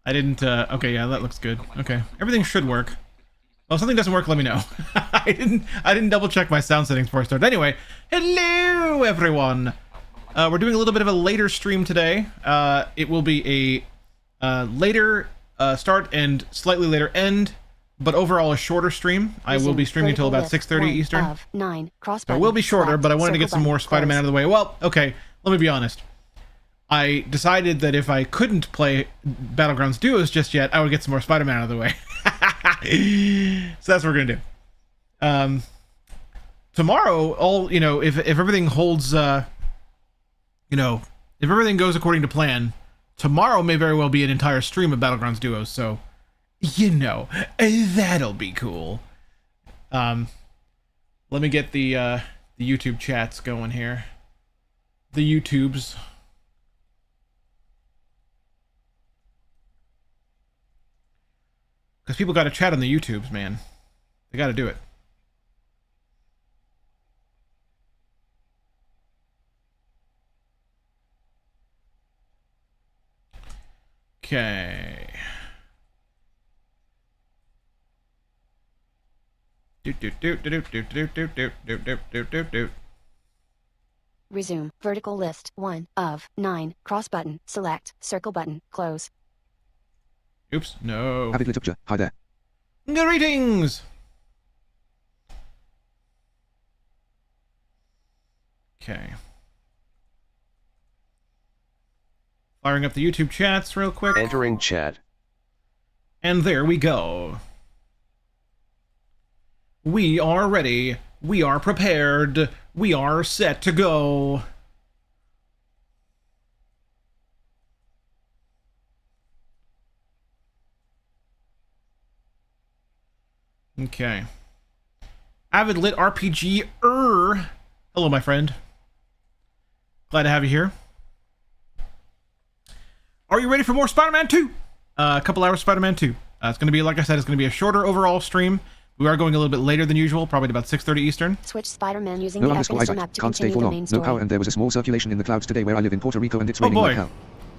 I didn't, okay, yeah, that looks good. Okay, everything should work. Well, if something doesn't work, let me know. I didn't double check my sound settings before I started. Anyway, hello everyone! We're doing a little bit of a later stream today. It will be a later start and slightly later end, but overall a shorter stream. I will be streaming until about 6:30 Eastern. So it will be shorter, but I wanted to get some more Spider-Man out of the way. Well, okay, let me be honest. I decided that if I couldn't play Battlegrounds Duos just yet, I would get some more Spider-Man out of the way. So that's what we're gonna do. Tomorrow, if everything holds, if everything goes according to plan, tomorrow may very well be an entire stream of Battlegrounds Duos. So, that'll be cool. Let me get the YouTube chats going here. The YouTubes. Because people got to chat on the YouTubes, man. They got to do it. Okay. Resume. Vertical list. 1 of 9. Cross button. Select. Circle button. Close. Oops. No. Avid Literature. Hi there. Greetings! Okay. Firing up the YouTube chats real quick. Entering chat. And there we go. We are ready. We are prepared. We are set to go. Okay. Avid Lit RPG. Hello, my friend. Glad to have you here. Are you ready for more Spider-Man 2? A couple hours Spider-Man 2. It's going to be, like I said, it's going to be a shorter overall stream. We are going a little bit later than usual, probably about 6:30 Eastern. Switch Spider-Man using No the underscore F-Instant Isaac. app to Can't stay continue for the long. main No story. power and there was a small circulation in the clouds today where I live in Puerto Rico and it's Oh raining like boy. hell.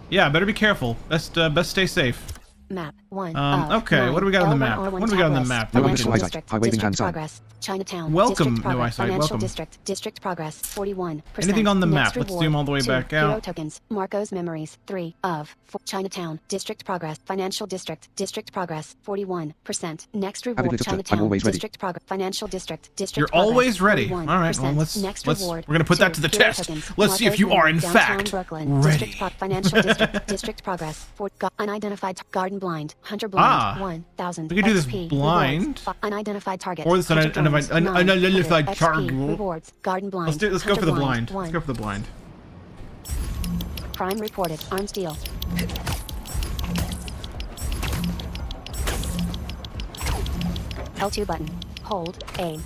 Yeah, better be careful. Best stay safe. Map 1 okay, 9. what do we got on the map? L1R1 What do we got on the tab map? list. No Financial underscore district. Isaac. High waving District hand sign. progress. Chinatown. Welcome, District no progress. eyesight, Financial welcome. district. District progress. 41%. Anything on the Next map? Let's reward. zoom all the way 2. back Hero out. tokens. Marco's memories. 3 of 4. Chinatown. District progress. Financial district. District progress. 41%. Next reward. Literature. I'm Chinatown. always ready. District progress. Financial district. District You're progress. always ready. 41%. All right, well, let's we're going to put that to the 2. test. Hero tokens. Let's see if Marco's you are in memories. Downtown fact Brooklyn. ready. Financial district. District progress. 4. Unidentified. Garden blind. Hunter blind. 1,000. We can do this XP. blind. Rewards. Unidentified target. Or this unidentified XP. target. Rewards. Garden blind. Let's go for the blind. One. Let's go for the blind. Crime reported. Arms deal. L2 button. Hold A.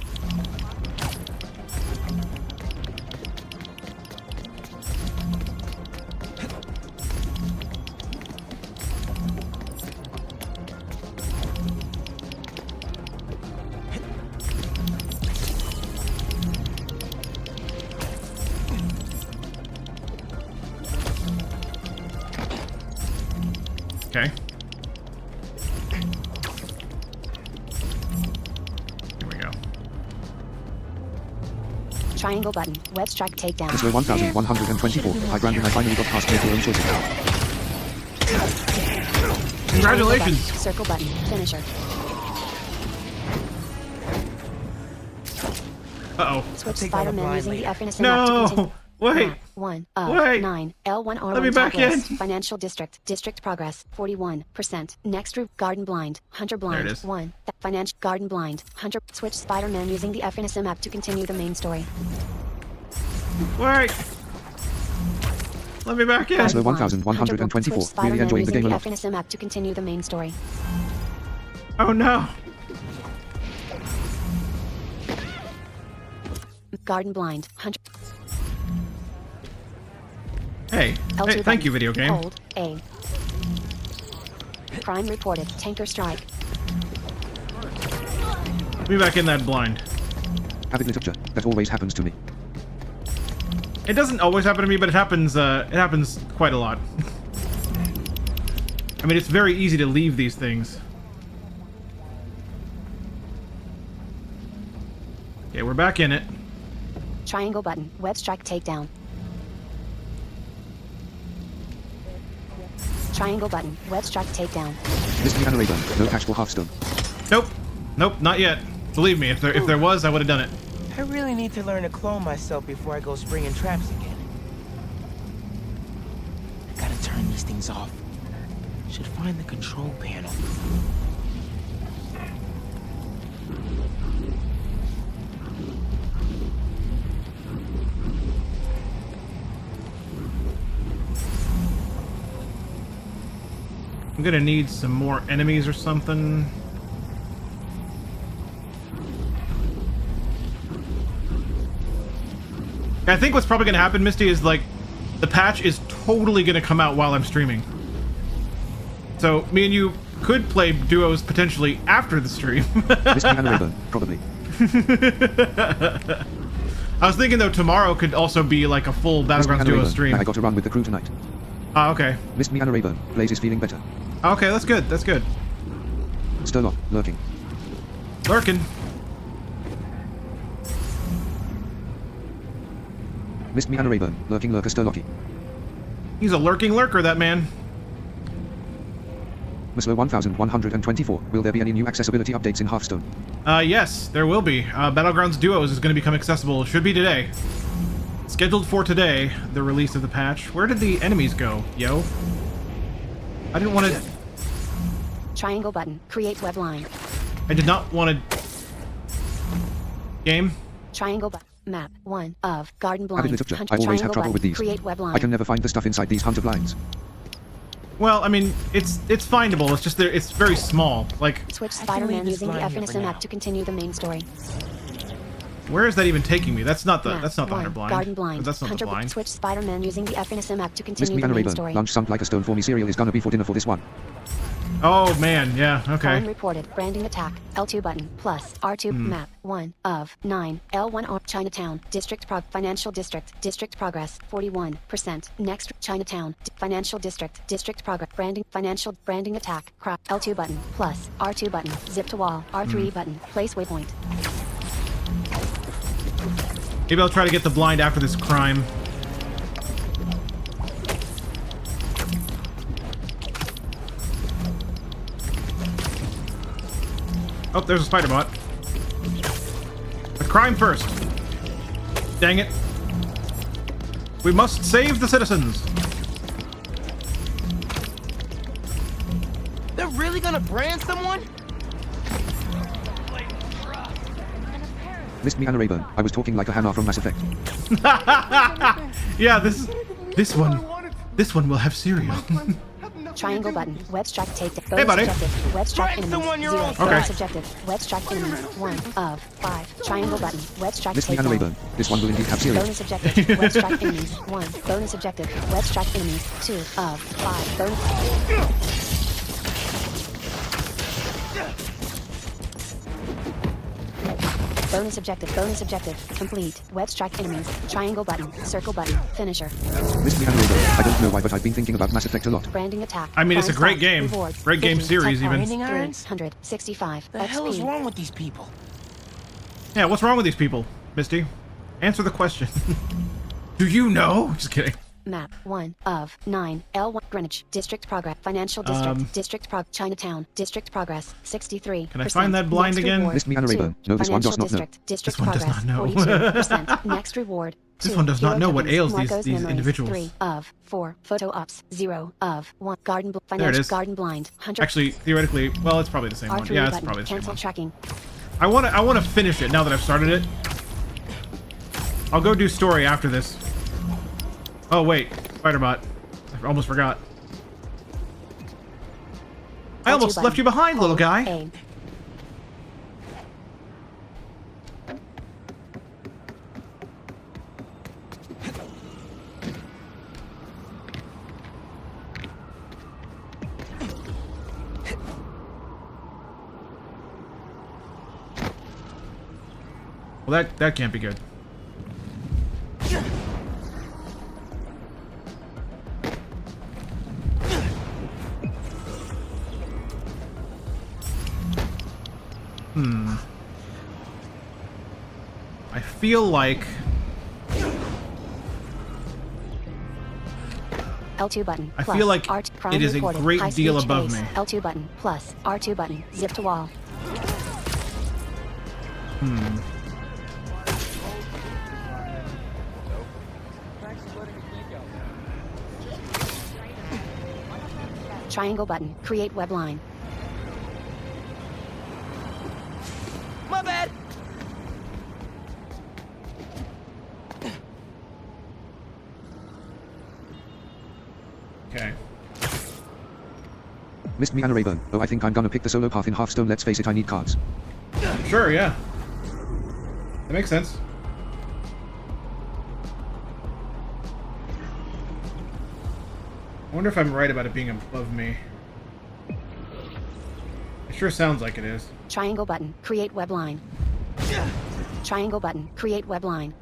Okay. Here we go. Triangle button. Web strike takedown. It's 1124. High ground and I finally got past make your own choices now. Congratulations. Circle button. Finisher. Uh-oh. Switch Spider-Man using the F-Instant app to continue. No! Wait! Map 1 of Wait. 9. L1R1 Let me back tab list. in. Financial district. District progress. 41%. Next route. Garden blind. Hunter blind. There it is. 1. Financial. Garden blind. Hunter. Switch Spider-Man using the F-Instant app to continue the main story. Wait! Let me back in. It's 1124. Really enjoying the game a lot. F-Instant app to continue the main story. Oh no! Garden blind. Hunter. Hey, L2 hey, thank button. you, video game. Hold A. Crime reported. Tanker strike. Let me back in that blind. Avid Literature. That always happens to me. It doesn't always happen to me, but it happens quite a lot. I mean, it's very easy to leave these things. Okay, we're back in it. Triangle button. Web strike takedown. Triangle button. Web strike takedown. Missed me and a Rayburn. No catch for Hearthstone. Nope. Nope, not yet. Believe me, if there was, I would have done it. I really need to learn to clone myself before I go springing traps again. I gotta turn these things off. Should find the control panel. I'm gonna need some more enemies or something. I think what's probably gonna happen, Misty, is like the patch is totally gonna come out while I'm streaming. So me and you could play duos potentially after the stream. Missed me and a Rayburn. Probably. I was thinking though tomorrow could also be like a full Missed me Battlegrounds and a duo Rayburn. stream. I got to run with the crew tonight. Ah, okay. Missed me and a Rayburn. Blaze is feeling better. Okay, that's good. That's good. Sturlock, lurking. Lurking. Missed me and a Rayburn. Lurking lurker Sturlocky. He's a lurking lurker, that man. Maslow 1124. Will there be any new accessibility updates in Hearthstone? Yes, there will be. Battlegrounds Duos is going to become accessible. Should be today. Scheduled for today, the release of the patch. Where did the enemies go, yo? I didn't want to... Triangle button. Create web line. I did not want to... Game? Triangle button. Map 1 of Garden Avid Blind. literature. Hunter I always triangle have trouble button. with these. Create web line. I can never find the stuff inside these hunter blinds. Well, I mean, it's findable. It's just there. It's very small. Like, Switch I can Spider-Man leave this using the line here for FNSM app now. to continue the main story. where is that even taking me? That's not the. Map That's not the 1, Hunter blind. Garden Blind. That's not Hunter the blind. Switch Spider-Man using the FNSM app to Missed continue me the and a main Rayburn. story. Lunch sunk like a stone for me. Cereal is gonna be for dinner for this one. Oh man, yeah. Okay. Fallen reported. Branding attack. L2 button. Plus. R2. Map 1 of 9. L1 or Chinatown. District Financial District. District progress. 41%. Next. Chinatown. Financial District. District progress. Branding. Financial. Branding attack. Crop. L2 button. Plus. R2 button. Zip to wall. R3 button. Place waypoint. Maybe I'll try to get the blind after this crime. Oh, there's a spider bot. The crime first. Dang it. We must save the citizens. They're really gonna brand someone? Missed me and a Rayburn. I was talking like a Hannah from Mass Effect. Yeah, this one will have cereal. Triangle button. Web strike takedown. Hey, buddy. Objective. Web strike Brand enemies. someone your 0. own Okay. Bonus objective. Web strike enemies. 1 of 5. Triangle button. Web strike Missed me and a takedown. Rayburn. This one will indeed have cereal. Bonus objective. Web strike enemies. 1. Bonus objective. Web strike enemies. 2 of 5. Bonus. Bonus objective. Bonus objective. Complete. Web strike enemies. Triangle button. Circle button. Finisher. Missed me and a Rayburn. I don't know why, but I've been thinking about Mass Effect a lot. Branding attack. I mean, it's a Prime great stock. game. Rewards. Great game 50. series, Tech even. Branding irons? 365. The hell is XP. wrong with these people? Yeah, what's wrong with these people, Misty? Answer the question. Do you know? Just kidding. Map 1 of 9. L1 Greenwich. District progress. Financial district. District Chinatown. District progress. 63. Can I find that blind again? Missed me and a Rayburn. No, this one does not know. District This one does progress. not know. 42%. Next reward. This 2. one does not Hero know what tokens. ails Marco's these memories. individuals. 3 of 4. Photo ops. 0 of 1. Garden There it Financial is. Garden Blind. Hunter. Actually, theoretically, well, it's probably the same one. R3 Yeah, it's button. probably the same Cancel one. tracking. I want to finish it now that I've started it. I'll go do story after this. Oh wait, Spiderbot. I almost forgot. I almost L2 left you behind, little guy. A. Well, that can't be good. I feel like... L2 button. I plus, feel like R2, crime it is a reported, great high deal speech above base, me. L2 button plus R2 button. Zip to wall. Triangle button. Create web line. My bad. Okay. Missed me and a Rayburn. Oh, I think I'm gonna pick the solo path in Hearthstone. Let's face it, I need cards. Sure, yeah. That makes sense. I wonder if I'm right about it being above me. It sure sounds like it is. Triangle button. Create web line. Triangle button. Create web line.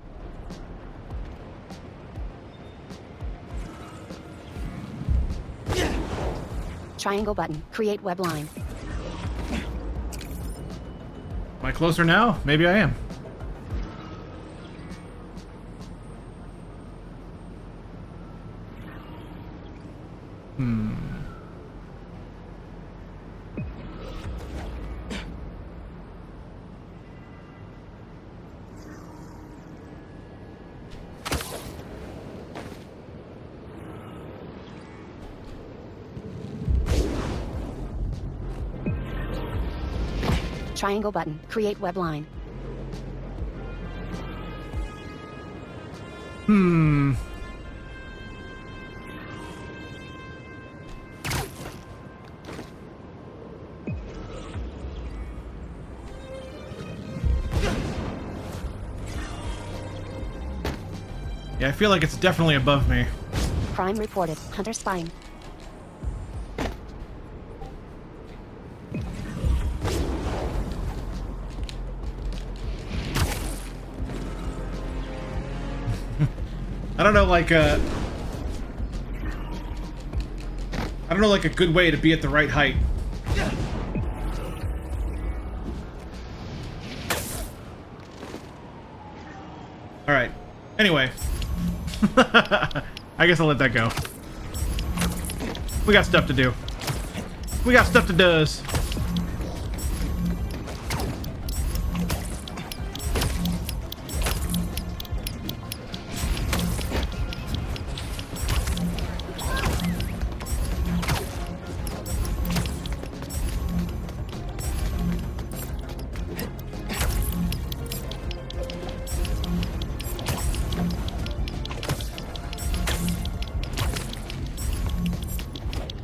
Triangle button. Create web line. Am I closer now? Maybe I am. Triangle button. Create web line. Yeah, I feel like it's definitely above me. Crime reported. Hunter spying. I don't know, like I don't know, like a good way to be at the right height. All right. Anyway, I guess I'll let that go. We got stuff to do. We got stuff to does.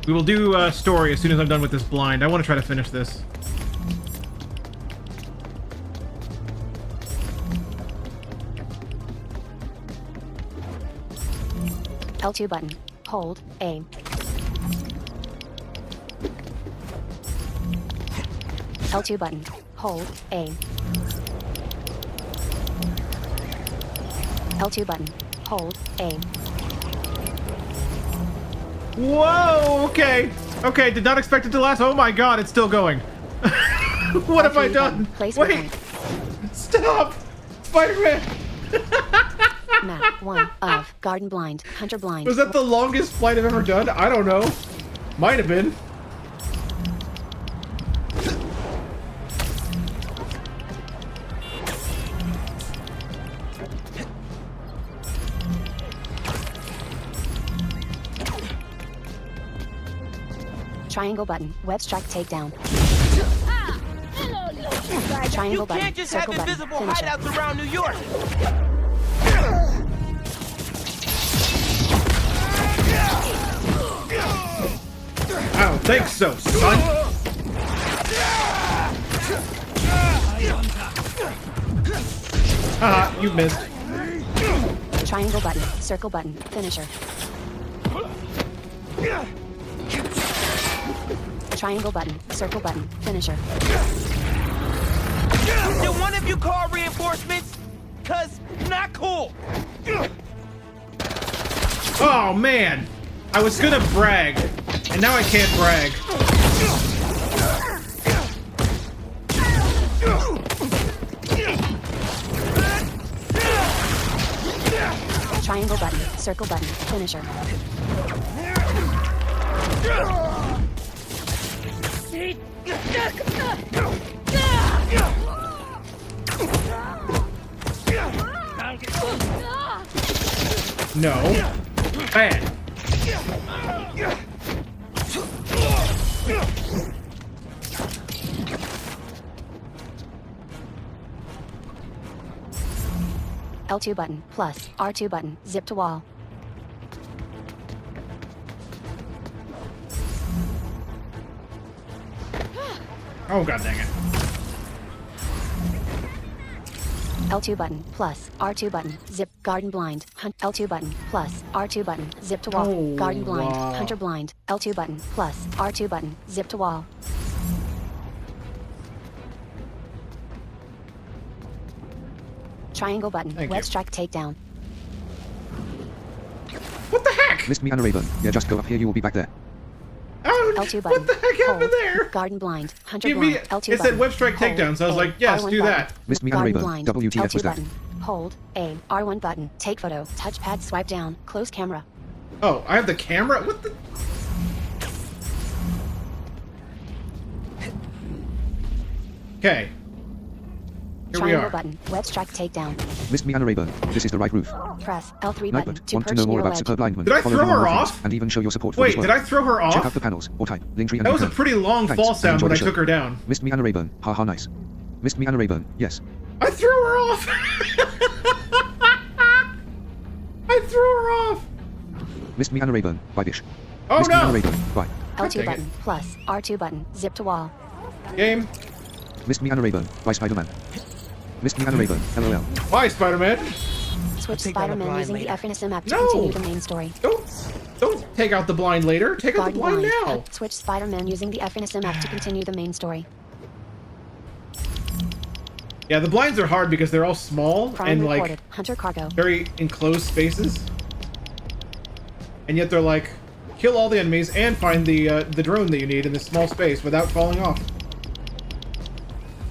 We will do story as soon as I'm done with this blind. I want to try to finish this. L2 button. Hold A. L2 button. Hold A. L2 button. Hold A. Whoa, okay. Okay, did not expect it to last. Oh my god, it's still going. What have I done? Place Wait, stop! Spiderman! Map 1 of Garden Blind. Hunter blind. Was that the longest flight I've ever done? I don't know. Might have been. Triangle button. Web strike takedown. Triangle You button. can't just have Circle button. invisible Finisher. hideouts around New York. I don't think so, son. Haha, you missed. Triangle button. Circle button. Finisher. Triangle button. Circle button. Finisher. Did one of you call reinforcements? Cause not cool. Oh man, I was gonna brag, and now I can't brag. Triangle button, circle button, finisher. No. Bad. L2 button, plus, R2 button, zip to wall. Oh, god dang it. L2 button, plus, R2 button, zip, garden blind, hunt, L2 button, plus, R2 button, zip to wall, Oh, garden blind, wow. hunter blind, L2 button, plus, R2 button, zip to wall. Triangle button, Thank web you. strike takedown. What the heck? Missed me and a Raven. Yeah, just go up here, you will be back there. Oh, L2 button, what the heck happened hold, there? garden blind, hunter Give me, blind, L2 it button, said web strike hold, takedown, so I was A, like, yes, R1 do button, that. Missed me and a garden Raven. blind, WTF L2 was that? button, hold, A, R1 button, take photo, touchpad swipe down, close camera. Oh, I have the camera? What the? Okay. Here we Triangle are. button, web strike takedown. Missed me and a Raven. This is the right roof. Press L3 button Nightbot, to want to perch know more near about ledge. Superb Lineman? Did I Follow throw him on her all things, off? and even show your support for Wait, his work. did I throw her Check off? out the panels, or type, Linktree and That was a Recode. pretty long Thanks, fall and sound enjoy when I the show. took her down. Missed me and a Raven. Haha, nice. Missed me and a Raven. Yes. I threw her off! I threw her off! Missed me and a Raven. Bye, bish. Oh Missed me and a no! Raven. Bye. God L2 dang it. button, plus, R2 button, zip to wall. Game. Missed me and a Raven. Bye, Spiderman. Missed me and a Raven. LOL. Bye, Spider-Man. Switch take down the Spiderman blind using later. the FNSM app to No! continue the main story. Don't take out the blind later. Take out the Garden blind blind, now. switch Spiderman using the FNSM app to continue the main story. Yeah, the blinds are hard because they're all small Crime and reported, like Hunter cargo. very enclosed spaces. And yet they're like, kill all the enemies and find the drone that you need in this small space without falling off.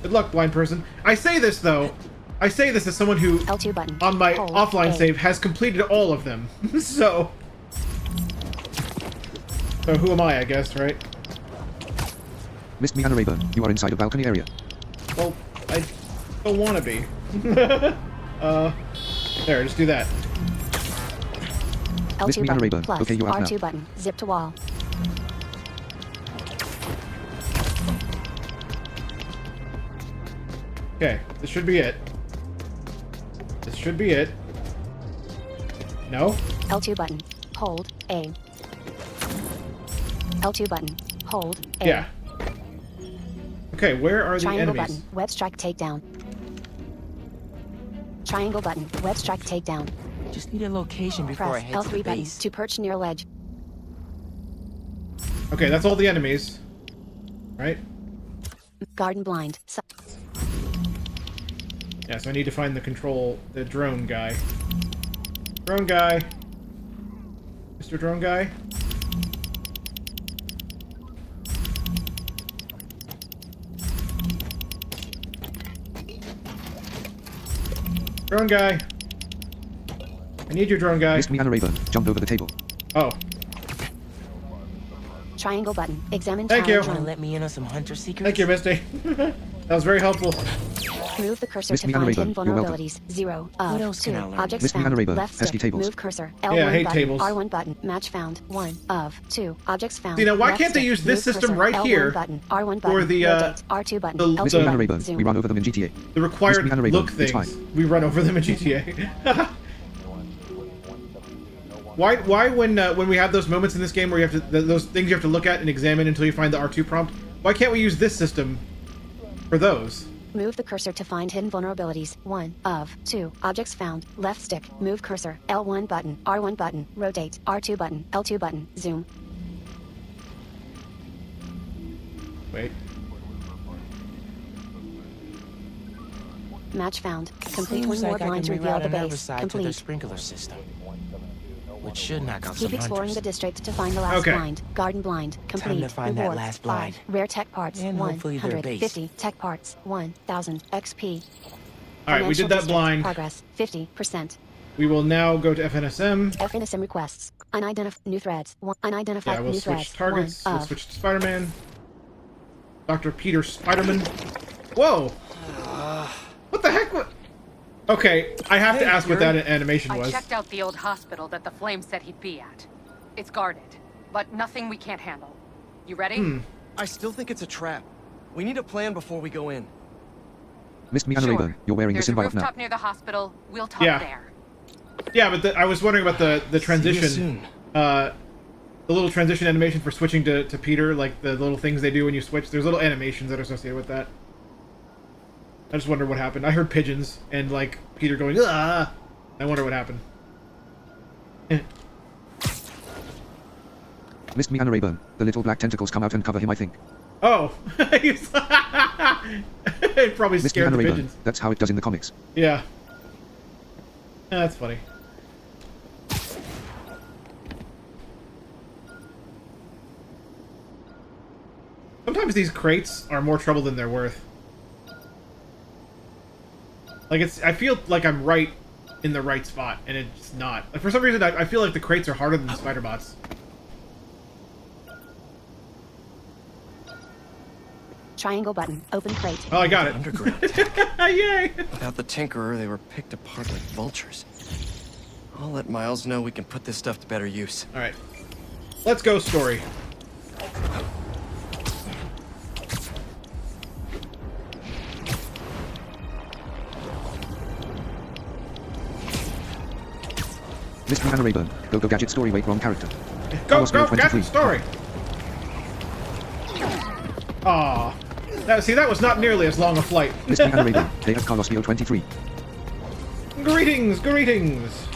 Good luck, blind person. I say this though. I say this as someone who, L2 button. on my hold, offline A. save, has completed all of them. So who am I guess, right? Missed me and a Raven. You are inside a balcony area. Well, I don't want to be. There, just do that. Missed L2 me and a button, Raven. plus, Okay, you out R2 now. button, zip to wall. Okay, this should be it. This should be it. No? L2 button, hold, A. L2 button, hold, A. Yeah. Okay, where are the Triangle enemies? button, web strike takedown. Triangle button, web strike takedown. Just need a location before I Press head to the L3 button base. to perch near ledge. Okay, that's all the enemies. Right? Garden blind. Yeah, so I need to find the drone guy. Drone guy. Mr. Drone guy. Drone guy. I need your drone guy. Missed me and a Raven. Jumped over the table. Oh, Triangle button. Examine Thank tower you. Wanna drone. let me in on some hunter secrets? thank you, Misty. That was very helpful. Move the cursor Miss to me, Anna find Raven. hidden You're welcome. vulnerabilities. 0 What of else 2. can I learn? Objects Miss me, found. Anna Raven. Left ST stick. tables. Move cursor. L1 Yeah, I hate button. tables. R1 button. Match found. 1 of 2. Objects found. See, now why Left can't they stick. use this Move system cursor. right L1 here button. R1 for button. the, Rotate. R2 button. the- L2 Miss me and a button. Raven. Zoom. We run over them in GTA. The required Miss me, Anna Raven. look It's things. fine. We run over them in GTA. Why when we have those moments in this game where you have to those things you have to look at and examine until you find the R2 prompt? Why can't we use this system for those? Move the cursor to find hidden vulnerabilities. 1 of 2. Objects found. Left stick. Move cursor. L1 button. R1 button. Rotate. R2 button. L2 button. Zoom. Wait. Match found. Complete Seems one more like I blind to can reveal reroute the another base. side to their Complete. sprinkler system. which should knock off some Keep exploring hunters. the district to find the last Okay. blind. Garden blind. Complete. to find that Rewards, last blind. 5. Rare tech parts. And hopefully their base. 150. Tech parts. 1,000. XP. All right, we did that Financial blind. Progress. 50%. We will now go to FNSM. FNSM requests. Unidentified new threads. Unidentified Yeah, we'll new switch threads. targets. One We'll of. switch to Spider-Man. Dr. Peter Spiderman. Whoa! What the heck? Okay, I have to ask what that animation I was. checked out the old hospital that the Flame said he'd be at. It's guarded, but nothing we can't handle. You ready? I still think it's a trap. We need a plan before we go in. Missed me, Anna Sure. Rayburn. You're wearing There's the a symbiote now. rooftop near the hospital. We'll talk Yeah. there. Yeah, but I was wondering about the See you transition. soon. The little transition animation for switching to Peter, like the little things they do when you switch. There's little animations that are associated with that. I just wonder what happened. I heard pigeons and like Peter going, ah! I wonder what happened. Missed me, Anna Rayburn. The little black tentacles come out and cover him, I think. Oh! He's it probably Missed me, scared Anna the Rayburn. pigeons. That's how it does in the comics. Yeah. That's funny. Sometimes these crates are more trouble than they're worth. Like, I feel like I'm right in the right spot, and it's not. Like, for some reason, I feel like the crates are harder than the spider bots. Triangle button. Open crate. Oh, I got it. Underground. Yay! Without the Tinkerer, they were picked apart like vultures. I'll let Miles know we can put this stuff to better use. Alright. Let's go, story. Missed me, Anna Rayburn. Go gadget story. Wait, wrong character. Go, Carlos go, Mio 23. get story! Aw. See, that was not nearly as long a flight. Missed me, Anna Rayburn. They have Carlos Mio 23. Greetings, greetings!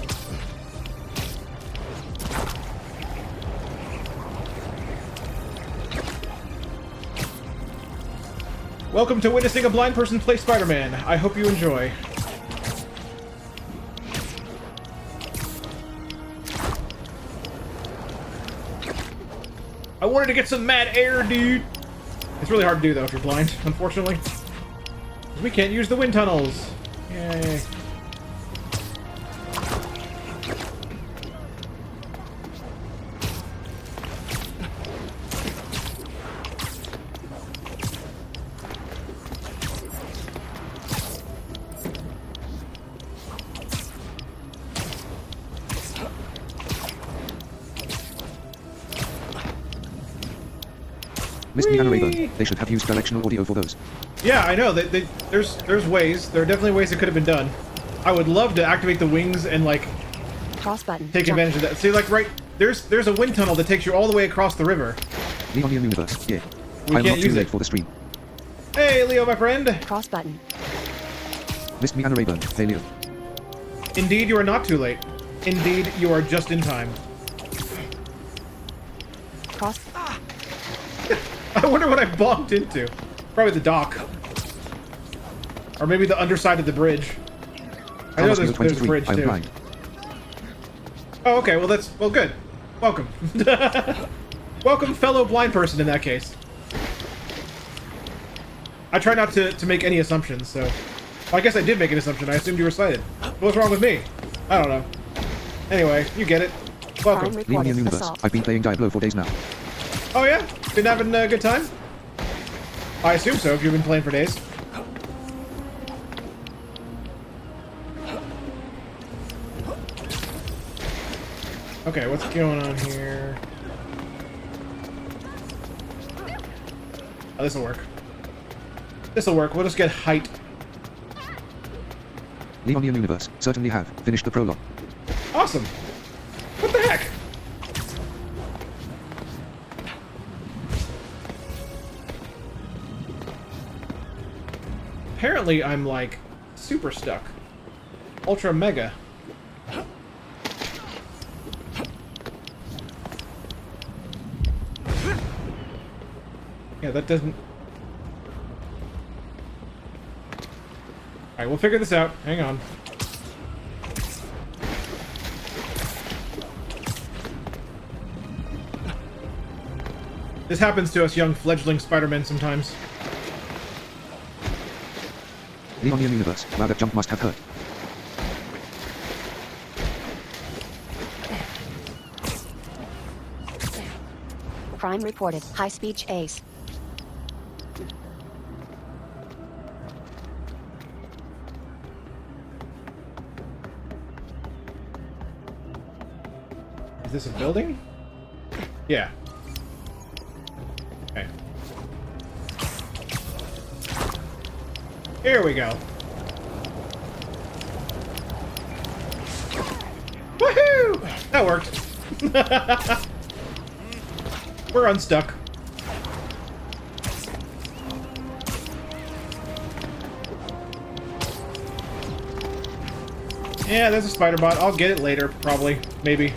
Welcome to witnessing a blind person play Spider-Man. I hope you enjoy. I wanted to get some mad air, dude! It's really hard to do, though, if you're blind, unfortunately. 'Cause we can't use the wind tunnels. Yay. Missed me, Anna Whee! Rayburn. They should have used directional audio for those. Yeah, I know. There's ways. There are definitely ways it could have been done. I would love to activate the wings and like Cross button. take Jump. advantage of that. See, like there's a wind tunnel that takes you all the way across the river. Leonian universe. Yeah. We I'm can't not too use late it. for the stream. Hey, Leo, my friend. Cross button. Missed me, Anna Rayburn. Hey, Leo. Indeed, you are not too late. Indeed, you are just in time. Cross. I wonder what I bumped into. Probably the dock. Or maybe the underside of the bridge. I know Carlos Mio there's a 23. bridge I'm too. blind. Oh, okay. Well, good. Welcome. Welcome, fellow blind person, in that case. I try not to make any assumptions, so... Well, I guess I did make an assumption. I assumed you were sighted. What's wrong with me? I don't know. Anyway, you get it. Welcome. Prime Leonian reported universe. assault. I've been playing Diablo for days now. Oh, yeah? Been having a good time? I assume so, if you've been playing for days. Okay, what's going on here? Oh, this'll work. This'll work. We'll just get height. Leonian universe. Certainly have. Finished the prologue. Awesome. What the heck? Apparently, I'm like super stuck. Ultra mega. Yeah, that doesn't... Alright, we'll figure this out. Hang on. This happens to us young fledgling Spider-Men sometimes. Leon Universe. Wow, that jump must have hurt. Crime reported. High speed chase. Is this a building? Yeah. Okay. Here we go. Woohoo! That worked. We're unstuck. Yeah, there's a spider bot. I'll get it later, probably. Maybe.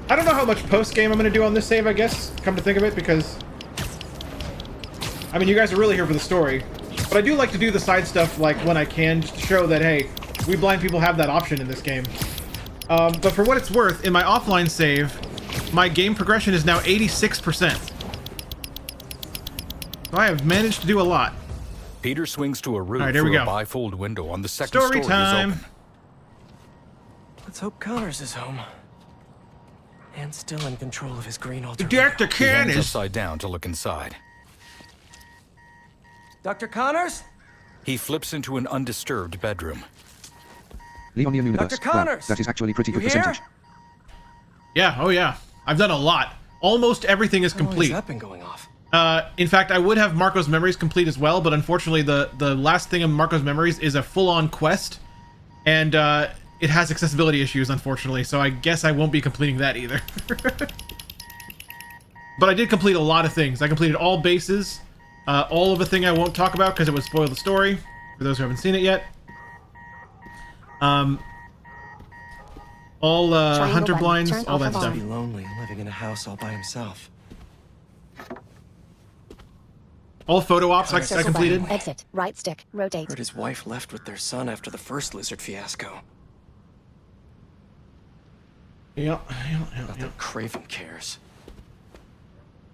I don't know how much post-game I'm going to do on this save, I guess, come to think of it, because... I mean, you guys are really here for the story. But I do like to do the side stuff, like, when I can, just to show that, hey, we blind people have that option in this game. But for what it's worth, in my offline save, my game progression is now 86%. So I have managed to do a lot. Peter swings to a roof All right, here we through a go. bifold window on the second Story story time. is open. Let's hope Connors is home. And still in control of his green alter. Dr. He hands Canis. upside down to look inside. Dr. Connors? He flips into an undisturbed bedroom. Leon Universe. Dr. Connors! Wow, that is actually pretty You good here? percentage. Yeah, oh yeah. I've done a lot. Almost everything is How long complete. has that been going off? In fact, I would have Marco's Memories complete as well, but unfortunately the last thing in Marco's Memories is a full-on quest, and it has accessibility issues, unfortunately, so I guess I won't be completing that either. But I did complete a lot of things. I completed all bases, all of a thing I won't talk about because it would spoil the story, for those who haven't seen it yet. All Triangle hunter button. blinds, Turn all off that alarm. stuff. Be lonely living in a house all by himself. All photo ops I Circle completed. button. Exit. Right stick. Rotate. Heard his wife left with their son after the first lizard fiasco. Yeah. Not that Craven cares.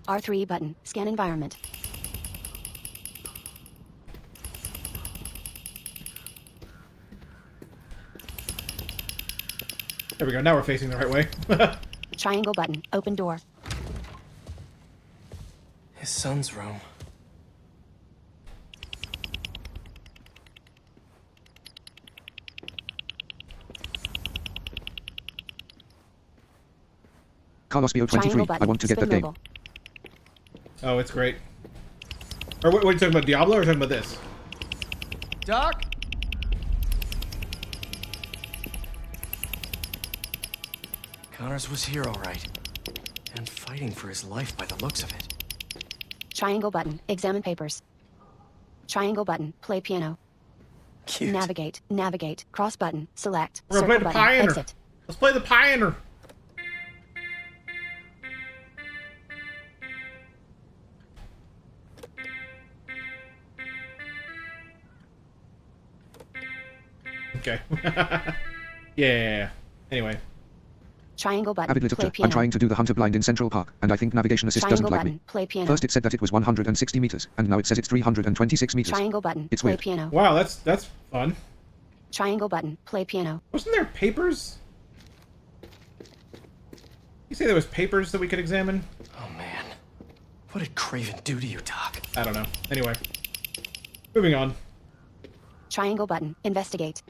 R3 button. Scan environment. There we go. Now we're facing the right way. Triangle button. Open door. His son's room. Carlos Triangle BO23. button. I want to get Spin that game. mobile. Oh, it's great. Or what are you talking about, Diablo, or are you talking about this? Doc? Connors was here, all right. And fighting for his life by the looks of it. Triangle button. Examine papers. Triangle button. Play piano. Cute. Navigate. Navigate. Cross button. Select. We're gonna play Circle the button. Pioneer. Exit. Let's play the Pioneer. Okay. Yeah. Anyway. Triangle button. Avid Play literature. piano. I'm trying to do the hunter blind in Central Park, and I think navigation assist Triangle doesn't like button. me. Play piano. First it said that it was 160 meters, and now it says it's 326 meters. Triangle button. It's Play weird. piano. Wow, that's fun. Triangle button. Play piano. Wasn't there papers? You say there was papers that we could examine? Oh man. What did Craven do to you, Doc? I don't know. Anyway. Moving on. Triangle button. Investigate.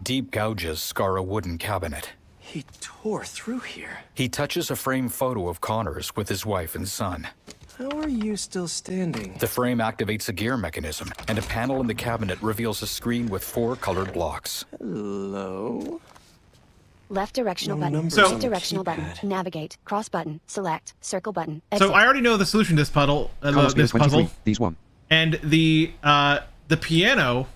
Deep gouges scar a wooden cabinet. He tore through here. He touches a framed photo of Connors with his wife and son. How are you still standing? The frame activates a gear mechanism, and a panel in the cabinet reveals a screen with 4 colored blocks. Hello? Left directional No button. numbers So- on Right the directional button. keypad. Navigate. Cross button. Select. Circle button. Exit. So I already know the solution to this puzzle. Carlos This BO23. puzzle. These one. And the piano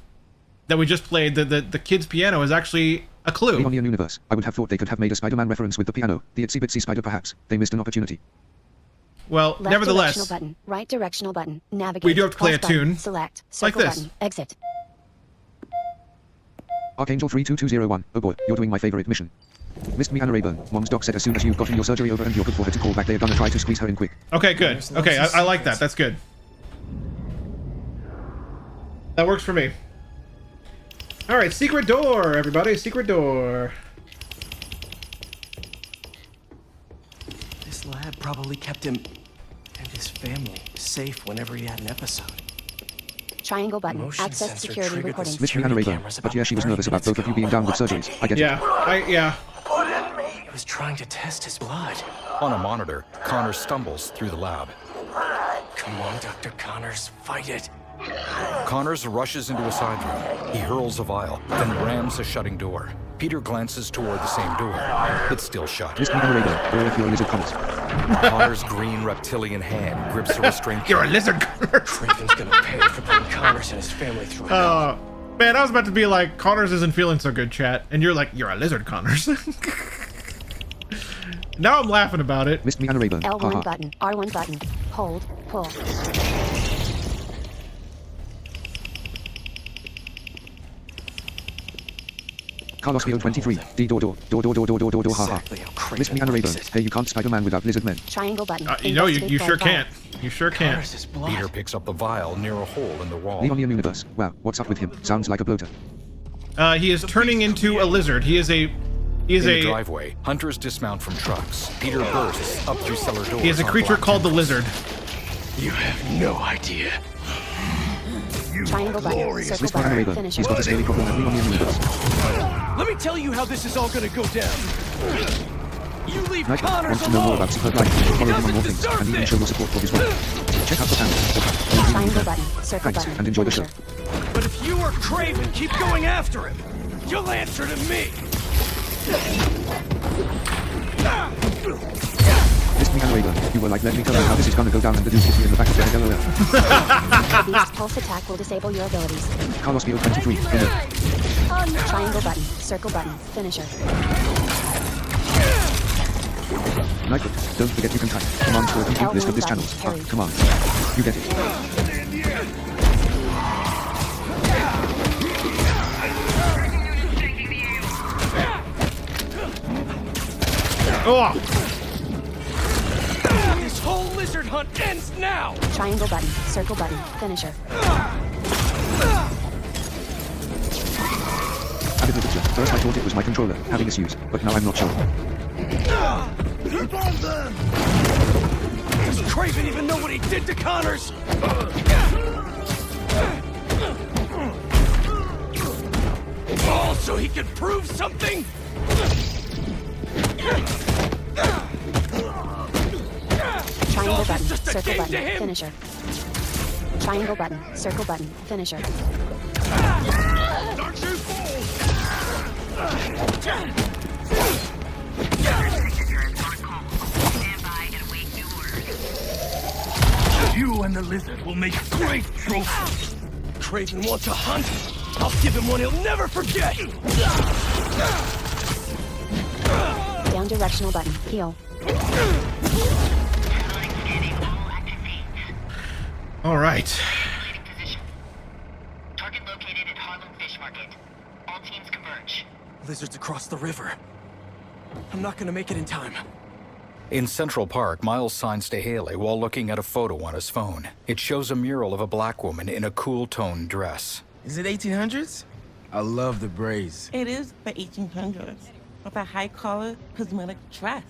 that we just played, the kid's piano, is actually a clue. Leon Universe. I would have thought they could have made a Spider-Man reference with the piano. The itsy bitsy spider perhaps. They missed an opportunity. Well, Left nevertheless, directional button. Right directional button. Navigate. We do have to play Cross a button. tune. Select. Like Circle this. button. Exit. Archangel 32201. Oh boy, you're doing my favorite mission. Missed me Anna Rayburn. Mom's doc said as soon as you've gotten your surgery over and you're good for her to call back, they're gonna try to squeeze her in quick. Okay, good. Okay, I like that. That's good. That works for me. All right, secret door, everybody. Secret door. This lab probably kept him and his family safe whenever he had an episode. Triangle button. Motion Access sensor security triggered the recordings. Missed me Anna Rayburn. cameras But about yeah, she was 30 nervous about minutes both of you ago. being down with surgeries. I get it. Yeah, He was trying to test his blood. On a monitor, Connor stumbles through the lab. Come on, Dr. Connors, fight it. Connors rushes into a side room. He hurls a vial, then rams a shutting door. Peter glances toward the same door. It's still shut. Missed me Anna Rayburn. Or if you're a lizard Connors. Connor's green reptilian hand grips a restraint. You're a lizard. Craven's gonna pay for putting Connors and his family through hell. Man, I was about to be like, Connors isn't feeling so good, chat, and you're like, you're a lizard, Connors. Now I'm laughing about it. Missed me Anna Rayburn. L1 Haha. button. R1 button. Hold. Pull. Carlos Bio 23. D door door. Door door door door door door door. Haha. Exactly how Craven Missed me Anna Rayburn. likes it. Hey, you can't Spider-Man without lizard men. Triangle button. You Investigate sure blood vial. can't. You sure can't. Connors' blood. Peter picks up the vial near a hole in the wall. Leonian universe. Wow, what's up with him? Sounds like a bloater. He is turning into a lizard. He is a In the driveway, hunters dismount from trucks. Peter bursts up through cellar doors. he is a on creature black called the tendrils. lizard. You have no idea. Triangle button. Circle Missed me Anna button. Rayburn. Finisher. He's got a scaly problem at Leonian universe. Let me tell you how this is all gonna go down. You leave Nightmare Connors wants to know more alone. about Superb Life. Follow him on doesn't more things, deserve and even this. show your support for his work. Check out the channel. Triangle button. Circle Thanks, button. and enjoy the show. Finisher. But if you or Craven keep going after him, you'll answer to me. Missed me Anna Rayburn. You were like, let me tell you how this is gonna go down, and the dude hit me in the back of the head. LOL. The beast's pulse attack will disable your abilities. Carlos Bio 23. Winner. Triangle button. Circle button. Finisher. Nightwood, don't forget you can type. Commands for a complete list of this channels. Come on. You get it. Oh, This whole lizard hunt ends now. Triangle button. Circle button. Finisher. Added literature. First I thought it was my controller having issues, but now I'm not sure. Does Craven even know what he did to Connors? All so he could prove something? Triangle button. just a Circle game to button. him. Finisher. Triangle button. Circle button. Finisher. You and the lizard will make great trophies. Craven wants a hunt? I'll give him one he'll never forget! Down directional button. Heal. all right. Target located at Harlem Fish Market. All teams converge. Lizard's across the river. I'm not gonna make it in time. In Central Park, Miles signs to Haley while looking at a photo on his phone. It shows a mural of a black woman in a cool-toned dress. Is it 1800s? I love the braids. It is the 1800s, with a high-collar cosmetic dress.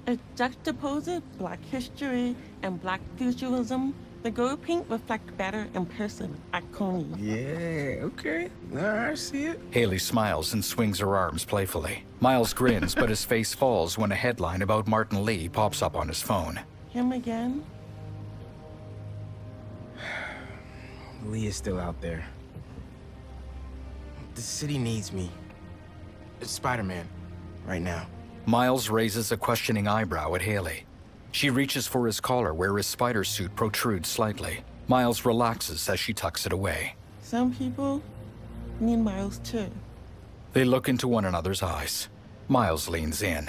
It juxtaposes Black history and Black futurism. The gold paint reflects better in person at Coney. Yeah, okay. All right, I see it. Haley smiles and swings her arms playfully. Miles grins, but his face falls when a headline about Martin Lee pops up on his phone. Him again? Lee is still out there. The city needs me. It's Spider-Man, right now. Miles raises a questioning eyebrow at Haley. She reaches for his collar where his spider suit protrudes slightly. Miles relaxes as she tucks it away. Some people need Miles too. They look into one another's eyes. Miles leans in.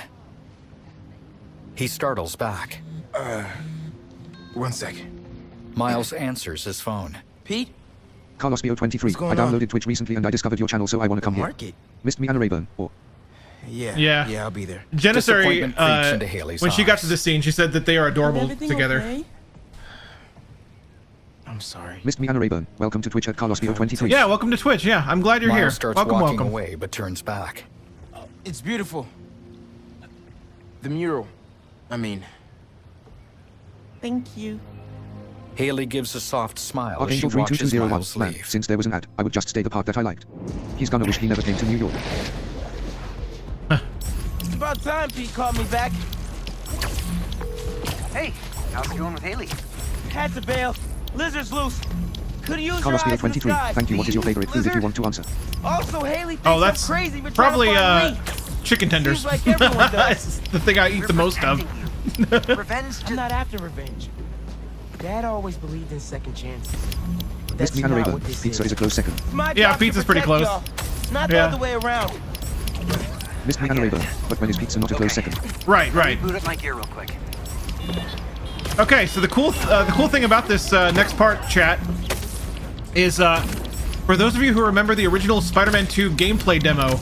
He startles back. 1 second. Miles answers his phone. Pete? Carlos Bio 23. What's I going on? downloaded Twitch recently and I discovered your channel, so I want to come here. Market? Missed me and a Rayburn. Or Yeah, Yeah. I'll be there. Janissary, Disappointment creeps into Haley's when she got eyes. to this scene, she said that they are adorable Everything together. okay? I'm sorry. missed me and a Rayburn. Welcome to Twitch at CarlosBO23. Yeah, welcome to Twitch. Yeah, I'm glad you're Miles here. starts Welcome, walking welcome. away, but turns back. It's beautiful. The mural. I mean, Thank you. Haley gives a soft smile as she Archangel watches 32201. Miles Man, leave. since there was an ad, I would just stay the part that I liked. He's gonna wish he never came to New York. it's about time Pete called me back. Hey, how's it going with Haley? Had to bail. Lizard's loose. Could use your eyes in the CarlosBO23. sky. Thank you. What is your favorite food if you want to answer? Also, Haley thinks Oh, that's I'm crazy for probably trying to find me. chicken tenders. Seems like everyone does. It's the thing I eat the most of. Revenge I'm just... not after revenge. Dad always believed in second chances. But Missed that's me and a not Rayburn. what this Pizza is a close second. It's my Yeah, job to pizza's pretty protect close. y'all, not the Yeah. other way around. Missed me and a Rayburn. But when is pizza not a close second? Right, right. Boot up my gear real quick. Okay, so the cool thing about this next part, chat, is for those of you who remember the original Spider-Man 2 gameplay demo,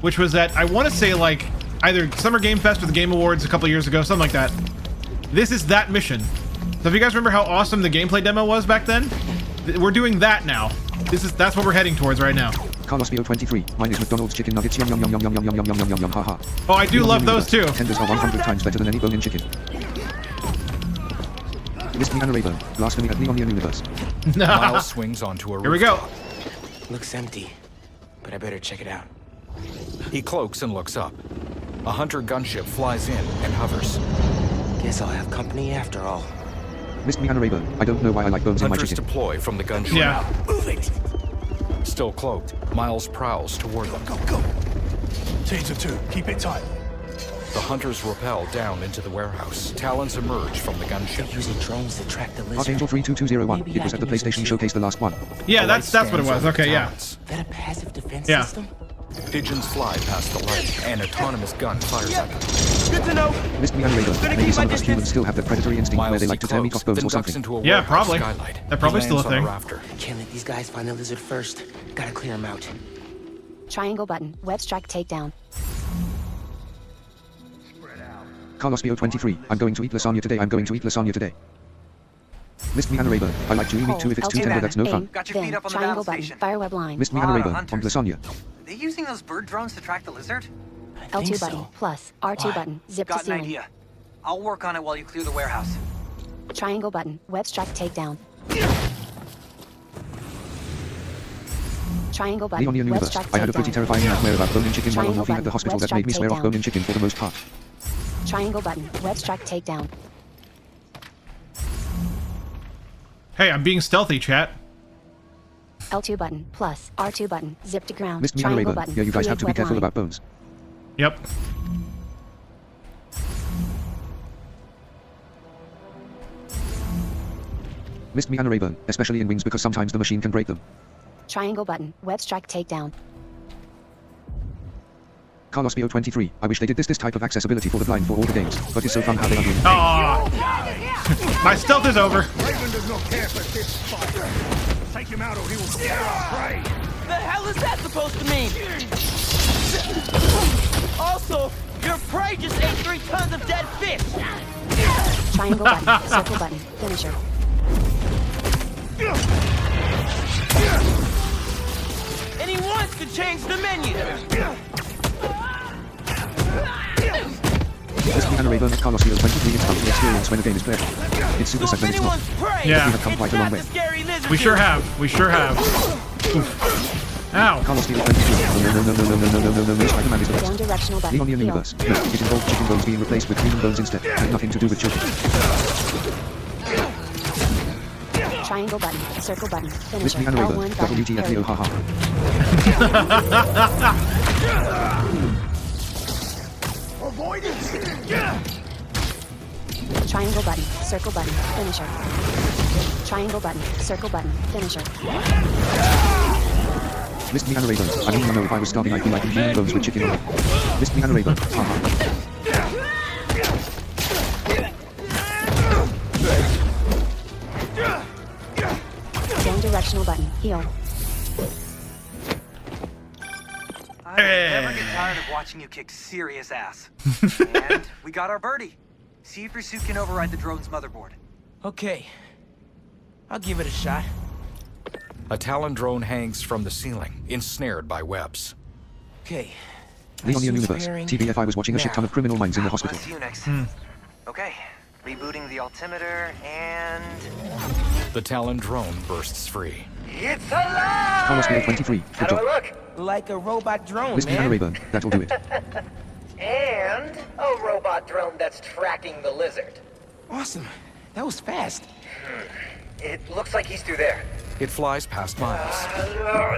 which was at, I want to say, like either Summer Game Fest or the Game Awards a couple years ago, something like that. This is that mission. So if you guys remember how awesome the gameplay demo was back then, we're doing that now. That's what we're heading towards right now. CarlosBO23. Mine is McDonald's chicken nuggets. Yum yum yum yum yum yum yum yum yum yum yum. Haha. Oh, I do love those too. Tenders are 100 times better than any bone-in chicken. Missed me and a Rayburn. Blasphemy at me on the universe. Miles swings onto a Here we go. rooftop. Looks empty, but I better check it out. He cloaks and looks up. A hunter gunship flies in and hovers. Guess I'll have company after all. Missed me and a Rayburn. I don't know why I like bones in my Hunters chicken. deploy from the gunship. Yeah. Move it! Still cloaked, Miles prowls toward them. Go. Teams of two. Keep it tight. The hunters rappel down into the warehouse. Talons emerge from the gunship. Using drones to track the lizard. Archangel 32201. Maybe It was I at the can use PlayStation them showcase, the last one. Yeah, The that's light what it stands was. over Okay, the yeah. talons. Is that a passive defense Yeah. system? Pigeons fly past the light. An autonomous gun fires at them. Good to know. Missed me and a Rayburn. Gonna Maybe keep some my of us distance. humans still have that predatory instinct where Miles they like to tear meat off bones then or ducks something. into a Yeah, warehouse probably. skylight. That's probably He still a lands on thing. rafter. Can't let these guys find the lizard first. Gotta clear him out. Triangle button. Web strike takedown. CarlosBO23. I'm going to eat lasagna today. I'm going to eat lasagna today. Missed me and a Rayburn. I like chewy meat too. If it's too Hold tender, L2 that's no aim, fun. Got your feet then up on the triangle battle button. station. Fire web line. Missed me and a Lot of Rayburn. On hunters. lasagna. Are they using those bird drones to track the lizard? I L2 think button so. plus R2 Why? button. Zip to Got an ceiling. idea. I'll work on it while you clear the warehouse. Triangle button. Web strike takedown. Triangle button. Leon the Web universe. strike I had a pretty takedown. terrifying nightmare about bone-in chicken while on Triangle morphine at the button. hospital Web that made me strike swear off takedown. bone-in chicken for the most part. Triangle button. Web strike takedown. Hey, I'm being stealthy, chat. L2 button plus R2 button. Zip to ground. Missed me and a Triangle Rayburn. button. Yeah, you guys have Create to be web careful line. about bones. Yep. Missed me and a Rayburn, especially in wings because sometimes the machine can break them. Triangle button. Web strike takedown. CarlosBO23. I wish they did this type of accessibility for the blind for all the games, but it's so fun how they are doing it. Aww. My stealth is over. Raven does not care for this fight. Take him out or he will tear our prey. The hell is that supposed to mean? Also, your prey just ate 3 tons of dead fish. Triangle button. Circle button. Finisher. And he wants to change the menu. Missed me and a Rayburn at CarlosBO23. It's fun to experience when a game is played. It's super So sad if when it's not. anyone's prey, Yeah. We have come it's quite a long not way. the scary lizard We sure dude. have. We sure have. Oof. Ow. CarlosBO23. No, Spiderman is the Down best. directional button. Leon the Heal. universe. No, it involved chicken bones being replaced with human bones instead. Had nothing to do with children. Triangle button. Circle button. Missed Finisher. me and a Rayburn. L1 button. WTFO, Parry. haha. Triangle button. Circle button. Finisher. Triangle button. Circle button. Finisher. Missed me and a Rayburn. I don't even know if I was starving. I'd be like human bones with chicken on it. Missed me and a Rayburn. Haha. Down directional button. Heal. I never get tired of watching you kick serious ass. And we got our birdie. See if your suit can override the drone's motherboard. Okay. I'll give it a shot. A Talon drone hangs from the ceiling, ensnared by webs. Okay. Leon the Universe. TBF, I was watching a shit ton of criminal minds in the hospital. On to you next. Okay. Rebooting the altimeter and... The Talon drone bursts free. It's alive! Carlos Bill 23. Good job. look? Like a robot drone, Miss me, Hannah Rayburn. That'll do it. And a robot drone that's tracking the lizard. Awesome. That was fast. It looks like he's through there. It flies past Miles.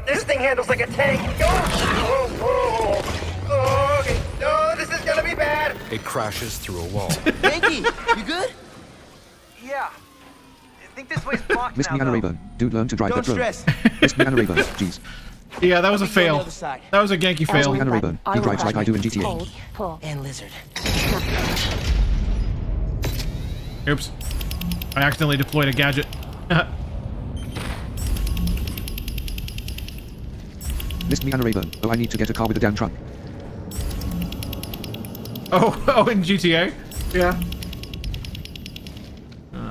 This thing handles like a tank. Okay. No, this is gonna be bad. It crashes through a wall. Yankee, you good? Yeah. I think this way's blocked Miss now, me, Hannah though. Rayburn. Dude, learn to drive Don't that drone. stress. Miss me, Hannah Rayburn. Jeez. Yeah, that was a I'll be on the fail. other side. That was a Genki fail. Hannah Rayburn. He drives like I do in GTA. Hold, pull. And lizard. Oops. I accidentally deployed a gadget. Miss me, Hannah Rayburn. Oh, I need to get a car with a damn trunk. Oh, in GTA? Yeah.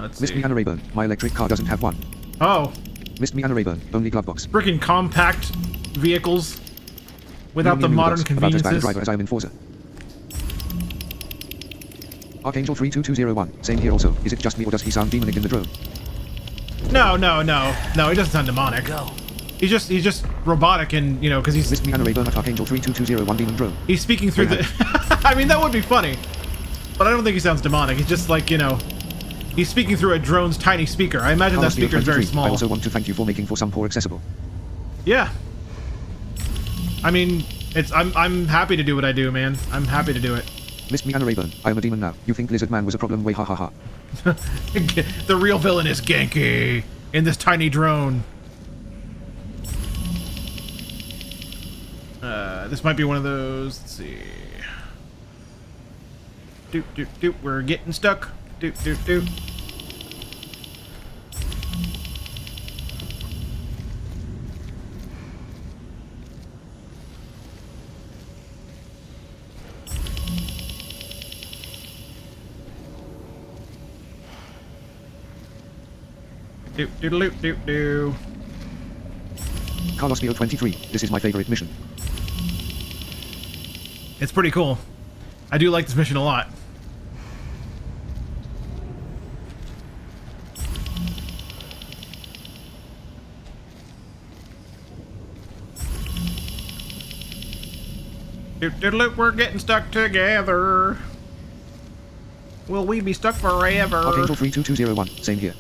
Let's Miss see. me, Hannah Rayburn. My electric car doesn't have one. Oh, Miss me, Hannah Rayburn. Only glove box. freaking compact vehicles without the Leon modern Universe. About as bad a conveniences. driver as I am in Forza. Archangel 32201. Same here also. Is it just me or does he sound demonic in the drone? No, he doesn't sound demonic. Go. He's just robotic and, you know, because Miss me, Hannah Rayburn at Archangel 32201 demon drone. he's speaking through the... I mean, that would be funny. But I don't think he sounds demonic. He's just like, you know, he's speaking through a drone's tiny speaker. I imagine that Carlos Leo speaker is very 23. small. I also want to thank you for making For Some Poor accessible. Yeah. I mean, I'm happy to do what I do, man. I'm happy to do it. Miss me, Hannah Rayburn. I am a demon now. You think Lizard Man was a problem? Way ha ha ha. The real villain is Genki in this tiny drone. This might be one of those. Let's see. Doop doop doop. We're getting stuck. Doop doop doop. Doop doop doop doop doop. Carlos Leo 23. This is my favorite mission. It's pretty cool. I do like this mission a lot. Doop doop doop, we're getting stuck together. Will we be stuck forever? Archangel 32201. Same here.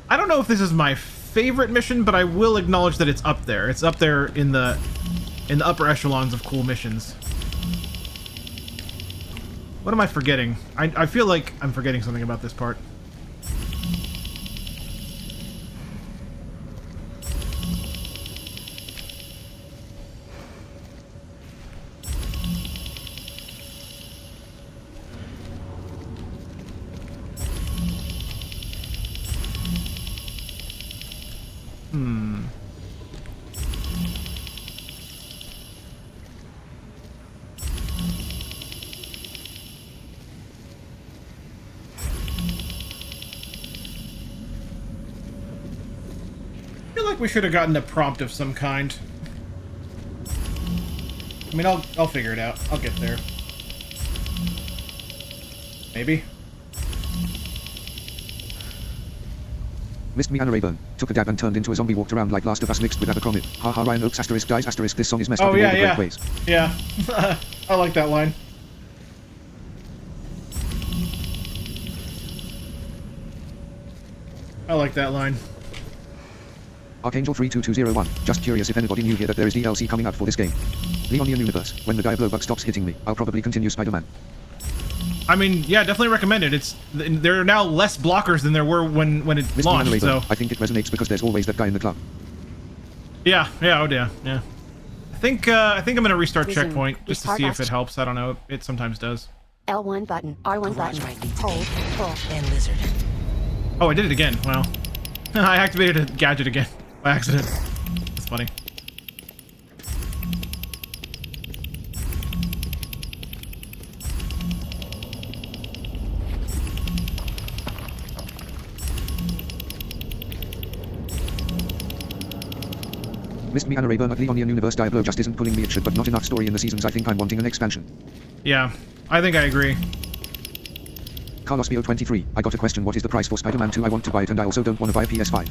I don't know if this is my favorite mission, but I will acknowledge that it's up there. It's up there in the upper echelons of cool missions. What am I forgetting? I feel like I'm forgetting something about this part. I feel like we should have gotten a prompt of some kind. I mean, I'll figure it out. I'll get there. Maybe. Missed me, Hannah Rayburn. Took a dab and turned into a zombie. Walked around like Last of Us mixed with Abercrombie. Haha, Ryan Oakes asterisk dies asterisk. This song is messed up Oh in yeah, all the yeah, great ways. yeah. I like that line. I like that line. Archangel 32201. Just curious if anybody knew here that there is DLC coming out for this game. Leonian Universe. When the Diablo bug stops hitting me, I'll probably continue Spiderman. I mean, yeah, definitely recommend it. There are now less blockers than there were when it Missed me, Hannah launched. Rayburn. So I think it resonates because there's always that guy in the club. yeah, oh yeah. I think I'm gonna restart Resume. checkpoint just to Restart see if message. it helps. I don't know. It sometimes does. L1 button, R1 button, right leads hold, pull. And lizard. Oh, I did it again. Wow. I activated a gadget again. by accident. That's funny. Missed me Anna Rayburn at Leonian Universe Diablo just isn't pulling me. It should, but not enough story in the seasons. I think I'm wanting an expansion. Yeah, I think I agree. Carlos Bio23, I got a question. What is the price for Spider-Man 2? I want to buy it and I also don't want to buy a PS5.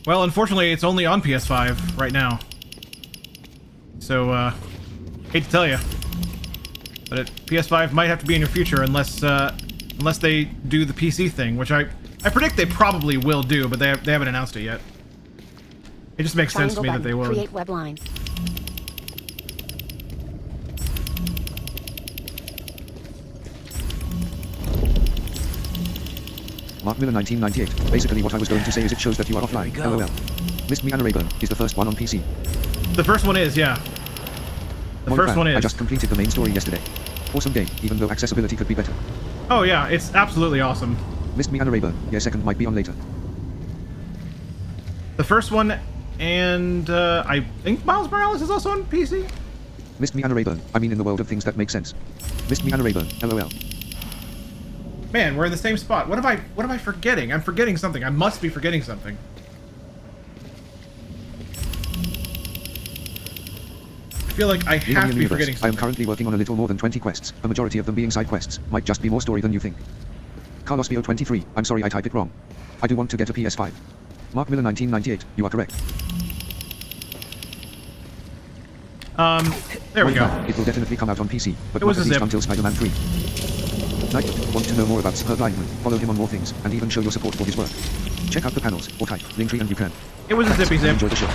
Well, unfortunately, it's only on PS5 right now. So, hate to tell you. But PS5 might have to be in your future unless they do the PC thing, which I predict they probably will do, but they haven't announced it yet. It just makes sense to me that they will. Create web line. Mark Miller 1998. Basically what I was going to say is it shows that you are offline. LOL. Missed me Anna Rayburn is the first one on PC. The first one is, yeah. The first one is. I just completed the main story yesterday. Awesome game, even though accessibility could be better. Oh yeah, it's absolutely awesome. Missed me Anna Rayburn. Yeah, second might be on later. The first one, and I think Miles Morales is also on PC. Missed me Anna Rayburn. I mean in the world of things that make sense. Missed me Anna Rayburn. LOL. Man, we're in the same spot. What am I forgetting? I'm forgetting something. I must be forgetting something. I feel like I have to be forgetting something. I am currently working on a little more than 20 quests, a majority of them being side quests. Might just be more story than you think. Carlos Bio23, I'm sorry I typed it wrong. I do want to get a PS5. Mark Miller 1998, you are correct. There we go. It will definitely come out on PC, but It not was at a least zip. until Spider-Man 3. Knight, want to know more about Superb Lineman, follow him on more things, and even show your support for his work. Check out the panels, or type, Linktree and you can. It was a zippy zip. Enjoy the show.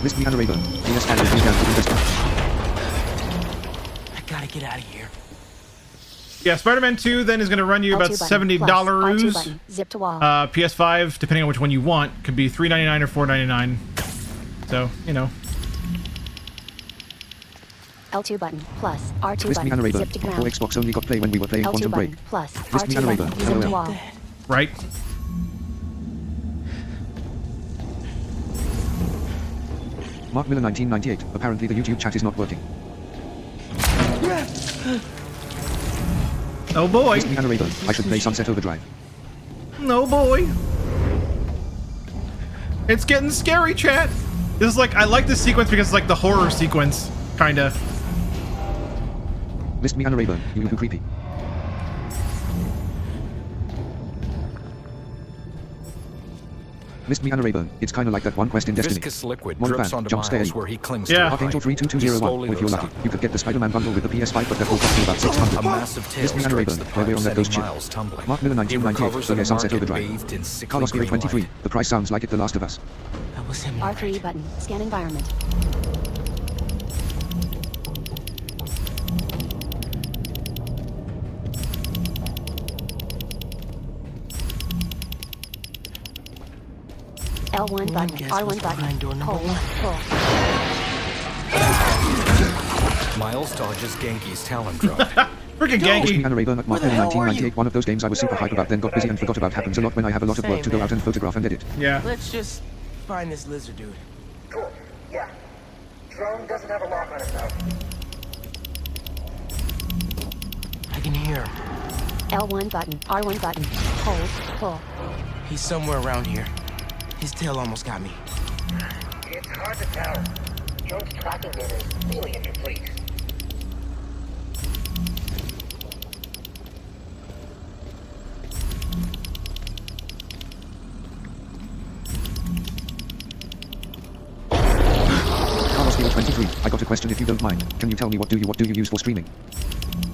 Missed me Anna Rayburn, PS5 will be down to investment. I gotta get out of here. Yeah, Spider-Man 2 then is going to run you about L2 button $70. plus R2 button, zip to wall. PS5, depending on which one you want, could be $3.99 or $4.99. So, you know. L2 button plus R2 Missed me Anna button, Rayburn, zip to or ground. Xbox only got play when we were playing L2 Quantum Break. button plus Missed me R2 Anna button, Rayburn, zip to LOL. wall. Right? Mark Miller 1998, apparently the YouTube chat is not working. Oh boy. Missed me Anna Rayburn, I should play Sunset Overdrive. No boy. It's getting scary, chat. This is like, I like this sequence because it's like the horror sequence, kinda. Missed me Anna Rayburn, you who creepy. Missed me Anna Rayburn, it's kinda like that one quest in Destiny. Viscous liquid One drips fan, onto jump scare Miles you. where he clings Yeah. to a Archangel pipe. He 32201, slowly if you're looks lucky, up. you could get the Spider-Man bundle with the PS5, but that will cost you about 600. A massive tail Missed me Anna strikes Rayburn, the where we're pipe, on that sending ghost ship. Miles tumbling. Mark Miller He 1998, recovers so in yeah, a Sunset market Overdrive. bathed in sickly Carlos green 23, light. the price sounds like it, The Last of Us. That was him. R3 button, scan environment. L1 button, guess R1 what's behind door button, number hold, one? pull. Miles dodges Genki's talon drop. Freaking Missed me Genki. Anna Rayburn at Mark Where the Miller hell are 1998, one of those games I was super hype about then got busy and forgot about. Happens a lot when I have a lot of work to go out and photograph and edit. Yeah. Let's just find this lizard dude. Cool. Yeah. Drone doesn't have a lock on it though. I can hear him. L1 button, R1 button, hold, pull. He's somewhere around here. His tail almost got me. It's hard to tell. Drone's tracking data is really incomplete. Carlos Field 23, I got a question if you don't mind. Can you tell me what do you use for streaming?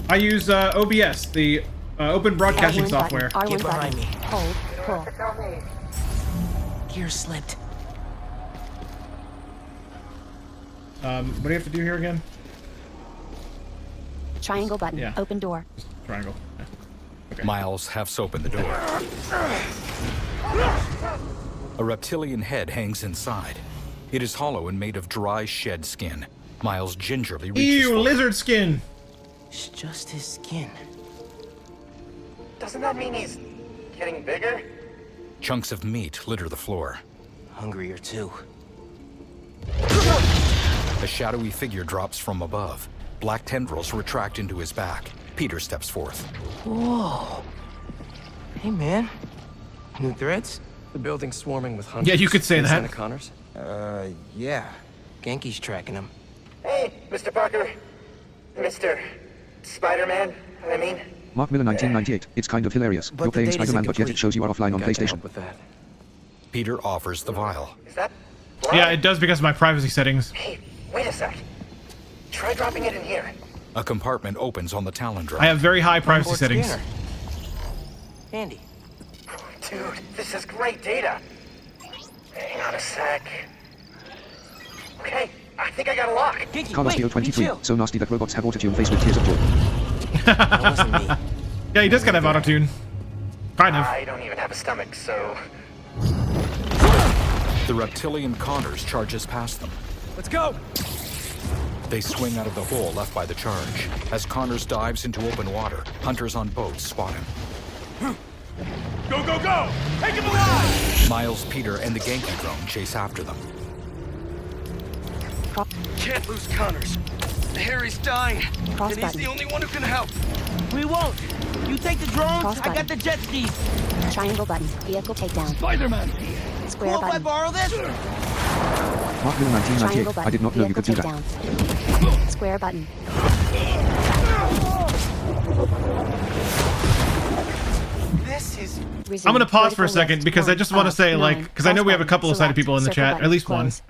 I use OBS, the open broadcasting L1 software. Button, R1 Get behind button, me. hold, pull. Tell me. Gear slipped. What do you have to do here again? Triangle button, Yeah. open door. Triangle. Yeah. Okay. Miles halves open the door. A reptilian head hangs inside. It is hollow and made of dry shed skin. Miles gingerly reaches Ew, for it. lizard skin. It's just his skin. Doesn't that mean he's getting bigger? Chunks of meat litter the floor. Hungrier too. A shadowy figure drops from above. Black tendrils retract into his back. Peter steps forth. Whoa. Hey, man. New threads? The building's swarming with hunters. Yeah, you could say in that. Santa Connors. Yeah. Genki's tracking him. Hey, Mr. Parker. Mr. Spider-Man, I mean. Mark Miller 1998. It's kind of hilarious. But You're the playing data's Spider-Man, but yet it incomplete. shows you are offline on Think I can PlayStation. help with that. Peter offers the vial. Is that... Yeah, it does because of my privacy settings. Hey, wait a sec. Try dropping it in here. A compartment opens on the Talon drone. I have very high privacy Onboard settings. scanner. Handy. Dude, this is great data. Hang on a sec. Okay, I think I got a lock. Genki, Carlos wait, 23. chill. So nasty that robots have autotune faced with tears of joy. That wasn't me. Yeah, he does kind of auto-tune. Kind of. I don't even have a stomach, so... The reptilian Connors charges past them. Let's go! They swing out of the hole left by the charge. As Connors dives into open water, hunters on boats spot him. Go, go, go! Take him alive! Miles, Peter, and the Genki drone chase after them. Can't lose Connors. Harry's dying. Cross And he's button. the only one who can help. We won't. You take the drones, Cross I got button. the jet skis. Triangle button. Vehicle takedown. Spider-Man! Square Cool if I button. borrow this? Mark Miller Triangle 1998. button. I did not know you Vehicle could do that. takedown. Square button. This is... Resume. I'm gonna pause for a Vertical second lift. because I just want to Of say, like, 9. because I know we have a Cross couple of sighted button. people in the Select. chat, Circle at least button. one. Close.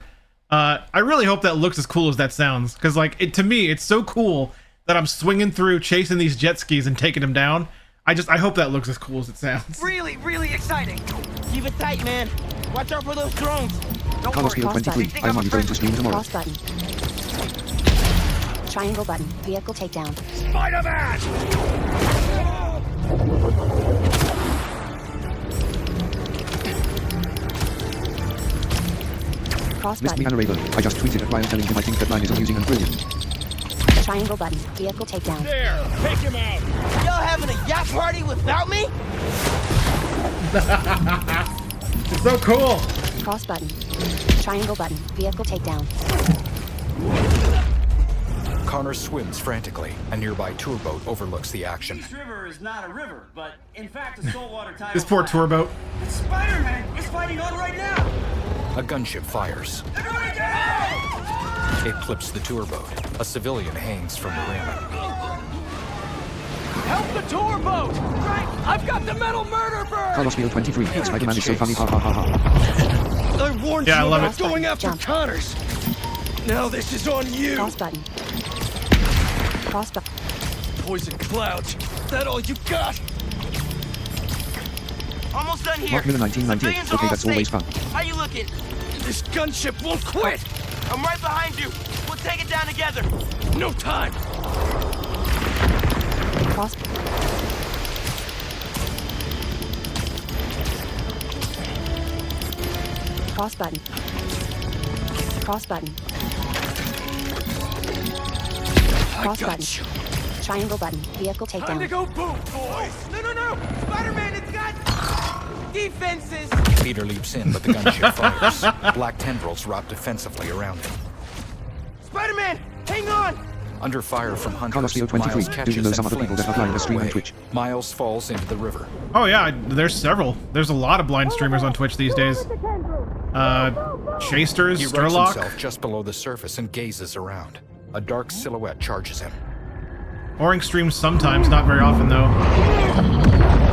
I really hope that looks as cool as that sounds, because like to me, it's so cool that I'm swinging through, chasing these jet skis and taking them down. I hope that looks as cool as it sounds. Really, really exciting. Keep it tight, man. Watch out for those drones. Don't Carlos worry. 23. I am only going to stream tomorrow. Cross button. Triangle button. Vehicle takedown. Spider-Man! Cross Missed me button. Anna Raven. I just tweeted at Ryan telling him I think that line is amusing and brilliant. Triangle button. Vehicle takedown. There! Take him out! Y'all having a yacht party without me? It's so cool. Cross button. Triangle button. Vehicle takedown. Connor swims frantically. A nearby tour boat overlooks the action. This river is not a river, but in fact a saltwater tidal This poor flat. tour boat. Spider-Man is fighting on right now! A gunship fires. They're going down! It clips the tour boat. A civilian hangs from the railing. Help the tour boat! Right! I've got the metal murder bird! Carlos 23. Spider-Man is so funny. Ha ha ha ha. I warned Yeah, I you love about it. going after Jump. Connors. Now this is on you. Cross button. Cross button. Poison clouds. That all you got? Almost done here. Mark Miller 1998. Civilians are Okay, all that's always safe. fun. How you looking? This gunship won't quit. I'm right behind you. We'll take it down together. No time. Cross. Cross button. Cross button. Cross button. Triangle button. Vehicle Time to takedown. go boom, boys! No. Spider-Man, it's got defenses. Peter leaps in, but the gunship fires. Black tendrils wrap defensively around him. Spider-Man, hang on. Under fire from Carlos hunters, 23. Miles Do catches you know and some other people flings that are blind Peter stream on away. Twitch? Miles falls into the river. Oh yeah, there's several. There's a lot of blind streamers on Twitch these days. Chasters, He rights Sturlock. himself just below the surface and gazes around. A dark silhouette charges him. Oring streams sometimes, not very often though.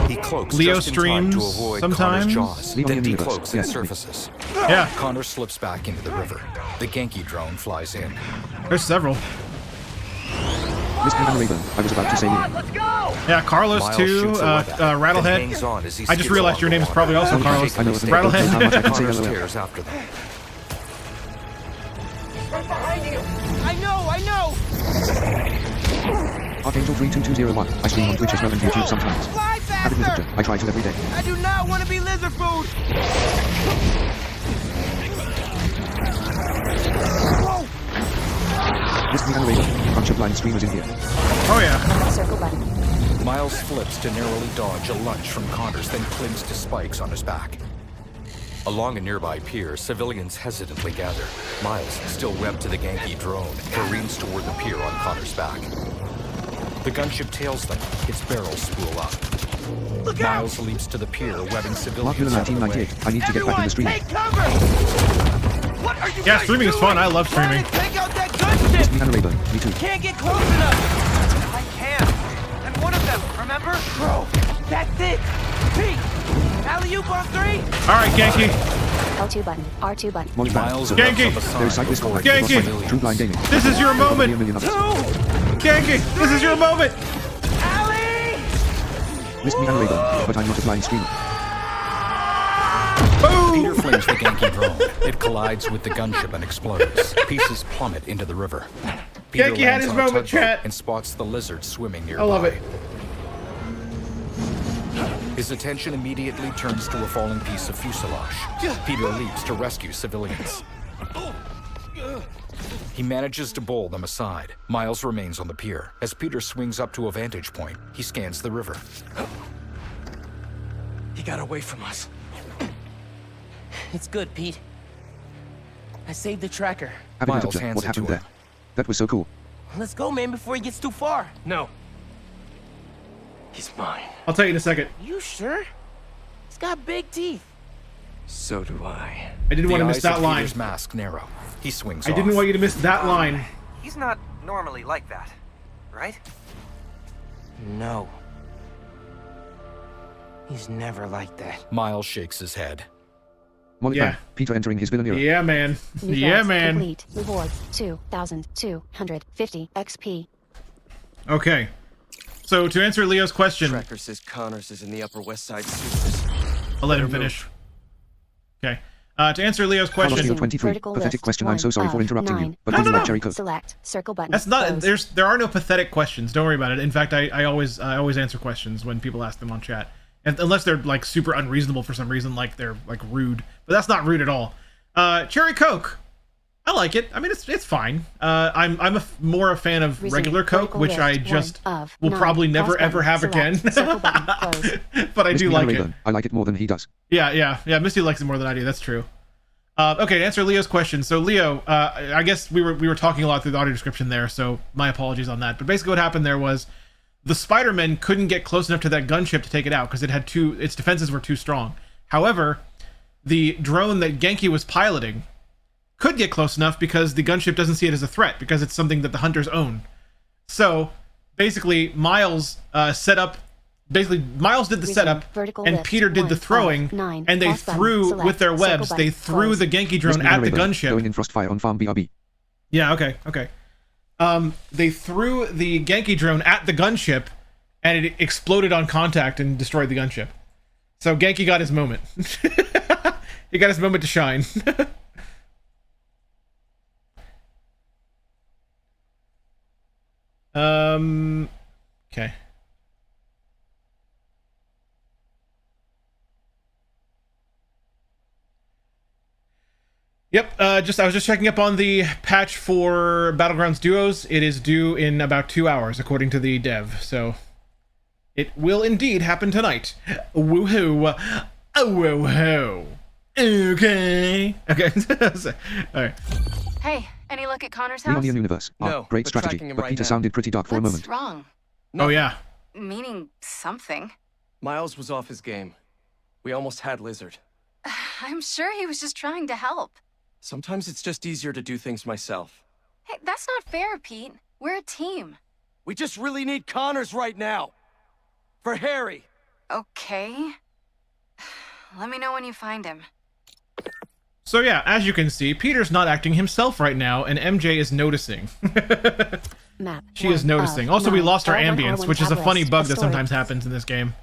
He cloaks Leo just in time to streams avoid sometimes. Connor's jaws, Leo then in the universe. decloaks and Yeah. surfaces. Yeah, Connor slips back into the river. The Genki drone flies in. there's several. Missed me Anna Raven. I was about to say you. Let's go! Yeah, Carlos Miles too. shoots a web at him, then hangs Rattlehead. on as he I just skids realized along your the name is water. probably also Oh, Carlos. I know the Rattlehead. how much I can say Connors LOL. tears after them. Right behind you! I know. Archangel 32201. I stream on Twitch as well and YouTube sometimes. Fly Have it with faster. Victor. I try to every day. I do not want to be lizard food. Missed me Anna Raven. Bunch of blind streamers in here. Oh yeah. Circle button. Miles flips to narrowly dodge a lunge from Connors, then clings to spikes on his back. Along a nearby pier, civilians hesitantly gather. Miles, still webbed to the Genki drone, careens toward the pier on Connor's back. The gunship tails them, its barrels spool up. Miles leaps to the pier, webbing Mark Miller civilians out of the way. 1998. I need to get back in the stream. Take cover! What are you Yeah, guys streaming is doing? fun. I love streaming. Take out that gunship! Me and Rayburn. Me too. Can't get close enough! I can. I'm one of them, remember? Bro, that's it! Pete! Alley-oop on 3! Alright, Genki. L2 button, R2 button. Launch pad. Miles So, Genki! rubs up there is aside cyclist before contact. Genki! civilians. True blind gaming. This is your moment. A million others. Genki, this is your moment. Alley! Missed me and Rayburn, but I'm not a blind streamer. Peter flings the Genki drone. It collides with the gunship and explodes. Pieces plummet into the river. Peter Genki had lands his on a moment, tugboat chat. and spots the lizard swimming nearby. I love it. His attention immediately turns to a falling piece of fuselage. Peter leaps to rescue civilians. He manages to bowl them aside. Miles remains on the pier. As Peter swings up to a vantage point, he scans the river. He got away from us. It's good, Pete. I saved the tracker. Having a Miles picture. hands What it happened to there? him. That was so cool. Let's go, man, before he gets too far. No. He's mine. I'll tell you in a second. You sure? He's got big teeth. So do I. I didn't want to miss eyes that of line. Peter's mask narrow. He swings I didn't off. want you to miss that line. He's not normally like that, right? No. He's never like that. Miles shakes his head. Molly Yeah. Bang. Peter entering his villain era. Yeah, man. New Yeah, threads man. Complete. Rewards 2,250 XP. Okay. So to answer Leo's question, Tracker says Connors is in the Upper West Side sewers. I'll let him finish. Okay. To answer Leo's Carlos question, Field 23. Vertical Pathetic list, question. I'm so sorry for 1 of interrupting you. 9. But No, would you no, like no. cherry coke? Select circle button. that's not. Close. There are no pathetic questions. Don't worry about it. In fact, I always answer questions when people ask them on chat, and unless they're like super unreasonable for some reason, like they're like rude. But that's not rude at all. Cherry Coke. I like it. I mean, it's fine. I'm more a fan of Resume. regular Coke, Vertical which list, I 1 just of will 9. probably never Cross ever have button. again. Select circle button. Close. But I Missed do me and like it. Rayburn. I like it more than he does. Yeah. Misty likes it more than I do. That's true. Okay, to answer Leo's question. So Leo, I guess we were talking a lot through the audio description there, so my apologies on that. But basically, what happened there was the Spiderman couldn't get close enough to that gunship to take it out because its defenses were too strong. However, the drone that Genki was piloting could get close enough because the gunship doesn't see it as a threat because it's something that the hunters own. So basically, Miles set up. Basically, Miles did the Resume. setup, Vertical and list, Peter did 1 the of throwing, 9. and they Cross button. threw Select with their circle webs. button. They threw Close. the Genki Missed drone me at and the Rayburn. gunship. Going in Frostfire on Farm BRB. Yeah, okay. They threw the Genki drone at the gunship, and it exploded on contact and destroyed the gunship. So Genki got his moment. He got his moment to shine. Okay. Yep, I was just checking up on the patch for Battlegrounds Duos. It is due in about 2 hours, according to the dev, so it will indeed happen tonight. Woohoo! Woohoo! Okay. Alright. Hey, any look at Connor's Leon house? the Universe. No, Great but strategy. tracking him But right Peter now. sounded pretty dark for a What's moment. wrong? Oh, yeah. Meaning something. Miles was off his game. We almost had Lizard. I'm sure he was just trying to help. Sometimes it's just easier to do things myself. Hey, that's not fair, Pete. We're a team. We just really need Connors right now. For Harry. Okay. Let me know when you find him. So yeah, as you can see, Peter's not acting himself right now, and MJ is noticing. Map. She is 1 noticing. of Also, we 9. lost our L1 ambience, R1 which is a tab funny list. bug A that story. sometimes happens in this game.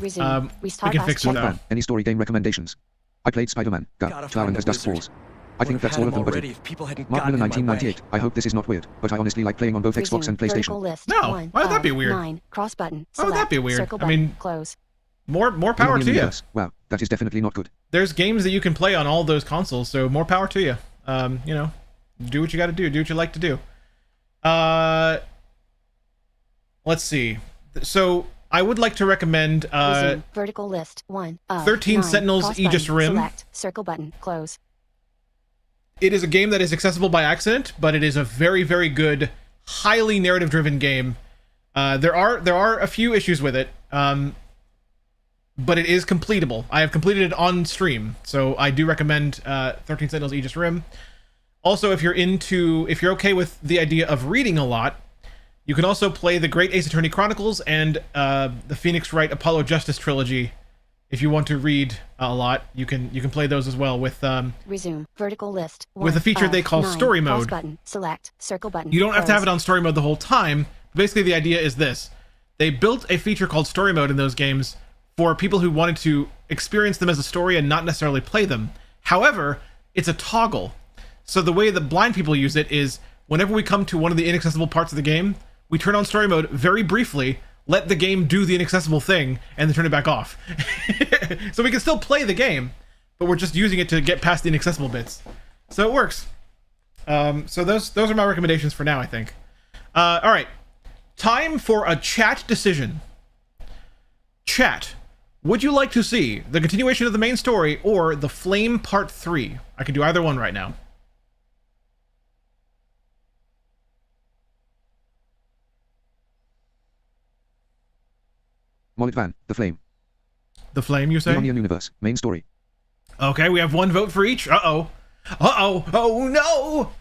Resume. We Restart can last fix it check. though. Batman. Any story game recommendations? I played Spiderman. Gotta Clown find as the Dust wizard. Falls. I think that's all of them, but already if people hadn't Mark gotten Miller in my way. 1998. I hope this is not weird, but I honestly like playing on both Xbox and Vertical PlayStation. list. No, 1 why would that be of weird? 9. Cross button. Why would that Select be weird? circle I mean- button. Close. More power Leon to the you. Universe. Wow, that is definitely not good. There's games that you can play on all those consoles, so more power to you. Do what you got to do. Do what you like to do. Let's see. So I would like to recommend Resume. Vertical list 1 of 13 9. Sentinels Cross Aegis button. Rim. Select circle button. Close. It is a game that is accessible by accident, but it is a very, very good, highly narrative-driven game. There are a few issues with it, but it is completable. I have completed it on stream, so I do recommend 13 Sentinels Aegis Rim. Also, if you're okay with the idea of reading a lot, you can also play the Great Ace Attorney Chronicles and the Phoenix Wright Apollo Justice trilogy. If you want to read a lot, you can play those as well with Resume. Vertical list. with a feature they call 9. story Cross mode. button. Select circle button. You don't have to have it Close. on story mode the whole time. Basically, the idea is this. They built a feature called story mode in those games for people who wanted to experience them as a story and not necessarily play them. However, it's a toggle. So the way that blind people use it is whenever we come to one of the inaccessible parts of the game, we turn on story mode very briefly, let the game do the inaccessible thing, and then turn it back off. So we can still play the game, but we're just using it to get past the inaccessible bits. So it works. So those are my recommendations for now, I think. All right. Time for a chat decision. Chat. Would you like to see the continuation of the main story or The Flame Part 3? I can do either one right now. Mollet Van, The Flame. The Flame, you say? The Onion Universe, main story. Okay, we have one vote for each. Uh-oh. Uh-oh. Oh, no!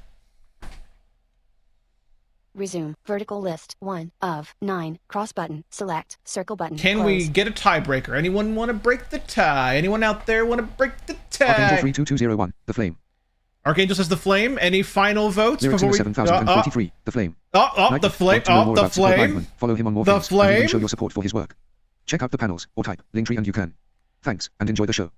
Resume. Vertical list 1 of 9. Cross button. Select circle button. Can Close. we get a tiebreaker? Anyone want to break the tie? Anyone out there want to break the tie? Archangel 32201, The Flame. Archangel says The Flame. Any final votes Lyrics in before the 7043, The Flame. The Flame. The Flame. Follow him on more The things, and you Flame. can show your support for his work. Check out the panels, or type Linktree and you can. Thanks, and enjoy the show.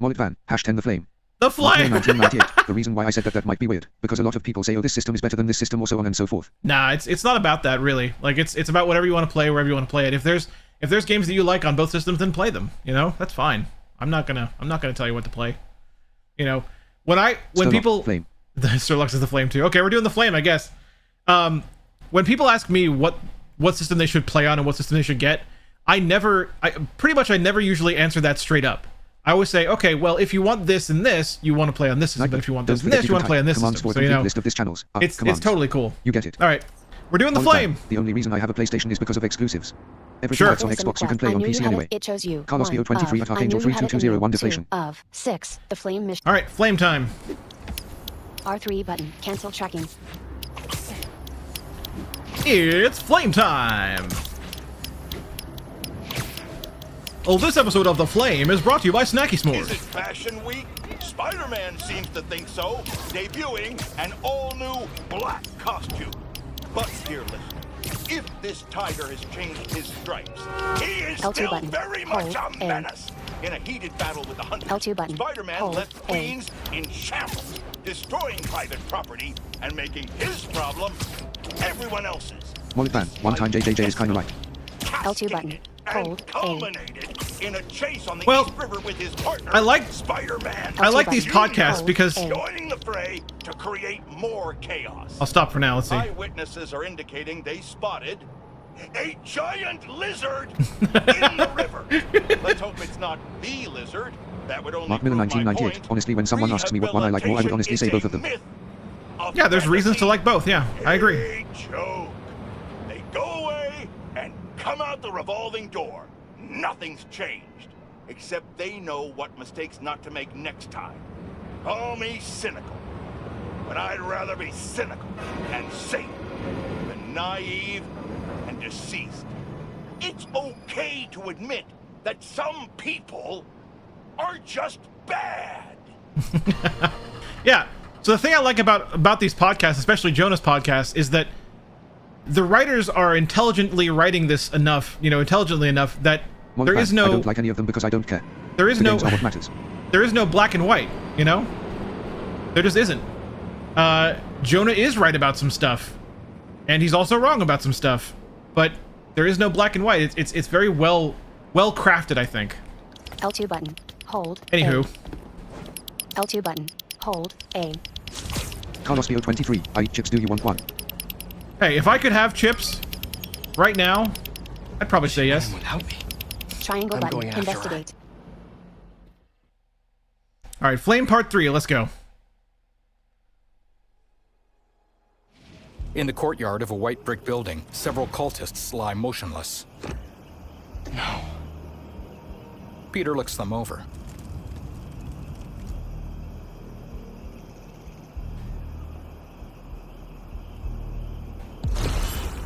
Mollet Van, #10 The Flame. The Flame. 1998. The reason why I said that might be weird, because a lot of people say, oh, this system is better than this system, or so on and so forth. Nah, it's not about that really. Like it's about whatever you want to play, wherever you want to play it. If there's games that you like on both systems, then play them. You know, that's fine. I'm not gonna tell you what to play. You know, when Sturlock, people Flame. The Sturlux is The Flame too. Okay, we're doing The Flame, I guess. When people ask me what system they should play on and what system they should get, I never usually answer that straight up. I always say, okay, well, if you want this and this, you want to play on this system, but if you want this and this, you want to play on this system. So, you know, list of this channels. it's totally cool. You get it. All right, we're doing The Mollet Flame. Van, the only reason I have a PlayStation is because of exclusives. Everything Sure. that's on Xbox you can play on PC anyway. It chose you. Carlos 1 BO23 of. at Archangel I knew you had it in you. 32201 2 deflation. of 6. The Flame mission. All right, Flame time. R3 button. Cancel tracking. It's Flame time. Oh, this episode of The Flame is brought to you by Snacky Is S'mores. it Fashion Week? Spider-Man seems to think so, debuting an all-new black costume. But, dear listener, if this tiger has changed his stripes, he is L2 still button. very much Hold a menace. In a heated battle with the Hunters, L2 button. Spider-Man Hold left A. Queens in shambles, destroying private property and making his problem everyone else's. Mollet Van, one time JJJ is kinda right. L2 button. And Hold A. culminated in a chase on the Well, East River with his partner, I like- Spider-Man. I like these You podcasts know, because joining the fray to create more chaos. I'll stop for now. Let's see. Eyewitnesses are indicating they spotted a giant lizard in the river. Let's hope it's not the lizard. That would only Mark Miller prove my 1998. point. Honestly, when someone asks me what one I like more, I would honestly say both of them. Myth of Yeah, there's reasons to fantasy. like both. Yeah, I agree. A joke. They go away and come out the revolving door. Nothing's changed, except they know what mistakes not to make next time. Call me cynical, but I'd rather be cynical and safe than naive and deceased. It's okay to admit that some people are just bad. Yeah. So the thing I like about these podcasts, especially Jonah's podcast, is that the writers are intelligently writing this enough, intelligently enough that Mollet there is Van, I no don't like any of them because I don't care. there is The no games are what matters. there is no black and white, There just isn't. Jonah is right about some stuff, and he's also wrong about some stuff, but there is no black and white. It's very well crafted, I think. L2 button. Hold. Anywho, A. L2 button. Hold A. Carlos BO23, I eat chips, do you want one? hey, if I could have chips right now, I'd probably say yes. Without me. Triangle I'm button. going after her. Investigate. All right, flame part 3. Let's go. In the courtyard of a white brick building, several cultists lie motionless. No. Peter looks them over.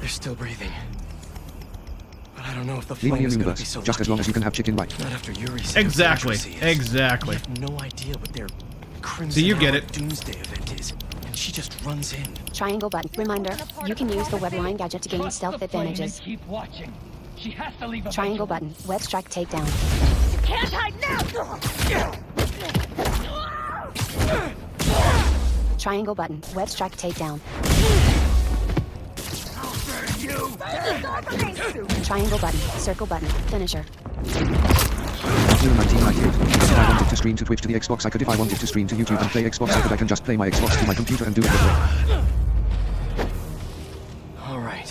They're still breathing. But I don't know if the Leave me flame in is the going to be universe, so just as long as you can have chicken right. Not after Yuri said Exactly. how dangerous he is. Exactly. We have no idea what their Crimson So you get Hour it. Doomsday event is, and she just runs in. Triangle button. Reminder, you can use the webline gadget to gain Trust stealth the flame and advantages. keep watching. She has to leave Triangle eventually. button. Web strike takedown. Can't hide now! Triangle button. Web strike takedown. Triangle button. Circle button. Finisher. Mark 1998. If I wanted to stream to Twitch to the Xbox, I could. If I wanted to stream to YouTube and play Xbox, I can just play my Xbox to my computer and do it that way. All right.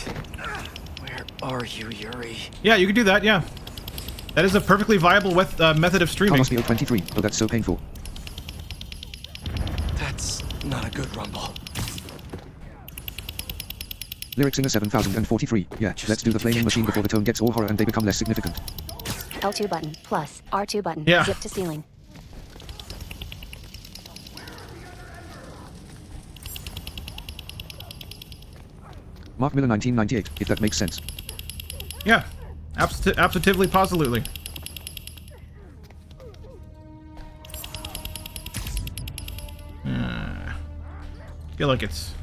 Where are you, Yuri? Yeah, you can do that. Yeah, that is a perfectly viable method of streaming. Carlos 23. Oh, that's so painful. That's not a good rumble. Lyrics in a 7043. Yeah, let's do the flaming machine before the tone gets all horror and they become less significant. L2 button. Plus. R2 button. Yeah. Zip to ceiling. Mark Miller 1998, if that makes sense. Yeah, absolutely, positively. Feel like it's.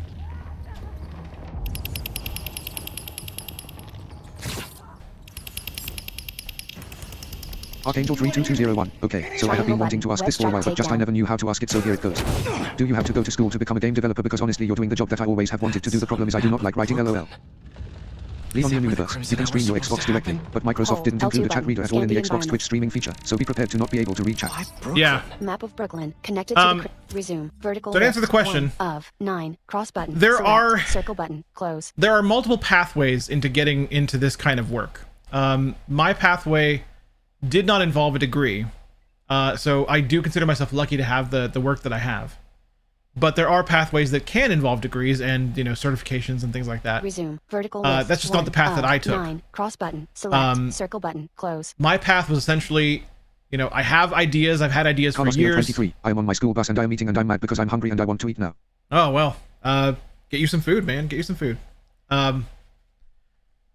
Archangel 32201. Okay, so I have been wanting to ask this for a while, but just I never knew how to ask it, so here it goes. Do you have to go to school to become a game developer? Because honestly, you're doing the job that I always have wanted to do. The problem is I do not like writing LOL. Leon Universe, you can stream your Xbox directly, but Microsoft didn't include a chat reader at all in the Xbox Twitch streaming feature, so be prepared to not be able to read chat. Yeah. Map of Brooklyn. Connected to the resume. Vertical. So to answer the list, question, 1 of 9. Cross button. There select, are circle button. Close. There are multiple pathways into getting into this kind of work. My pathway did not involve a degree, so I do consider myself lucky to have the work that I have. But there are pathways that can involve degrees and, you know, certifications and things like that. Resume. Vertical list, that's just not the path that I took. 9. Cross button. Select. Circle button. Close. My path was essentially, you know, I have ideas. I've had ideas for Carlos years. 23. I am on my school bus and I am eating and I'm mad because I'm hungry and I want to eat now. Oh, well, get you some food, man. Get you some food. But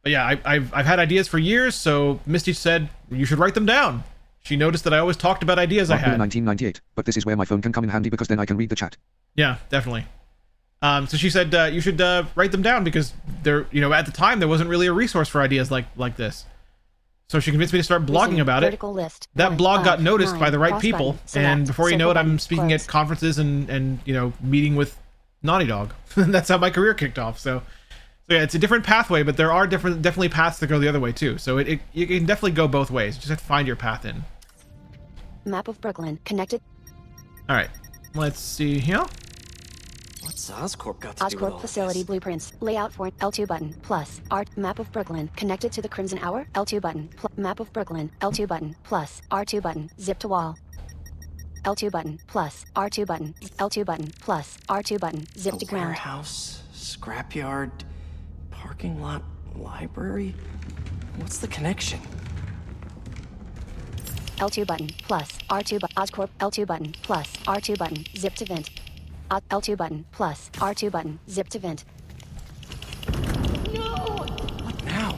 yeah, I've had ideas for years, so Misty said, you should write them down. She noticed that I always talked about ideas I had. 1998, but this is where my phone can come in handy because then I can read the chat. Yeah, definitely. So she said, you should write them down because there, you know, at the time there wasn't really a resource for ideas like this. So she convinced me to start blogging about it. List, that blog got noticed 9, by the right cross people, button, select, and before you know it, circle I'm button, speaking close. at conferences and you know, meeting with Naughty Dog. That's how my career kicked off. So yeah, it's a different pathway, but there are definitely paths that go the other way too. So you can definitely go both ways. You just have to find your path in. Map of Brooklyn. Connected. All right, let's see here. What's Oscorp got to do with all Oscorp of facility this? blueprints. Layout for L2 button. Plus. Art. Map of Brooklyn. Connected to the Crimson Hour. L2 button. Map of Brooklyn. L2 button. Plus. R2 button. Zip to wall. L2 button. Plus. R2 button. L2 button. Plus. R2 button. Zip to ground. Warehouse, scrapyard, parking lot, library? What's the connection? L2 button. Plus. R2 button. Oscorp. L2 button. Plus. R2 button. Zip to vent. L2 button. Plus. R2 button. Zip to vent. What now?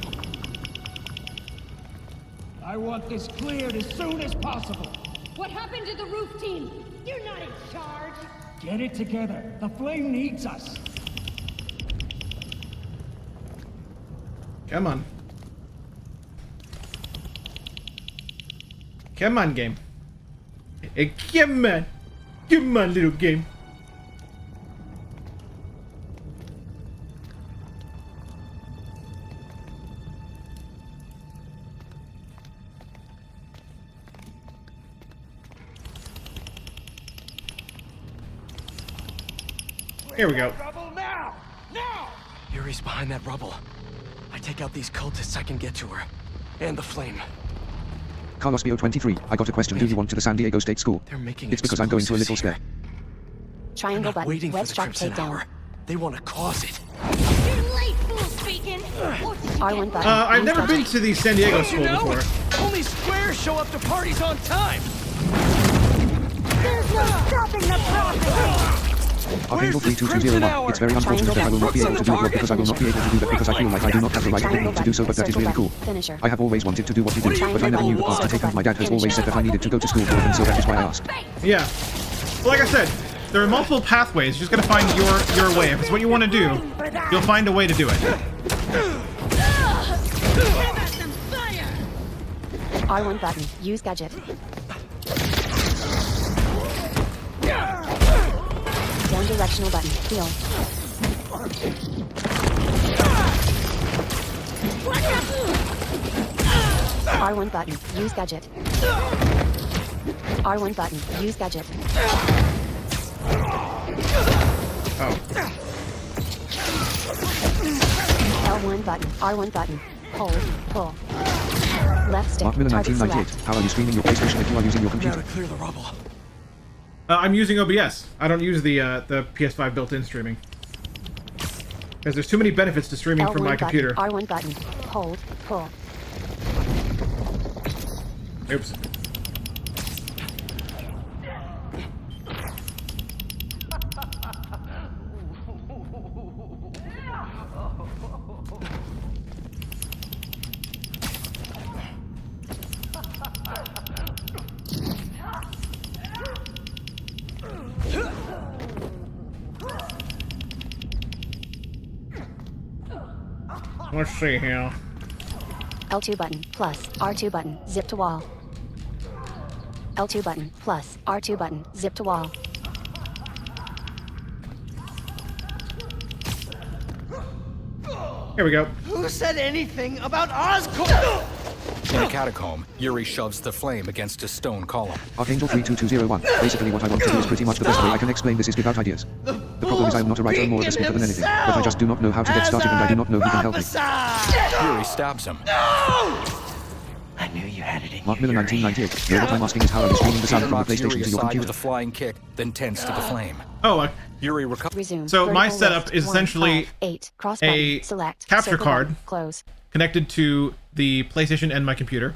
I want this cleared as soon as possible. What happened to the roof team? You're not in charge. Get it together. The flame needs us. Come on. Come on, game. Hey, come on. Come on, little game. Here we go. Trouble now! Now! Yuri's behind that rubble. I take out these cultists, I can get to her. And the flame. Carlos Bio 23, I got a question. Do you want to the San Diego State School? They're making It's because I'm going to a little explosives scare. Triangle button. Waiting for Wedge the drop Crimson takedown. Hour. They want to cause it. R1 button. I've Use never been budget. to the San Diego school before. Only squares show up to parties on time. There's no stopping the process! Archangel 32201, it's very unfortunate that I will not be able to do the job because I will not be able to do that because I feel like I do not have the right equipment to do so, but that is really cool. Finisher. I have always wanted to do what we do, but I never knew the path to take, and my dad has always said that I needed to go to school for it, and so that is why I asked. Yeah. Well, like I said, there are multiple pathways. You just gotta find your way. If it's what you want to do, you'll find a way to do it. R1 button. Use gadget. Down directional button. Heal. R1 button. Use gadget. R1 button. Use gadget. Oh. L1 button. R1 button. Hold. Pull. Left stick. Mark Miller Target 1998, select. how are you streaming your PlayStation if you are using your Now computer? to clear the rubble. I'm using OBS. I don't use the PS5 built-in streaming. Because there's too many benefits to streaming from L1 my button. computer. R1 button. Hold. Pull. Oops. Let's see here. L2 button. Plus. R2 button. Zip to wall. L2 button. Plus. R2 button. Zip to wall. Here we go. Who said anything about Oscorp? In a catacomb, Yuri shoves the flame against a stone column. Archangel 32201, basically what I want to do is pretty much the best way I can explain this is give out ideas. The problem is I am not a writer or more of a speaker than anything, but I just do not know how to get started and I do not know who can help me. Yuri stabs him. I knew you had it in Mark you, Miller Yuri. 1998, no, what I'm asking is how are you streaming the sound Peter from the knocks PlayStation Yuri to your aside with computer? a flying kick, then tends to the flame. Oh, Yuri recovers. Resume. So my Vertical setup list. is 1 essentially of 8. Cross a button. Select. capture Circle card. button. Close. connected to the PlayStation and my computer.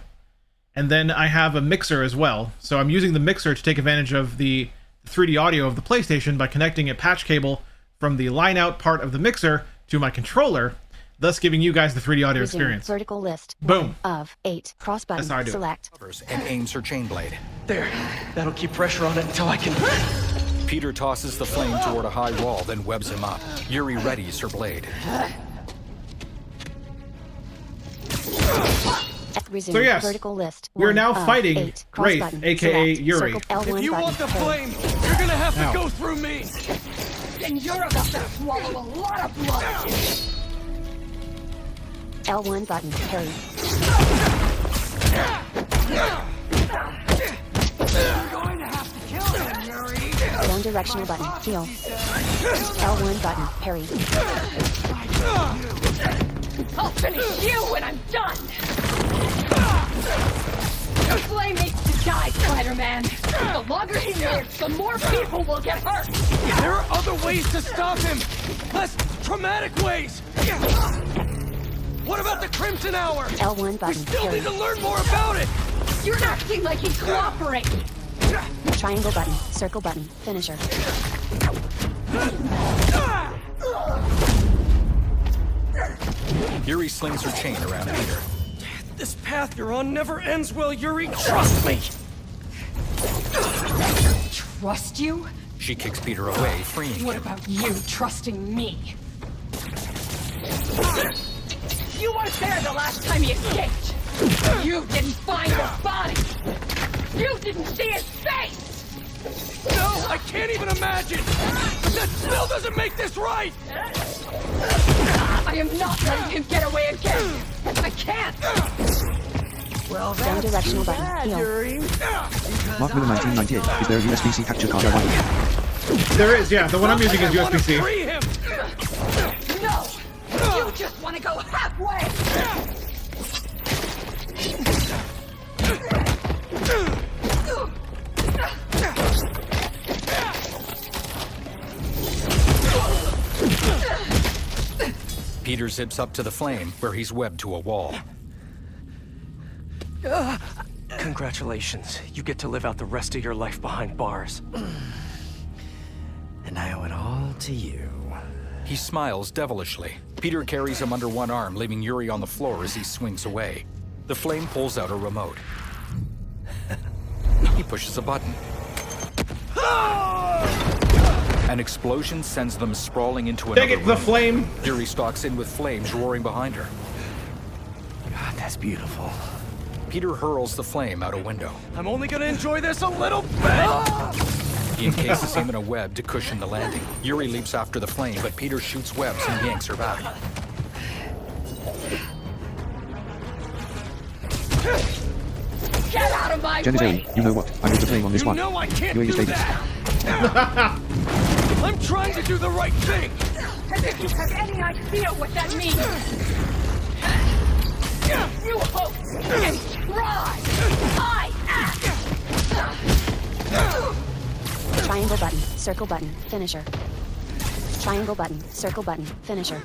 And then I have a mixer as well. So I'm using the mixer to take advantage of the 3D audio of the PlayStation by connecting a patch cable from the line out part of the mixer to my controller, thus giving you guys the 3D audio Resume. experience. Vertical list. Boom. 1 of 8. Cross button. That's how I do it. Select. And aims her chain blade. There. That'll keep pressure on it until I can... Peter tosses the flame toward a high wall, then webs him up. Yuri readies her blade. Resume. So yes, Vertical list. we are 1 now of fighting 8. Cross Wraith, button. aka Select. Yuri. Circle L1 If you button. want the Hold. flame, you're gonna have Ow. to go through me! Then you're about to swallow a lot of blood. L1 button. Parry. You're going to have to kill him, Yuri. Down directional button. Heal. L1 button. Parry. I'll finish you when I'm done! The flame needs to die, Spider-Man! The longer he lives, the more people will get hurt! There are other ways to stop him! Less traumatic ways! What about the Crimson Hour? L1 We button. still Parry. need to learn more about it! You're acting like he's cooperating! Triangle button. Circle button. Finisher. Yuri slings her chain around Peter. This path you're on never ends well, Yuri. Trust me! Trust you? She kicks Peter away, freeing What him. about you trusting me? You weren't there the last time he escaped! You didn't find his body! You didn't see his face! No, I can't even imagine! But that still doesn't make this right! I am not letting him get away again! I can't! Well, Down that's directional too button. bad, Heal. Yuri. Mark Miller 1998, is there a USB-C capture card I want? There is, yeah. The one I'm using is I wanna USB-C. free him! No! You just want to go halfway! Peter zips up to the flame, where he's webbed to a wall. Congratulations. You get to live out the rest of your life behind bars. And I owe it all to you. He smiles devilishly. Peter carries him under one arm, leaving Yuri on the floor as he swings away. The flame pulls out a remote. He pushes a button. An explosion sends them sprawling into another Take it, the room. flame! Yuri stalks in with flames roaring behind her. God, that's beautiful. Peter hurls the flame out a window. I'm only gonna enjoy this a little bit! He encases him in a web to cushion the landing. Yuri leaps after the flame, but Peter shoots webs and yanks her back. Get out of my Genitally, way! you know what? I'm with the flame on this You one. know I can't Yuri do stated. that! I'm trying to do the right thing! As if you have any idea what that means! You hope and try! I act! Triangle button, circle button, finisher. Triangle button, circle button, finisher.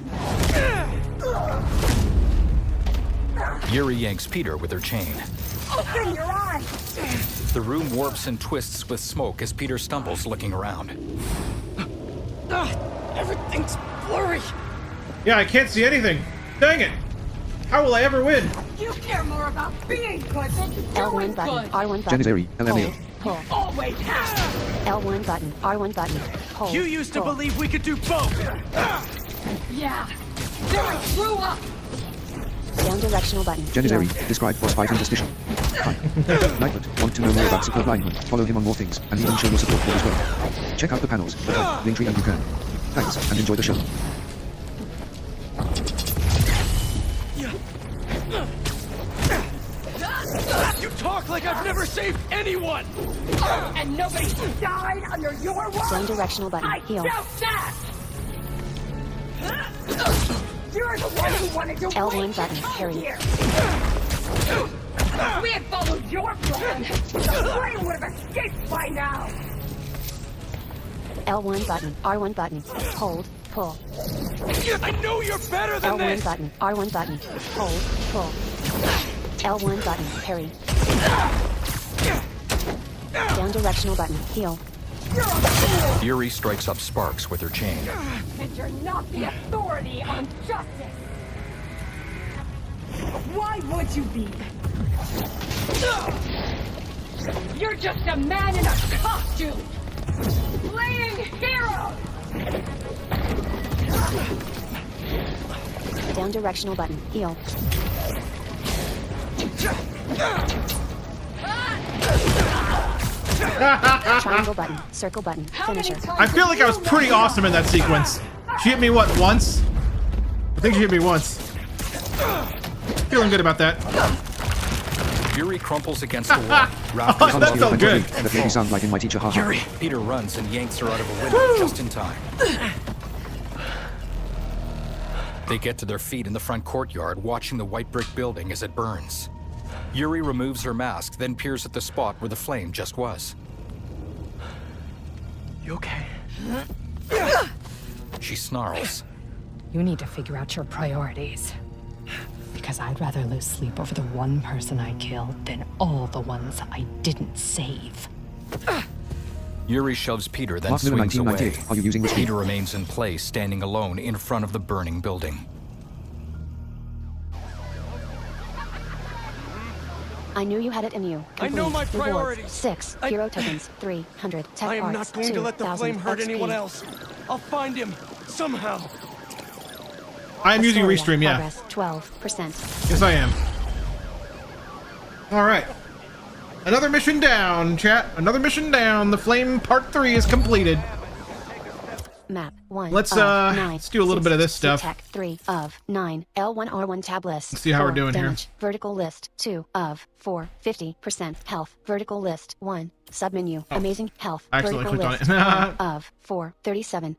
Yuri yanks Peter with her chain. Open your eyes! The room warps and twists with smoke as Peter stumbles, looking around. Everything's blurry! Yeah, I can't see anything. Dang it! How will I ever win? You care more about being good than L1 doing button, good! R1 button. Genitary, LMAO. Pull. Always have! L1 button, R1 button. Hold. You used to pull. believe we could do both! Yeah! Then I grew up! Down directional button. Genitary, Heal. describe boss fight interstitial. Hi. Nightbot, want to know more about superb lineman? Follow him on more things, and even show your support for his work. Check out the panels, Linktree and you can. Thanks, and enjoy the show. You talk like I've never saved anyone! And nobody died under your watch? Down directional button. I Heal. doubt that! You're the one who wanted to L1 wait button, come parry. here! If we had followed your plan, the flame would have escaped by now! L1 button, R1 button. Hold, pull. I know you're better than L1 this! button, R1 button. Hold, pull. L1 button, parry. Down directional button, heal. You're a fool! Yuri strikes up sparks with her chain. And you're not the authority on justice! Why would you be? You're just a man in a costume! Playing hero! Down directional button, heal. Triangle button, circle button, finisher. I feel like I was pretty awesome in that sequence. She hit me, what, once? I think she hit me once. Feeling good about that. Yuri crumples against the wall. Wrapped Oh, that felt good. That made me sound like in my teacher, haha. Yuri! Peter runs and yanks her out of a window just in time. They get to their feet in the front courtyard, watching the white brick building as it burns. Yuri removes her mask, then peers at the spot where the flame just was. You okay? She snarls. You need to figure out your priorities. Because I'd rather lose sleep over the one person I killed than all the ones I didn't save. Yuri shoves Peter, then Mark Miller, swings away. 1998. Are you using this? Peter remains in place, standing alone in front of the burning building. I knew you had it in you. I know my Complete. Rewards. priorities. 6 hero tokens, 300 tech I am parts, not going to let the 2,000 flame hurt XP. anyone else. I'll find him, somehow. I am using Astoria, Restream, yeah. Progress 12%. Yes, I am. Alright. Another mission down, chat. Another mission down. The Flame Part 3 is completed. Map 1 Let's of 9. let's do a little bit of this stuff. Tech 3 of 9. L1 R1 tab list. Let's see how we're 4 doing here. damage. Vertical list 2 of 4. 50% health. Vertical list 1. Submenu. Amazing health. I accidentally Vertical clicked on list it. 1 of 4. 37%.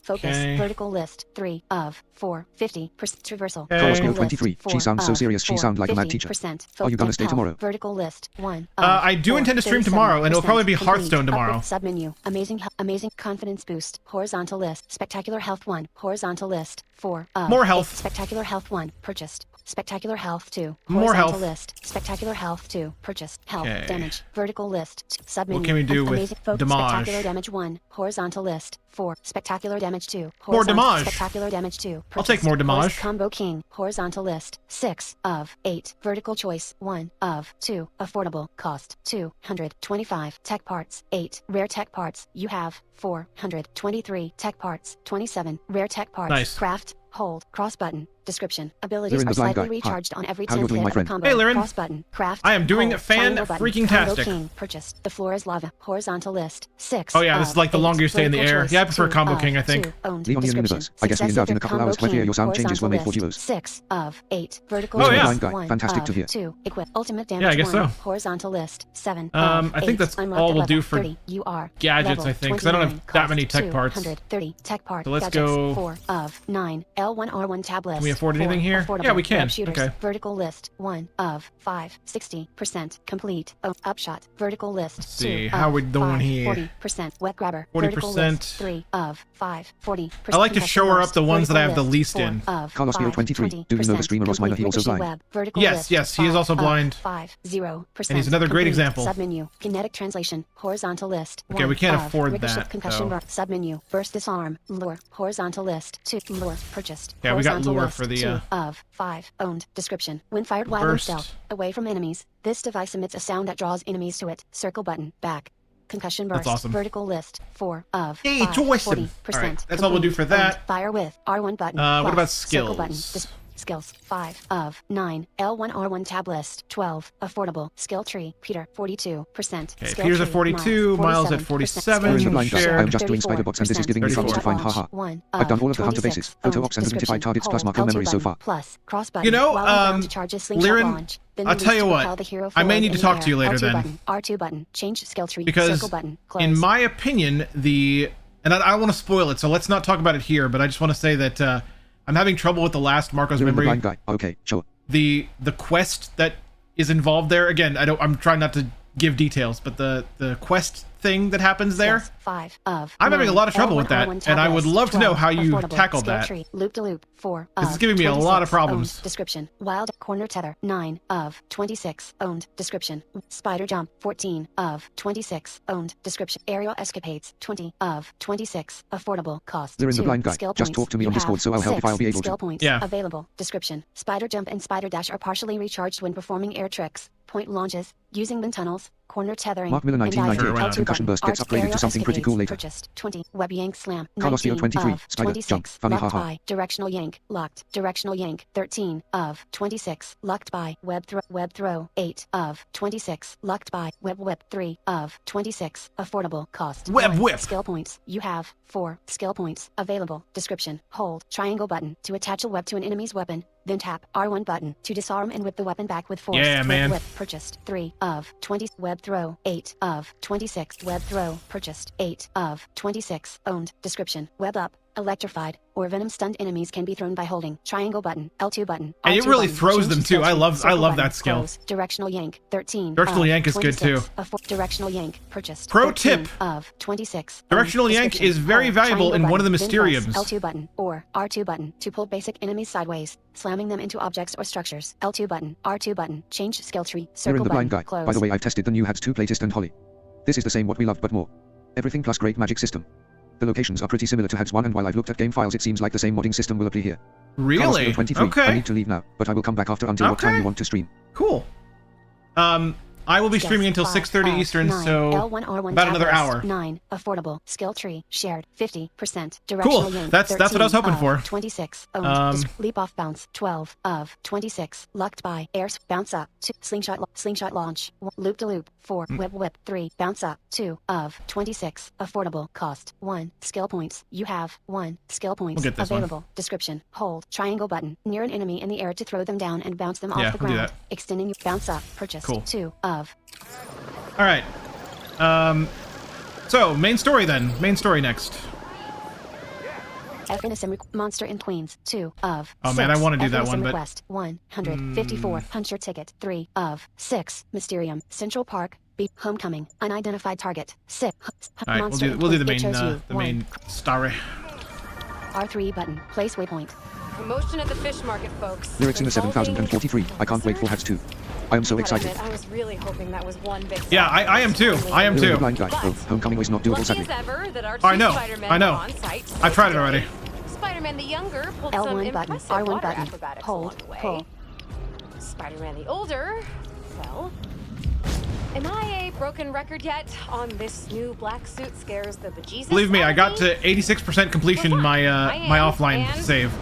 Focus. Okay. Vertical list 3 of 4. 50%. Traversal. Okay. Color Vertical skill 23. list, She 4 sounds so of serious. She 4. sounds like a mad teacher. 50%. Are you gonna stay health. tomorrow? Vertical list 1 I do intend to stream tomorrow, and it'll probably be Hearthstone tomorrow. Submenu. Amazing confidence boost. Horizontal list. Spectacular Health 1, horizontal list, 4 of More health. 8. Spectacular Health 1, purchased. Spectacular Health 2, More horizontal health. list. Spectacular Health 2, purchased. Health, Okay. damage, vertical list, submenu. What can we do with Amazing focus. damage? Spectacular damage 1, horizontal list, 4. Spectacular damage 2, More horizontal. damage. Spectacular damage 2, I'll take purchased. more damage. Combo King, horizontal list, 6 of 8. Vertical choice, 1 of 2. Affordable, cost, 225. Tech parts, 8. Rare tech parts, you have 423. Tech parts, 27. Rare tech parts, Nice. craft, hold, cross button. Description. Abilities Lirin are the blind slightly guy. Hi. recharged on every How you 10th doing, hit my of a friend? combo. Hey, Lirin. Cross button. Craft. I am doing hold, triangle button. fan-freaking-tastic. Combo King. Purchased. The floor is lava. Horizontal list. 6. Oh yeah, this is like the of longer you 8. stay in the Vertical air. choice, Yeah, I prefer 2 Combo of King, I think. 2. Owned. Leon, you Description. universe. I guess we leaned out in a couple Combo hours. Quite King. your sound changes were made for Horizontal duos. list. 6 of 8. Vertical Oh, choice, yeah. Blind guy. 1 Fantastic of to hear. 2. Equip. Ultimate damage Yeah, I guess 1. so. Horizontal list. 7 I of think 8. that's Unlocked all at we'll level do for 30. You are gadgets, level I think, 'cause I don't have 29. that many Cost tech parts. 230. Tech part. So let's gadgets. go- 4 of 9. L1R1 tab list. Can we afford 4 anything here? affordable. Yeah, we can. Web shooters. Okay. Vertical list. 1 of 5. 60% complete. Oh, upshot. Vertical list. Let's see, 2 how of we doing 5. here? 40%. Wet grabber. 40%. Vertical list. 3 of 5. 40%. I like to concussion show her burst. up the ones that I have the Vertical least list. in. 4 of Carlos 5. 23. Do you know the 20% streamer Ross Minor? He also complete. blind. Web. Vertical Yes, list. yes, he is 5 also of blind. 50%. And he's another great complete. example. Submenu. Kinetic translation. Horizontal list. Okay, 1 we can't of afford ricochet, that, Concussion though. submenu. Burst disarm. Lure. Horizontal list. 2. Lure. Purchased. Yeah, we got Horizontal lure list. for the, 2 of 5. Owned. Description. When fired while in burst. stealth, away from enemies, this device emits a sound that draws enemies to it. Circle button. Back. Concussion burst. That's awesome. Vertical list. 4 of Yay, 5. it's awesome. 40%. All right, that's all we'll do for complete. that. Owned. Fire with R1 button. What plus about circle button. skills? Skills. 5 of 9. L1R1 tab list. 12. Affordable. Skill tree. Peter. 42%. Okay, Skill Peter's at tree. 42, Miles at 47%. Lirin the Skill blind guy. share. I am just doing spider bots and this is giving me troubles to find. Haha. I've done all of the hunter bases, photo ops and identified targets plus marker memory so far. Plus cross button. You know, While on ground, charges slingshot Lirin, launch. Then I'll release tell you to what, propel the hero I may forward need to in talk the to you air. later R2 then. Button, R2 button. Change skill tree. Because Circle button. Close. in my opinion, and I don't want to spoil it, so let's not talk about it here, but I just want to say that I'm having trouble with the last Marco's Lirin the memory. blind guy. Okay, sure. The quest that is involved there, again, I'm trying not to give details, but the quest thing that happens there, Skills, 5 of I'm having a 9. lot of trouble with that, L1R1 and I would tab love to know list. how you 12. tackled Skill that. tree. Loop to loop. 4 This is of giving me a lot of 26. problems. Owned. Description. Wild corner tether. 9 of 26. Owned. Description. Spider jump. 14 of 26. Owned. Description. Aerial escapades. 20 of 26. Affordable. Cost. Lirin the 2. blind guy. Skill Just points. talk to me You on Discord have so I'll help if 6 I'll be able skill to. points. Yeah. Available. Description. Spider jump and spider dash are partially recharged when performing air tricks. Point launches. Using wind tunnels. Corner tethering. Mark Miller and 1998. diving. L2 Concussion button. burst gets Arch upgraded to aerial something pretty cool escapades. later. Purchased. 20. Web yank slam. Carlos 19 23. of Spider 26. jump. Funny, Locked haha. by. Directional yank. Locked. Directional yank. 13 of 26. Locked by. Web throw. Web throw. 8 of 26. Locked by. Web whip. 3 of 26. Affordable. Cost. Web 1. whip. Skill points. You have 4 skill points. Available. Description. Hold triangle button to attach a web to an enemy's weapon. Then tap R1 button to disarm and whip the weapon back with force. Yeah, Web man. whip. Purchased. 3 of 20. Web throw. 8 of 26. Web throw. Purchased. 8 of 26. Owned. Description. Web up. Electrified or venom stunned enemies can be thrown by holding triangle button, L2 button. And it R2 really button. throws Change them skill too. I tree. love Circle that button. skill. Close. Directional yank. 13. Directional of yank is good, 26. too. Directional yank. Purchased. Pro 13 tip. of 26. Directional Owned. yank Description. is very Hold valuable triangle in one of the button, then press Mysteriums. L2 button or R2 button to pull basic enemies sideways, slamming them into objects or structures. L2 button. R2 button. Change skill tree. Circle Lirin the button. blind guy. Close. By the way, I've tested the new HADS 2 playtest and Holly. This is the same what we loved but more. Everything plus great magic system. The locations are pretty similar to HADS 1 and while I've looked at game files it seems like the same modding system will apply here. Carlos Really? Field 23. Okay. I need to leave now, but I will come back after until what time Okay. you want to stream. Cool. I will be streaming until 6:30 Eastern, so L1R1 about another tab hour. list, 9. Affordable. Skill tree. Shared. 50%. Directional Cool. yank. That's what I was 13 hoping of for. 26. Owned. Leap off bounce. 12 of 26. Locked by. Air. Bounce up. 2. Slingshot launch. Loop to loop. 4. Web whip. 3. Bounce up. 2 of 26. Affordable. Cost. 1. Skill points. You have 1 skill points. We'll get this one. Available. Description. Hold triangle button near an enemy in the air to throw them down and bounce them Yeah, off the we'll do ground. that. Extending your bounce up. Purchase. Cool. 2 of. All right. So main story then. Main story next. FNSM Monster in Queens. 2 of. Oh, 6. man, I wanna do that FNSM one, but- Request 154. Puncher ticket. 3 of 6. Mysterium. Central Park. B. Homecoming. Unidentified target. 6. All right, we'll do the main story. R3 button. Place waypoint. Promotion at the fish market, folks. Lyrics in the 7043. I can't wait for Hats 2. I am so excited. I was really hoping that was one big. Yeah, I am too. I am Lyric too. the blind guy. Oh, homecoming was not doable, sadly. I know. I know. I've tried it already. Spider-Man the younger pulled some L1 button. impressive R1 water button. acrobatics Hold. along the way. Pull. Spider-Man the older, well, am I a broken record yet on this new black suit scares the bejesus? Believe me, out I of got to 86% completion in my my offline save.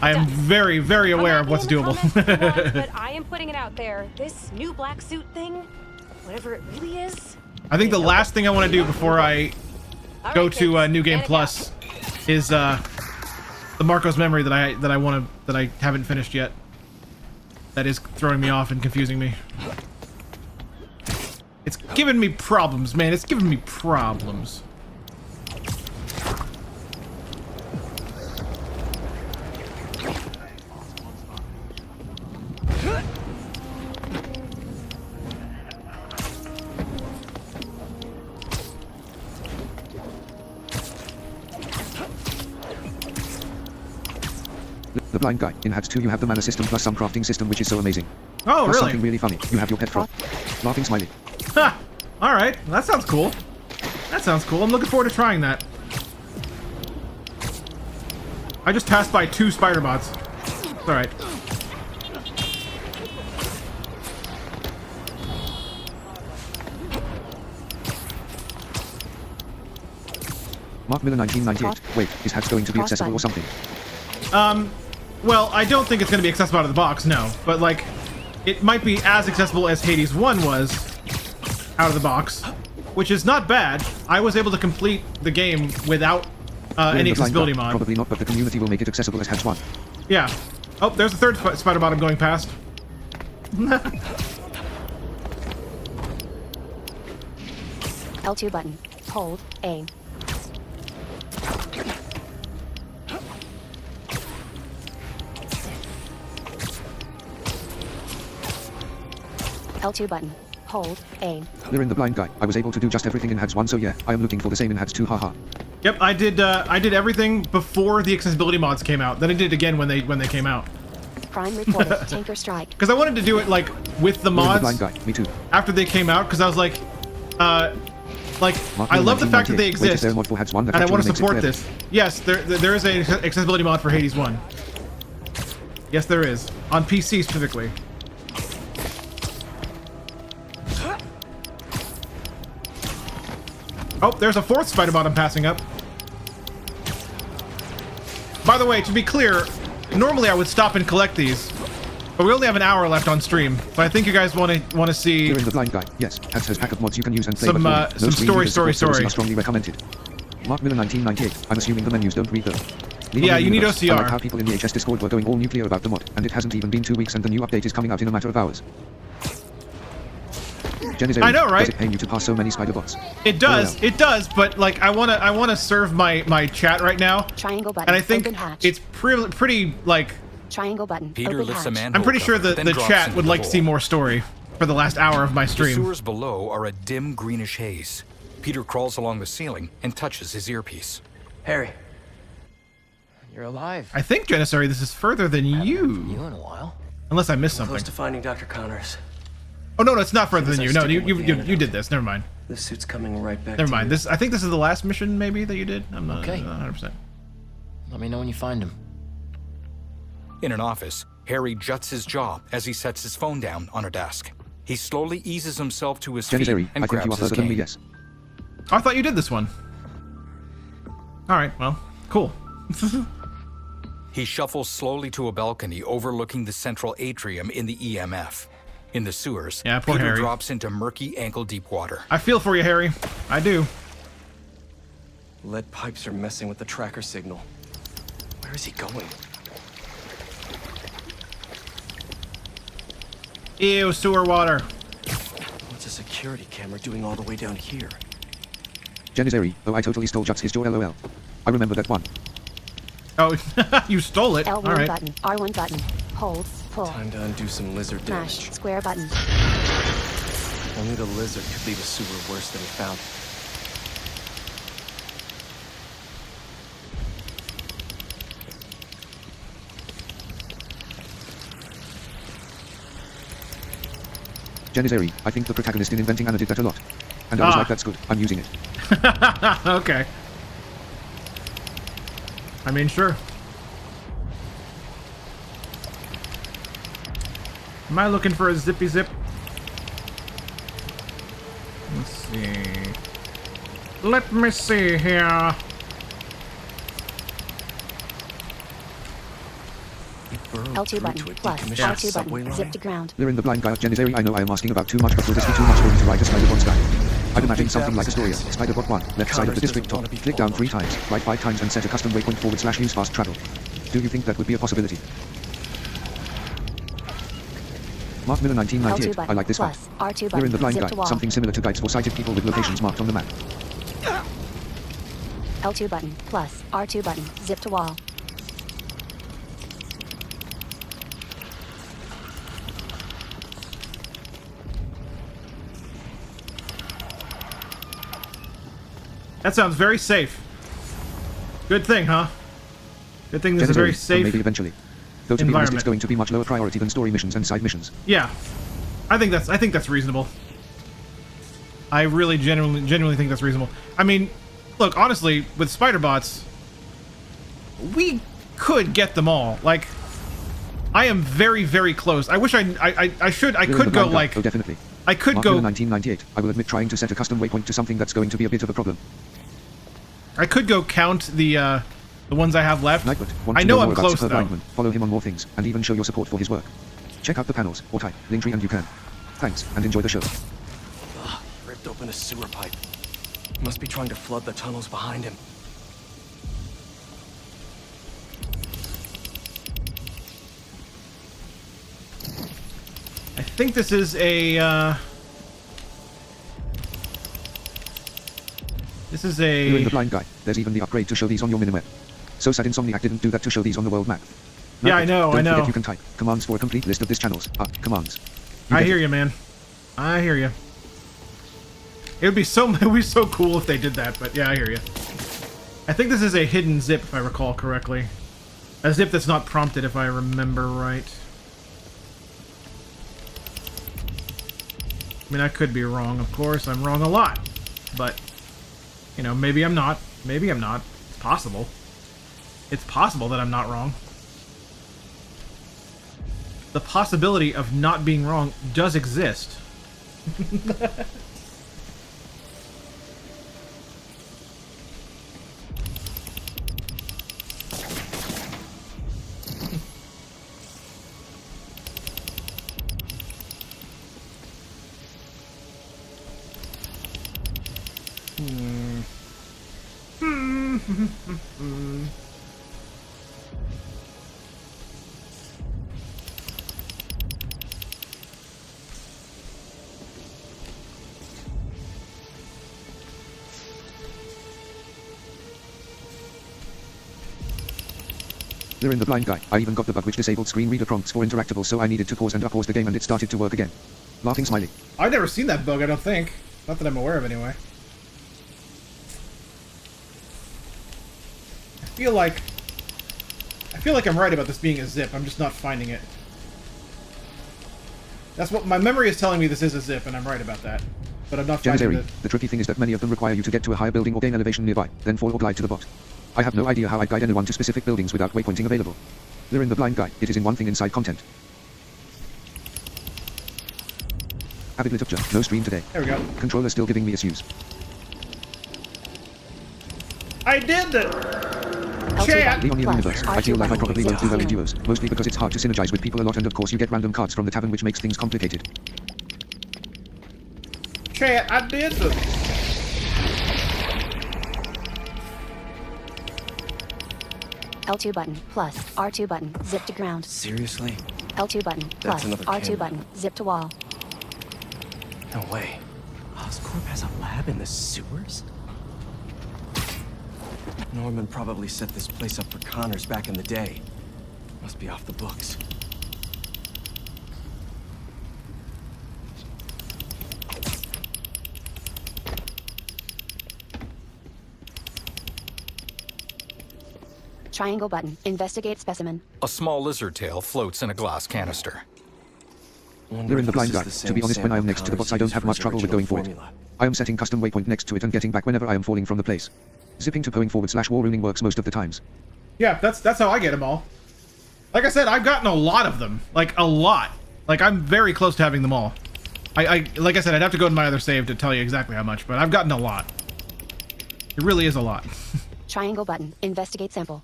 I am very, very aware of what's doable. But I am putting it out there. This new black suit thing, whatever it really is. I think the last thing I want to do before I go to New Game Plus is the Marco's Memory that I haven't finished yet. That is throwing me off and confusing me. It's giving me problems, man. It's giving me problems. The blind guy. In Hats 2 you have the mana system plus some crafting system which is so amazing. Oh, plus really? something really funny. You have your pet frog. Laughing smiley. Ha! Alright, that sounds cool. That sounds cool. I'm looking forward to trying that. I just passed by 2 spider bots. It's alright. Mark Miller 1998. Wait, is Hats going to be accessible or something? Well, I don't think it's going to be accessible out of the box, no. But, like, it might be as accessible as Hades 1 was out of the box, which is not bad. I was able to complete the game without any accessibility mod. Probably not, but the community will make it accessible as Hats 1. Yeah. Oh, there's a third spider bot I'm going past. L2 button. Hold. A. L2 button. Hold. A. Lyrin the blind guy. I was able to do just everything in Hats 1, so yeah, I am looking for the same in Hats 2, haha. Yep, I did everything before the accessibility mods came out. Then I did it again when they came out. Prime reported. Tanker strike. Because I wanted to do it like with the mods. Lyrin the blind guy. Me too. After they came out, because I was like, I love the fact that they exist, and I want to support this. Yes, there is an accessibility mod for Hades 1. Yes, there is. On PC specifically. Oh, there's a 4th spider bot I'm passing up. By the way, to be clear, normally I would stop and collect these, but we only have an hour left on stream. So I think you guys want to see. Lyrin the blind guy. Yes, Hats has pack of mods you can use and play. Some story. Strongly recommended. Mark Miller 1998. I'm assuming the menus don't read though. Yeah, you need OCR. I like how people in the HS Discord were going all nuclear about the mod, and it hasn't even been 2 weeks and the new update is coming out in a matter of hours. I know, right? Does it pain you to pass so many spider bots? It does, but like I wanna serve my chat right now. Triangle button. And I think Open hatch. it's pretty like. Triangle button. Peter Open lifts a hatch. manhole I'm pretty sure cover, the then drops chat into would the like to see hole. more story for the last hour of my The stream. sewers below are a dim greenish haze. Peter crawls along the ceiling and touches his earpiece. Harry, you're alive. I think, Janissary, this is further than you. You in a while. Unless I missed Close something. to finding Dr. Connors. Oh no, it's not further than you. I No, stick with the you antidote. did this. Never mind. This suit's coming right back Never to mind. you. I think this is the last mission maybe that you did. I'm not Okay. 100%. Let me know when you find him. In an office, Harry juts his jaw as he sets his phone down on a desk. He slowly eases himself to his feet Janissary, and I think you are grabs his further than me, cane. yes. I thought you did this one. All right. Well, cool. He shuffles slowly to a balcony overlooking the central atrium in the EMF. In the sewers, Yeah, poor Peter Harry. drops into murky, ankle-deep water. I feel for you, Harry. I do. Lead pipes are messing with the tracker signal. Where is he going? Ew, sewer water. What's a security camera doing all the way down here? Janissary, oh I totally stole Juts his jaw lol. I remember that one. Oh, you stole it. L1 All right. button. R1 button. Hold. Pull. Time to undo some lizard Mash. damage. Square button. Only the lizard could leave a sewer worse than he found Janizeri, I think the protagonist in Inventing Anna did that a lot. And I was like, that's good, I'm using it. Okay. I mean, sure. Am I looking for a zippy zip? Let's see. Let me see here. L2 button plus R2 button. Zip to ground. Lirin the blind guy of Janizeri, I know I am asking about too much, but will this be too much for you to ride a Spider-Bot sky? I'd imagine something like Astoria, Spider-Bot 1, left side of the district top, click down 3 times, right 5 times and set a custom waypoint / use fast travel. Do you think that would be a possibility? Mark Miller 1998, I like this fight. R2 Lirin the blind zip guy, to wall. something similar to guides for sighted people with locations marked on the map. L2 button plus R2 button. Zip to wall. That sounds very safe. Good thing, huh? Good thing this is a very safe maybe eventually. Though to be honest, environment. it's going to be much lower priority than story missions and side missions. Yeah, I think that's reasonable. I really genuinely think that's reasonable. I mean, look, honestly, with spider bots, we could get them all. Like, I am very, very close. I wish I could go like. Oh, definitely. I could Mark go. Miller 1998. I will admit trying to set a custom waypoint to something that's going to be a bit of a problem. I could go count the ones I have left. Nightbot, want I to know more I'm about close Superb though. Lineman, follow him on more things, and even show your support for his work. Check out the panels, or type, Linktree and you can. Thanks, and enjoy the show. Ugh, ripped open a sewer pipe. Must be trying to flood the tunnels behind him. I think this is a. This is a. You're in the blind guy. There's even the upgrade to show these on your minimap. So sad Insomniac didn't do that to show these on the world map. Yeah, I know, Don't I know. forget you can type commands for a complete list of this channels. Commands. I hear you, man. I hear you. It would be so cool if they did that, but yeah, I hear you. I think this is a hidden zip, if I recall correctly. A zip that's not prompted, if I remember right. I mean, I could be wrong, of course. I'm wrong a lot. But, you know, maybe I'm not. Maybe I'm not. It's possible. It's possible that I'm not wrong. The possibility of not being wrong does exist. They're in the blind guy. I even got the bug which disabled screen reader prompts for interactable, so I needed to pause and unpause the game and it started to work again. Laughing smiley. I've never seen that bug, I don't think. Not that I'm aware of, anyway. I feel like I'm right about this being a zip. I'm just not finding it. That's what my memory is telling me. This is a zip, and I'm right about that. But I'm not finding Janizeri, it. the tricky thing is that many of them require you to get to a higher building or gain elevation nearby, then fall or glide to the bot. I have no idea how I'd guide anyone to specific buildings without waypointing available. They're in the blind guy. It is in one thing inside content. Avid literature. No stream today. There we go. Controller still giving me issues. I did it! Chat! Leon Universe. I feel like I probably won't do well in duos, mostly because it's hard to synergize with people a lot and of course you get random cards from the tavern which makes things complicated. Chat, I did it! L2 button plus R2 button. Zip to ground. Seriously? L2 button That's plus another R2 cannon. button. Zip to wall. No way. Oscorp has a lab in the sewers? Norman probably set this place up for Connors back in the day. Must be off the books. Triangle button. Investigate specimen. A small lizard tail floats in a glass canister. We're in the blind guy. To be honest, when I am next to the bots, I don't have much trouble with going for it. I am setting custom waypoint next to it and getting back whenever I am falling from the place. Zipping to going forward/wall ruling works most of the times. Yeah, that's how I get them all. Like I said, I've gotten a lot of them. Like, a lot. Like, I'm very close to having them all. Like I said, I'd have to go to my other save to tell you exactly how much, but I've gotten a lot. It really is a lot. Triangle button. Investigate sample.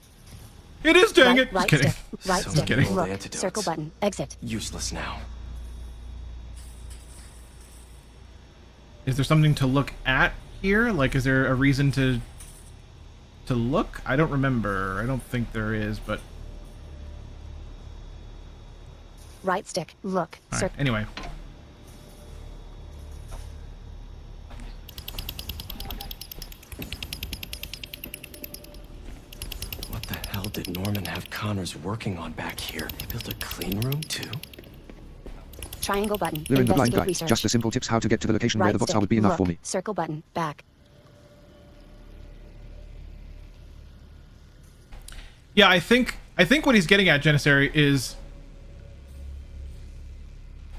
It is, dang it! Right Just kidding. stick. Right Just stick. kidding. Look. Circle button. Exit. Useless now. Is there something to look at here? Like, is there a reason to look? I don't remember. I don't think there is, but... Right stick. Look. Right, anyway. What the hell did Norman have Connors working on back here? They built a clean room too? Triangle button. We're in the blind Investigate guy. research. Just the simple tips how to get to the location where Right the bots stick. are would be enough Look. for me. Circle button. Back. Yeah, I think what he's getting at, Janissary, is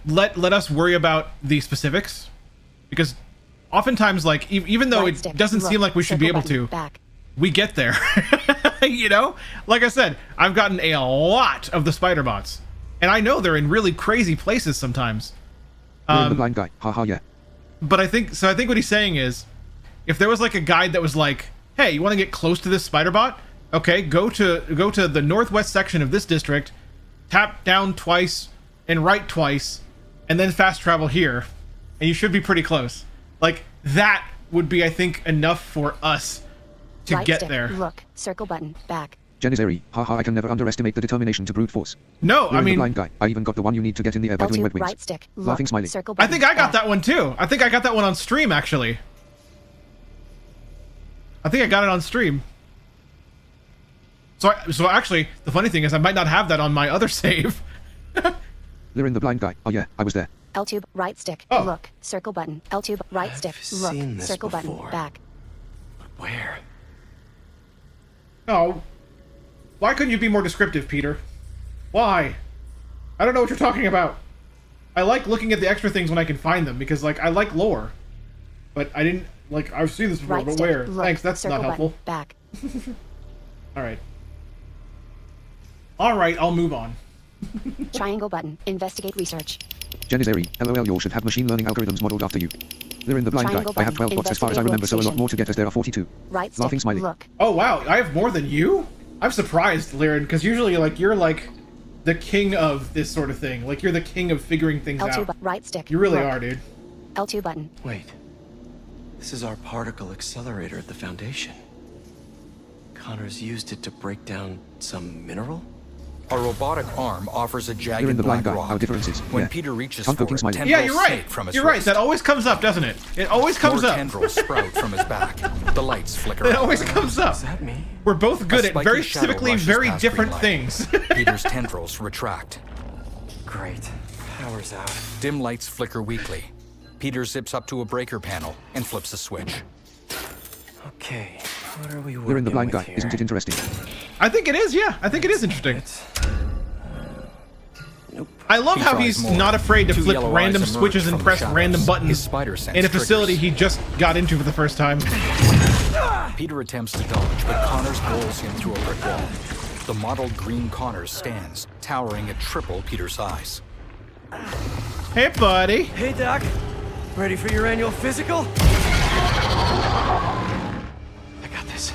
let us worry about the specifics, because oftentimes, like, even though Right it stick. doesn't Look. seem like we should be Circle able to, button. Back. we get there. You know, like I said, I've gotten a lot of the spider bots, and I know they're in really crazy places sometimes. We're in the blind guy. Haha, yeah. But I think what he's saying is, if there was like a guide that was like, hey, you want to get close to this spider bot? Okay, go to the northwest section of this district, tap down twice and right twice, and then fast travel here, and you should be pretty close. Like, that would be, I think, enough for us to Right get stick. there. Look. Circle button. Back. Janissary. Haha, I can never underestimate the determination to brute force. No, We're I in mean, the blind guy. I even got the one you need to get in the air by doing L2. web wings. Right stick. Look. Laughing smiley. Circle I button. think I got back. that one too. I think I got that one on stream, actually. I think I got it on stream. So actually, the funny thing is I might not have that on my other save. We're in the blind guy. Oh yeah, I was there. L2. Right stick. Oh. Look. Circle button. L2. Right stick. Look. seen this Circle before. button. Back. Where? Oh. Why couldn't you be more descriptive, Peter? Why? I don't know what you're talking about. I like looking at the extra things when I can find them, because, like, I like lore. But I didn't, like, I've seen this before, Right but stick. where? Look. Thanks, that's Circle not helpful. button. Back. Alright. Alright, I'll move on. Triangle button. Investigate research. Janissary. LOL, you should have machine learning algorithms modeled after you. We're in the blind Triangle guy. I have 12 button. bots as far as I remember, so a lot more to get as there are 42. Right stick. Laughing smiley. Look. Oh, wow, I have more than you? I'm surprised, Liren, because usually, like, you're, like, the king of this sort of thing. Like, you're the king of figuring things L2. out. Right stick. You really Look. are, dude. L2 button. Wait. This is our particle accelerator at the Foundation. Connors used it to break down some mineral? A robotic arm offers a We're in jagged the blind black guy. rock. Our differences. When Yeah. Peter reaches Tongue for poking it, smiley. Yeah, tendrils you're right. snake from his You're right. wrist. That always comes up, doesn't it? It always comes More up. tendrils sprout from his back. The lights flicker. It out. always comes up. Is that me? We're both good A at spiky very shadow specifically rushes very past different green light. things. Peter's tendrils retract. Great. Power's out. Dim lights flicker weakly. Peter zips up to a breaker panel and flips a switch. Okay, what are we working We're in the blind with guy. here? Isn't it interesting? I think it is, yeah. I think it is interesting. I love He how tries he's more. not afraid to Two flip yellow random eyes emerge switches from and the press shadows. random His buttons spider sense in a triggers. facility he just got into for the first time. Peter attempts to dodge, but Connors bowls him through a brick wall. The mottled green Connors stands, towering at triple Peter's size. Hey, buddy. Hey, Doc. Ready for your annual physical? I got this.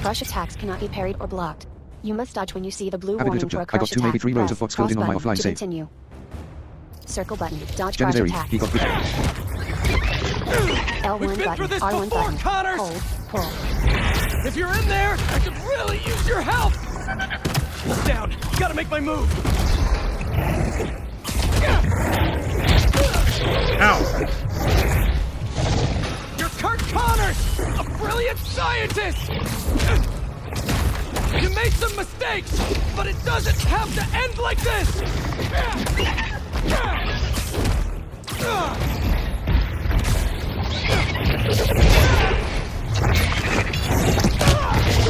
Crush attacks cannot be parried or blocked. You must dodge when you see the blue Avid warning Disruptor. for a I got crush 2, maybe attack. 3 rows of Press bots filled in on my cross button offline to save. continue. Circle button. Dodge crush Janissary. attack. He got bitten. L1 We've been button. through this R1 before, button. Connors! Hold. Pull. If you're in there, I could really use your help! He's down. Gotta make my move. Ow. You're Kurt Connors, a brilliant scientist! You made some mistakes, but it doesn't have to end like this!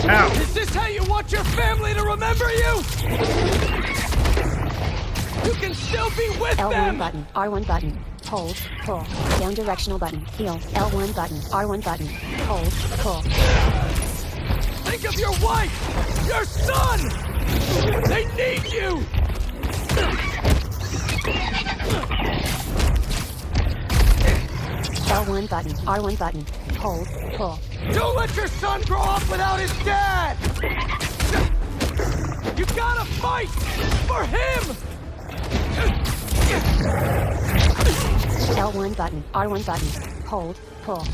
Ow. Is this how you want your family to remember you? You can still with L1 them! button, R1 button, hold, pull, down directional button, heal, L1 button, R1 button, hold, pull. Think of your wife! Your son! They need you! L1 button, R1 button, hold, pull. Don't let your son grow up without his dad! You gotta fight! For him! L1 button, R1 button, hold, pull.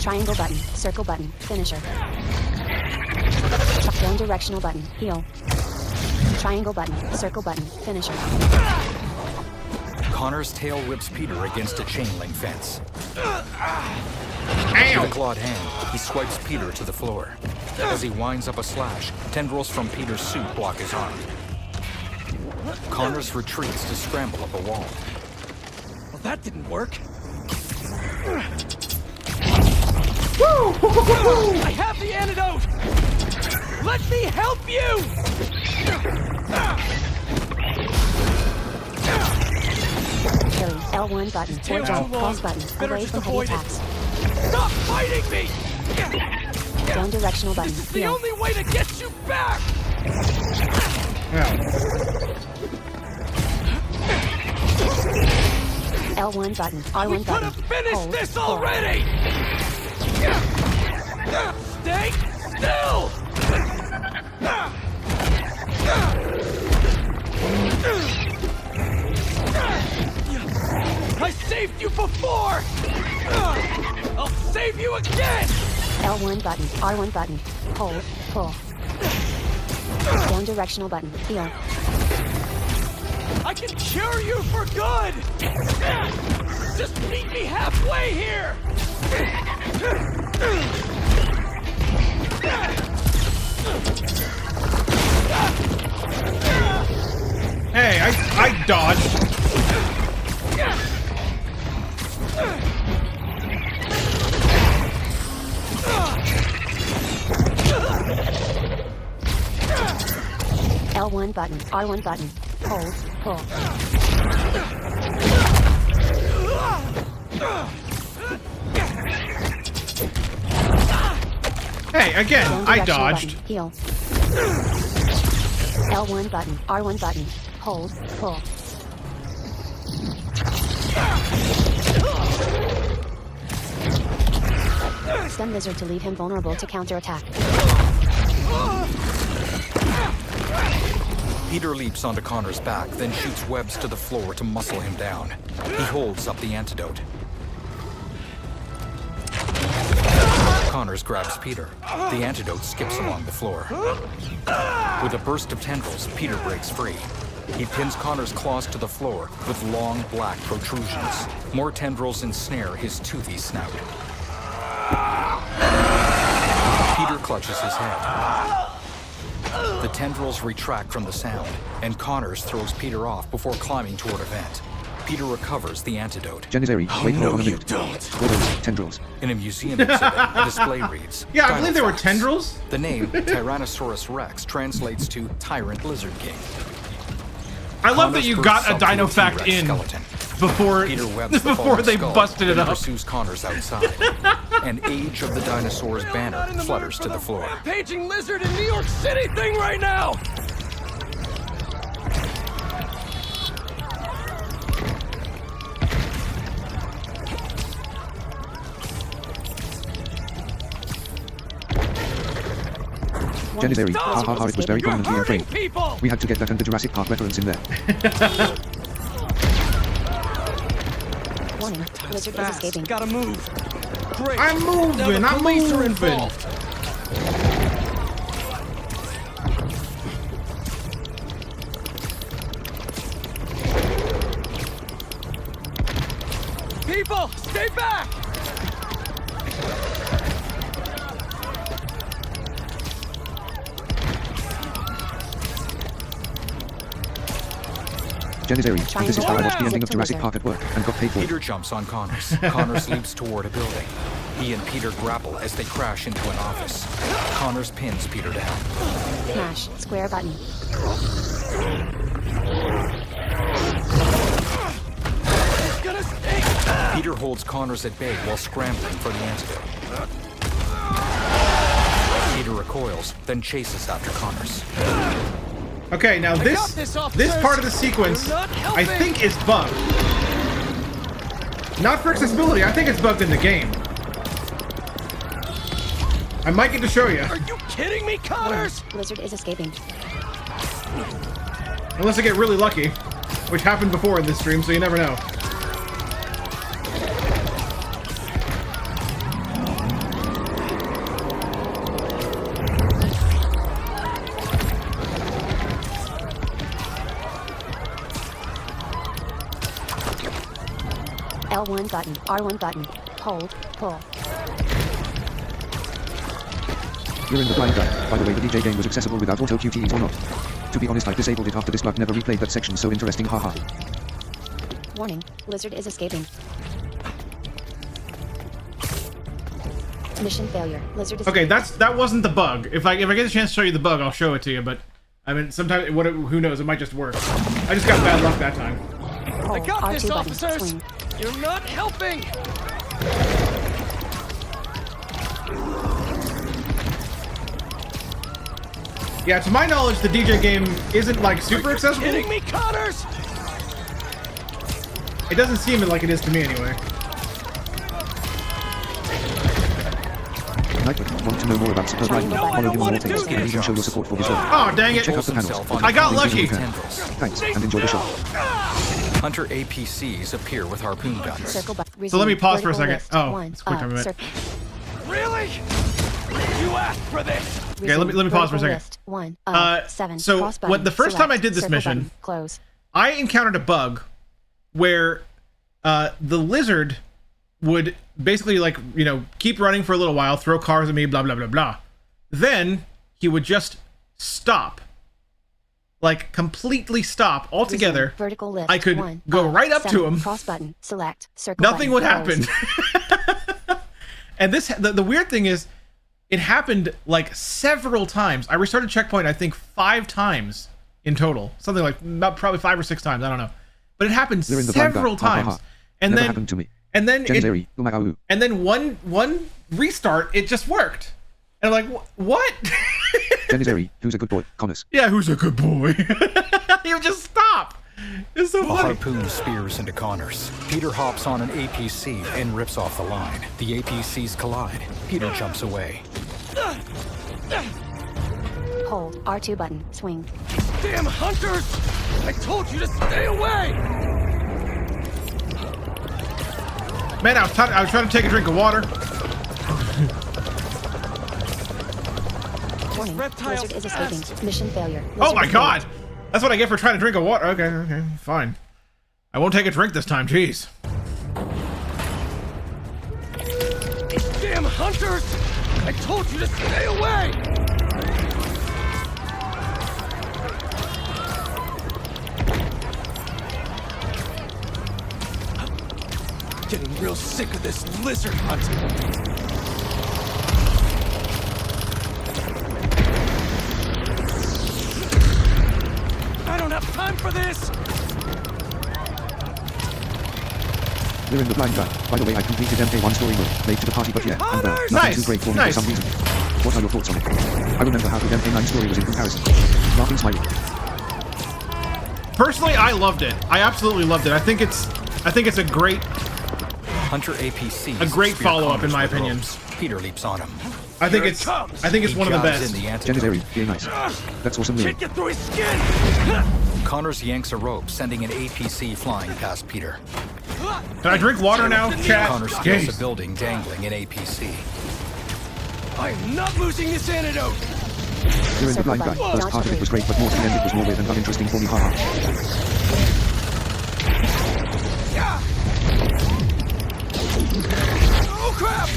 Triangle button, circle button, finisher. Down directional button, heal. Triangle button, circle button, finisher. Connor's tail whips Peter against a chain link fence. With a clawed hand, he swipes Peter to the floor. As he winds up a slash, tendrils from Peter's suit block his arm. Connors retreats to scramble up a wall. Well, that didn't work. I have the antidote! Let me help you! Parry, L1 button, or jump, pause button, away from heavy attacks. Stop fighting me! Down directional button, This is the heal. only way to get you back! L1 button, R1 We could button, have finished hold, this pull. already! Stay still! I saved you before! I'll save you again! L1 button, R1 button, hold, pull. Down directional button, heal. I can cure you for good! Just meet me halfway here! Hey, I dodged. L1 button, R1 button, hold, pull. Hey, again, Down I directional dodged. Button, heal. L1 button, R1 button, hold, pull. Stun lizard to leave him vulnerable to counterattack. Peter leaps onto Connor's back, then shoots webs to the floor to muscle him down. He holds up the antidote. Connors grabs Peter. The antidote skips along the floor. With a burst of tendrils, Peter breaks free. He pins Connor's claws to the floor with long black protrusions. More tendrils ensnare his toothy snout. Peter clutches his head. The tendrils retract from the sound, and Connors throws Peter off before climbing toward a vent. Peter recovers the antidote. Janizary, wait for on a minute. What are those tendrils? In a museum exhibit, a display reads, Yeah, I believe there were "Dinofax." tendrils. The name Tyrannosaurus Rex translates to Tyrant Lizard King. I love that Connors you bursts got a up to dino fact T-Rex in skeleton. before Peter webs the before fallen they skull, busted it then up. pursues Connors outside. An Age of the Dinosaurs banner flutters to the floor. Rampaging lizard in New York City thing right now! Janizary, ha ha ha, it was very prominently in frame. People! We had to get that and the Jurassic Park reference in there. Warning, lizard is escaping. Gotta move. Great. I'm moving, Now the I'm police are moving. involved. People, stay back! Janizary, and this is how I watched the ending of Jurassic Park at work and got paid for it. Peter jumps on Connors. Connors leaps toward a building. He and Peter grapple as they crash into an office. Connors pins Peter down. Smash, square button. Peter holds Connors at bay while scrambling for the antidote. Peter recoils, then chases after Connors. Okay, now this part of the sequence, I think is bugged. Not for accessibility, I think it's bugged in the game. I might get to show you. Are you kidding me, Connors? Lizard is escaping. Unless I get really lucky, which happened before in this stream, so you never know. L1 button, R1 button, hold, pull. You're in the blind guy. By the way, the DJ game was accessible without auto QTEs or not. To be honest, I disabled it after this bug. Never replayed that section. So interesting, haha. Warning, lizard is escaping. Mission failure. Lizard is Okay, that wasn't the bug. If I get a chance to show you the bug, I'll show it to you. But I mean, sometimes who knows? It might just work. I just got bad luck that time. I got R2 this, button, officers! swing. You're not helping! Yeah, to my knowledge, the DJ game isn't like super accessible. Kidding me, Connors? It doesn't seem like it is to me anyway. Nightwood, want to know more about Super Brian? Follow him on all things and even show your support for his work. Oh, dang it. Check out the panels. I got lucky. Thanks, and enjoy the show. Hunter APCs appear with harpoon guns. Circle So let me pause for a second. list, Oh, one it's a quick time event. Really? You asked for this! Okay, let me pause for a second. List, 1 of 7. So Cross when button, the first time I select, did this circle mission, button, close. I encountered a bug where the lizard would basically, like, you know, keep running for a little while, throw cars at me, blah blah blah blah. Then he would just stop, like completely stop altogether. Resume vertical list, I could 1 go of right up 7. to him. Cross button, select, circle Nothing would button, happen. close. And the weird thing is, it happened like several times. I restarted checkpoint, I think 5 times in total, something like probably 5 or 6 times. I don't know, but it happened several times. And Never then happened to me. and then and then one restart, it just worked. And I'm like, what? Denizeri, who's a good boy? Connors. Yeah, who's a good boy? You just stop. It's so A funny. harpoon spears into Connors. Peter hops on an APC and rips off the line. The APCs collide. Peter jumps away. Hold, R2 button, swing. Damn hunters! I told you to stay away! Man, I was trying to take a drink of water. Warning, lizard is escaping. Mission failure. Oh Lizard my is god! That's what I get for trying to drink a water. Okay, fine. I won't take a drink this time, jeez. Damn hunters! I told you to stay away! Getting real sick of this lizard hunt. I don't have time for this! You're in the blind guy. By the way, I completed MK1 story mode. Late to the party, but yeah, I'm there. Nothing too great for me for some reason. What are your thoughts on it? I remember how good MK9 story was in comparison. Laughing smiley. Personally, I loved it. I absolutely loved it. I think it's a great Hunter APC. A great follow-up, in my opinion. ropes. Peter leaps on him. I think it's He one of the jabs best. in the antidote. Denizeri, very nice. That's awesome. Can't get through his skin! Connors yanks a rope, sending an APC flying past Peter. Can I drink water now, chat? Connors steals Jeez. a building, dangling an APC. I am not losing this antidote! You're in the blind guy. First part of it was great, but more to the end it was more weird and uninteresting for me. Haha. Oh crap!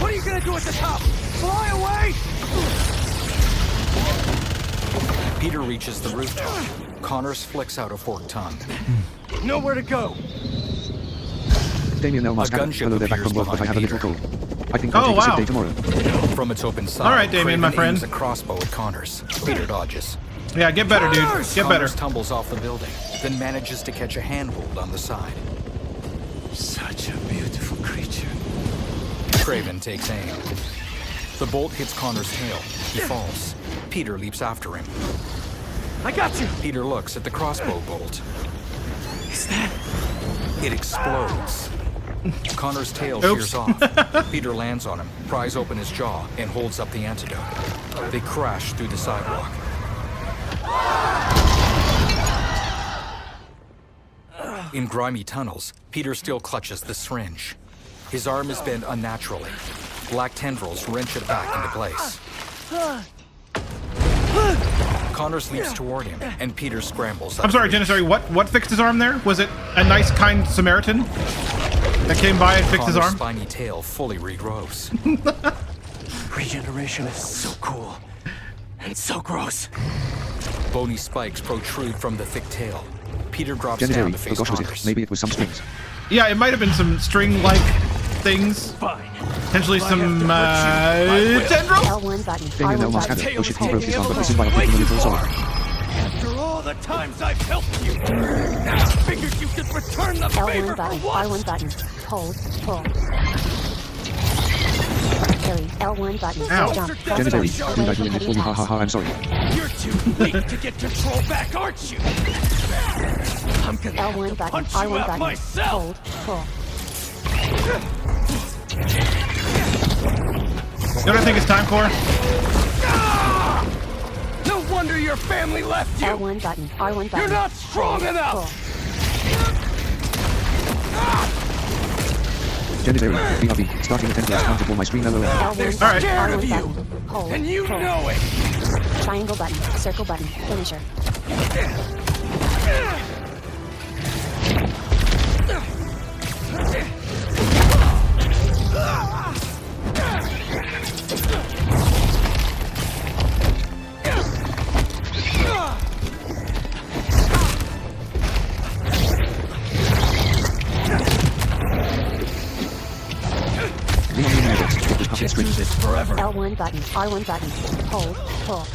What are you gonna do at the top? Fly away? Peter reaches the rooftop. Connors flicks out a forked tongue. Nowhere to go. Damien L. Musk. A gunship Hello there, back from work, but I have a little cold. I think I'll take a sick day tomorrow. From its open side, All right, Damien, my Craven aims friend. a crossbow at Connors. Peter dodges. Yeah, get better, dude. Get better. Connors tumbles off the building, then manages to catch a handhold on the side. Such a beautiful creature. Craven takes aim. The bolt hits Connor's tail. He falls. Peter leaps after him. I got you! Peter looks at the crossbow bolt. Is that... It explodes. Connor's tail shears off. Peter lands on him, pries open his jaw, and holds up the antidote. They crash through the sidewalk. In grimy tunnels, Peter still clutches the syringe. His arm is bent unnaturally. Black tendrils wrench it back into place. Connors leaps toward him, and Peter scrambles up. I'm sorry, Janissary, what fixed his arm there? Was it a nice, kind Samaritan that came by and fixed his Connor's arm? spiny tail fully regrows. Regeneration is so cool. And so gross. Bony spikes protrude from the thick tail. Peter drops down Janissary, to oh face gosh, was it? Connors. Maybe it was some strings. Yeah, it might have been some string-like things. Potentially some tendrils? L1 button. Damien R1 Elmar's button. had oh shit, he broke his arm, but this is why I'm taking a little sorry. After all the times I've helped you, I figured you could return the favor L1 button. for once. R1 button. Hold. Pull. Parry. L1 button. Ow. Jump. Janissary, dude, I doing this for you, ha ha ha, I'm sorry. You're too weak to get control back, aren't you? I'm gonna have L1 to button. punch you R1 out button. myself. Hold. Pull. You know what I think it's time for? No wonder your family left you. L1 button. R1 button. You're not strong Hold. enough. Janissary, BRB, starting a 10 class counter for my stream LOL. L1 They're button. scared R1 of you. button. Hold. And you Pull. know it. Triangle button. Circle button. Finisher. Forever. L1 button. R1 button. Hold. Pull.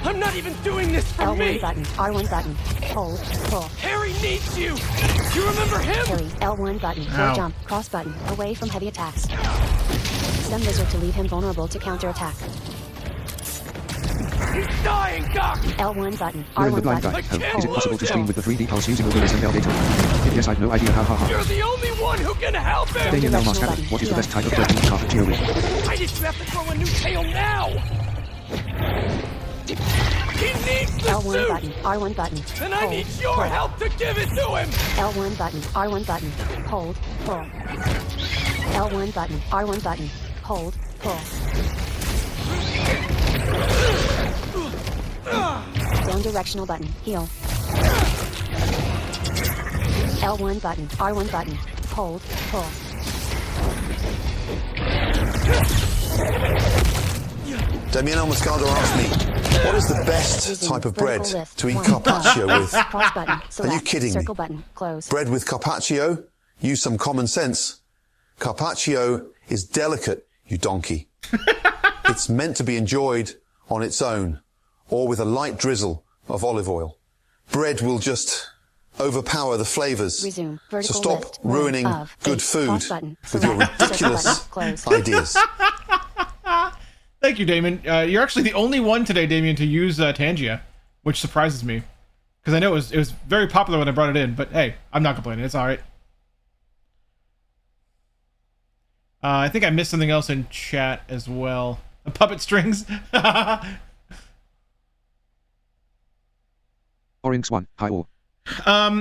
I'm not even doing this for L1 me. button. R1 button. Hold. Pull. Harry needs you. You remember him? Parry. L1 button. Ow. Full jump. Cross button. Away from heavy attacks. Stun lizard to leave him vulnerable to counterattack. He's dying, Doc. L1 button. You're in the R1 blind button. guy. Oh, is it possible to stream with the 3D pulse using Oculus and Elgato? If yes, I've no idea how, ha ha. You're the only one who can help him. Damien Elmar's cannon, what is the best type of protein Carpaccio with? Why did you have to throw a new tail now? He needs the L1 suit. button. R1 button. And I Hold. need your Pull. help to give it to him. L1 button. R1 button. Hold. Pull. L1 button. R1 button. Hold. Pull. Down directional button. Heal. L1 button. R1 button. Hold. Pull. Damiano Moscardo asked me, what is the best type of bread to eat carpaccio with? Cross button. Are you Select. kidding me? Circle button. Close. Bread with carpaccio? Use some common sense. Carpaccio is delicate, you donkey. It's meant to be enjoyed on its own, or with a light drizzle of olive oil. Bread will just overpower the flavors. Resume. So Vertical stop lift. ruining One of good 8. food Cross button. with your Select. Circle ridiculous button. Close. ideas. Thank you, Damon. You're actually the only one today, Damien, to use Tangia, which surprises me. Because I know it was very popular when I brought it in, but hey, I'm not complaining. It's alright. I think I missed something else in chat as well. The puppet strings. Orinx 1, hi all.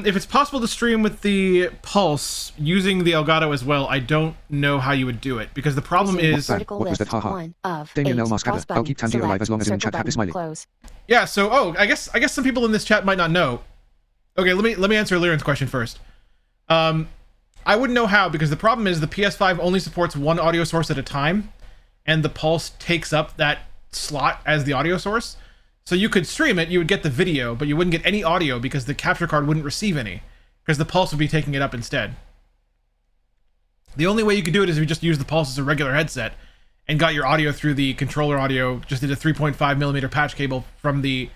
If it's possible to stream with the Pulse using the Elgato as well, I don't know how you would do it, because the problem is... Vertical What was that? lift. Haha. One of Damien 8. Elmar's Cross cannon. I'll button. keep Tangia alive as long as I'm in Circle chat, happy button. smiling. Close. Yeah, so I guess some people in this chat might not know. Okay, let me answer Liren's question first. I wouldn't know how, because the problem is the PS5 only supports one audio source at a time, and the Pulse takes up that slot as the audio source. So you could stream it, you would get the video, but you wouldn't get any audio because the capture card wouldn't receive any, because the Pulse would be taking it up instead. The only way you could do it is if you just use the Pulse as a regular headset and got your audio through the controller audio, just did a 3.5mm patch cable from the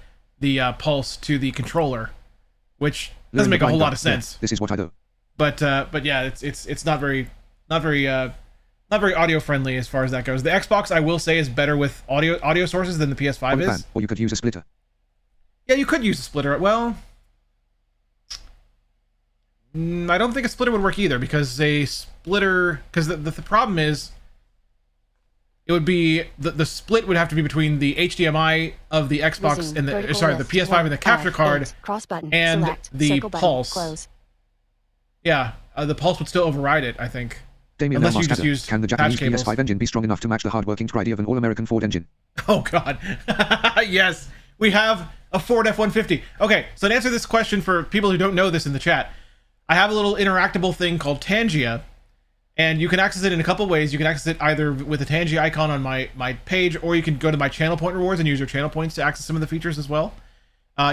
pulse to the controller, which Learn doesn't the make a whole blind lot guy. of sense. Yeah, this is what I do. But yeah, it's not very audio friendly as far as that goes. The Xbox, I will say, is better with audio sources than the PS5 is. Fan, or you could use a splitter. Yeah, you could use a splitter. Well, I don't think a splitter would work either, because the problem is it would be the split would have to be between the HDMI of the Xbox Resume and the vertical the list. PS5 and the capture 1 of card 8. Cross button. and Select. the Circle button. pulse. Close. Yeah, the pulse would still override it, I think. Damien Unless you Lamar just Scatter. use Can the patch Japanese cables. PS5 engine be strong enough to match the hard-working Friday of an all-American Ford engine? Oh God, yes, we have a Ford F-150. Okay, so to answer this question for people who don't know this in the chat, I have a little interactable thing called Tangia, and you can access it in a couple ways. You can access it either with the Tangia icon on my page, or you can go to my channel point rewards and use your channel points to access some of the features as well.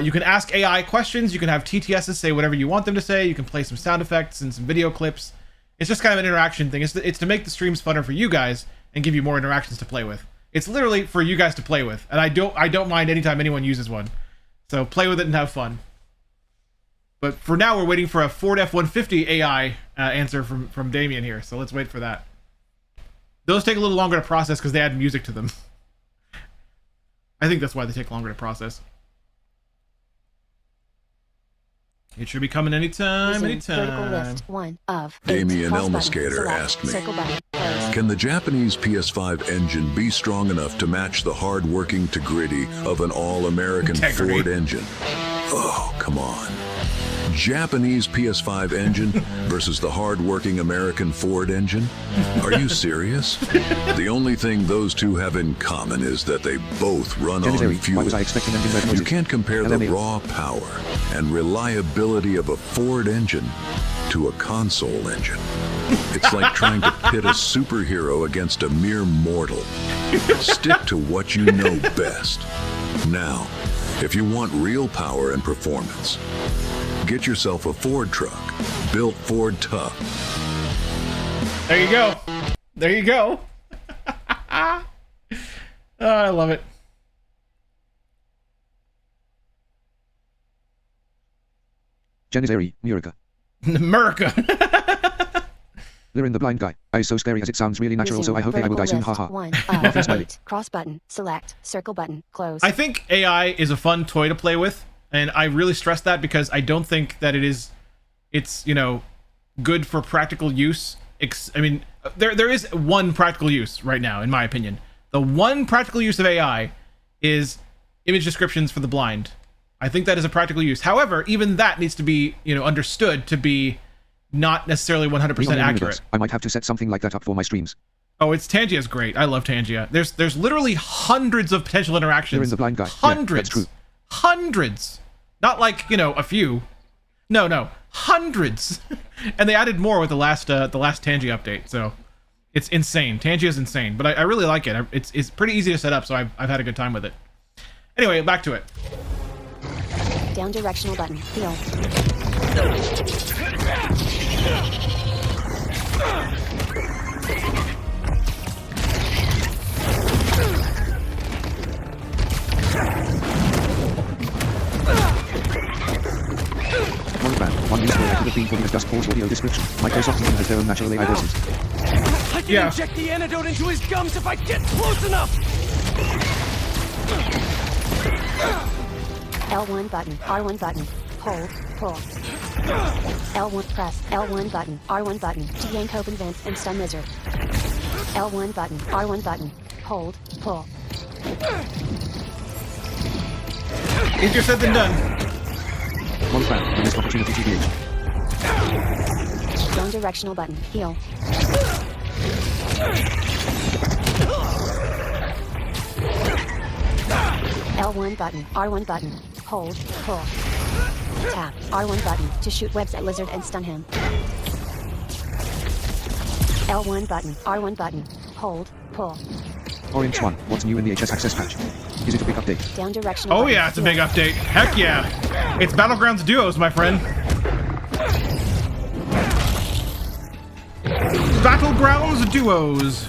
You can ask AI questions. You can have TTSs say whatever you want them to say. You can play some sound effects and some video clips. It's just kind of an interaction thing. It's to make the streams funner for you guys and give you more interactions to play with. It's literally for you guys to play with, and I don't mind anytime anyone uses one. So play with it and have fun. But for now, we're waiting for a Ford F-150 AI answer from Damien here. So let's wait for that. Those take a little longer to process because they add music to them. I think that's why they take longer to process. It should be coming anytime, Resume vertical anytime. list. 1 of 8. Damien Cross button. Elmascater Select. asked me, Circle button. Close. can the Japanese PS5 engine be strong enough to match the hard-working integrity of an all-American Integrity. Ford engine? Oh, come on. Japanese PS5 engine versus the hard-working American Ford engine? Are you serious? The only thing those two have in common is that they both run on Why fuel. was I expecting engine red noises? You can't compare the LMAO. raw power and reliability of a Ford engine to a console engine. It's like trying to pit a superhero against a mere mortal. Stick to what you know best. Now, if you want real power and performance, get yourself a Ford truck, built Ford tough. There you go. There you go. Oh, I love it. Janizari, Murica. America. Lirin the blind guy. Is so scary as it sounds really natural, so I hope I will die soon, haha. 1 Laughing of smiley. 8. Cross button. Select. Circle button. Close. I think AI is a fun toy to play with, and I really stress that because I don't think that it's good for practical use. I mean, there is one practical use right now, in my opinion. The one practical use of AI is image descriptions for the blind. I think that is a practical use. However, even that needs to be understood to be not necessarily 100% Leon accurate. Universe. I might have to set something like that up for my streams. Oh, Tangia's great. I love Tangia. There's literally hundreds of potential interactions. Lirin the blind guy. Hundreds. Yeah, that's true. Hundreds. Not like, a few. No. Hundreds. And they added more with the last Tangia update. So it's insane. Tangia's insane. But I really like it. It's pretty easy to set up, so I've had a good time with it. Anyway, back to it. Down directional button. Heal. One fan, one user could have been putting a Just Cause audio description. Microsoft even has their own natural AI voices. I can inject the antidote into his gums if I get close enough! L1 button. R1 button. Hold. Pull. L1 press. L1 button. R1 button. To yank open vents and stun lizard. L1 button. R1 button. Hold. Pull. Easier said than done. One fan, the missed opportunity TBH. Down directional button. Heal. L1 button. R1 button. Hold. Pull. Tap. R1 button to shoot webs at lizard and stun him. L1 button. R1 button. Hold. Pull. Orange one, what's new in the HS Access patch? Is it a big update? Down directional Oh button. yeah, it's a big update. Heck yeah. It's Battlegrounds Duos, my friend. Battlegrounds Duos.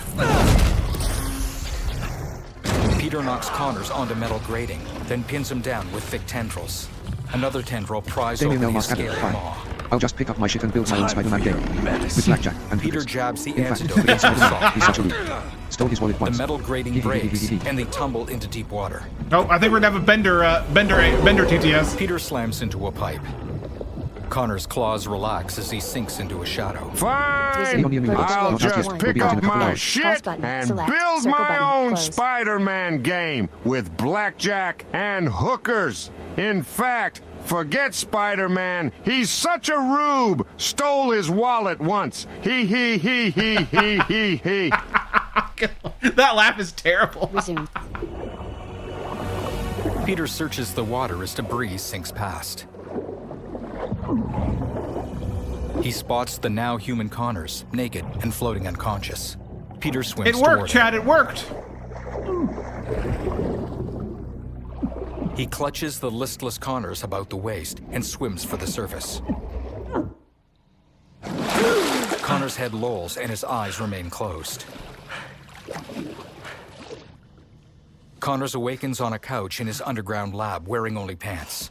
Peter knocks Connors onto metal grating, then pins him down with thick tendrils. Another tendril pries Damien open L. his Muscat, scaly fine. maw. I'll just pick up my shit and build my own Spider-Man game. With blackjack and Peter hookers. jabs the In fact, antidote against into the Spider-Man, salt. he's such a loot. Stole his wallet The once. metal grating breaks, and they tumble into deep water. Oh, I think we're gonna have a Bender TTS. Peter slams into a pipe. Connor's claws relax as he sinks into a shadow. Fine! I'll just pick up my shit and build my own Spider-Man game with blackjack and hookers. In fact, forget Spider-Man. He's such a rube. Stole his wallet once. He. That laugh is terrible. Resume. Peter searches the water as debris sinks past. He spots the now human Connors, naked and floating unconscious. Peter swims It worked, toward Chad, it worked! him. He clutches the listless Connors about the waist and swims for the surface. Connor's head lolls and his eyes remain closed. Connors awakens on a couch in his underground lab, wearing only pants.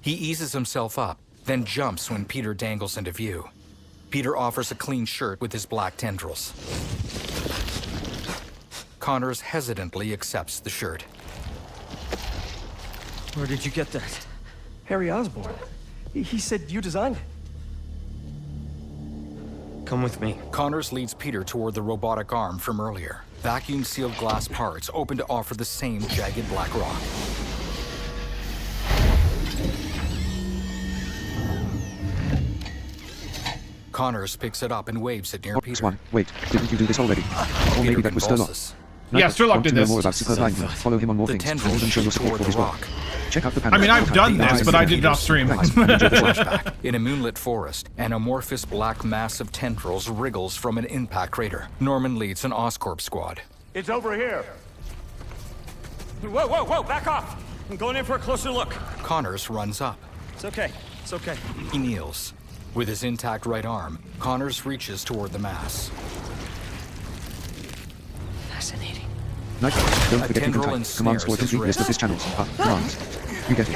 He eases himself up, then jumps when Peter dangles into view. Peter offers a clean shirt with his black tendrils. Connors hesitantly accepts the shirt. Where did you get that? Harry Osborn. He said you designed it. Come with me. Connors leads Peter toward the robotic arm from earlier. Vacuum-sealed glass parts open to offer the same jagged black rock. Connors picks it up and waves it near Peter. One. Wait, didn't you do this already? Or maybe that was Sturlock. Yeah, Sturlock did this. Want to know more about Super Lineman? Follow him on more things, and even show your support for his work. Check out the panel. I mean, I've done this, but I did it off stream. Flashback. In a moonlit forest, an amorphous black mass of tendrils wriggles from an impact crater. Norman leads an Oscorp squad. It's over here. Whoa, back off! I'm going in for a closer look. Connors runs up. It's okay. He kneels. With his intact right arm, Connors reaches toward the mass. Fascinating. Nice. Don't A forget you can tendril type commands for a ensnares his complete list of his channels. Commands. You get it.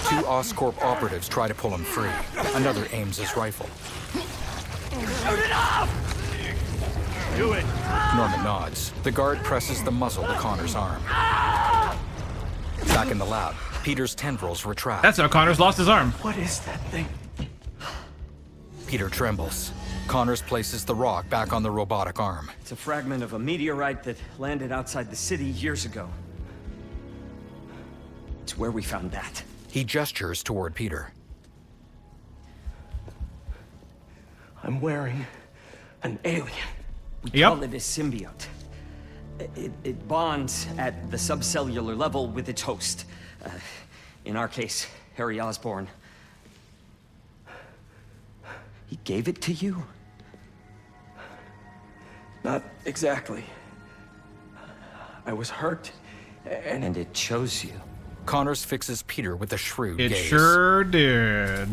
Two Oscorp operatives try to pull him free. Another aims his rifle. Shoot it off! Do it. Norman nods. The guard presses the muzzle to Connor's arm. Back in the lab, Peter's tendrils retract. That's how Connors lost his arm. What is that thing? Peter trembles. Connors places the rock back on the robotic arm. It's a fragment of a meteorite that landed outside the city years ago. It's where we found that. He gestures toward Peter. I'm wearing an alien. We call it a symbiote. It bonds at the subcellular level with its host. In our case, Harry Osborn. He gave it to you? Not exactly. I was hurt, and it chose you. Connors fixes Peter with a shrewd It gaze. sure did.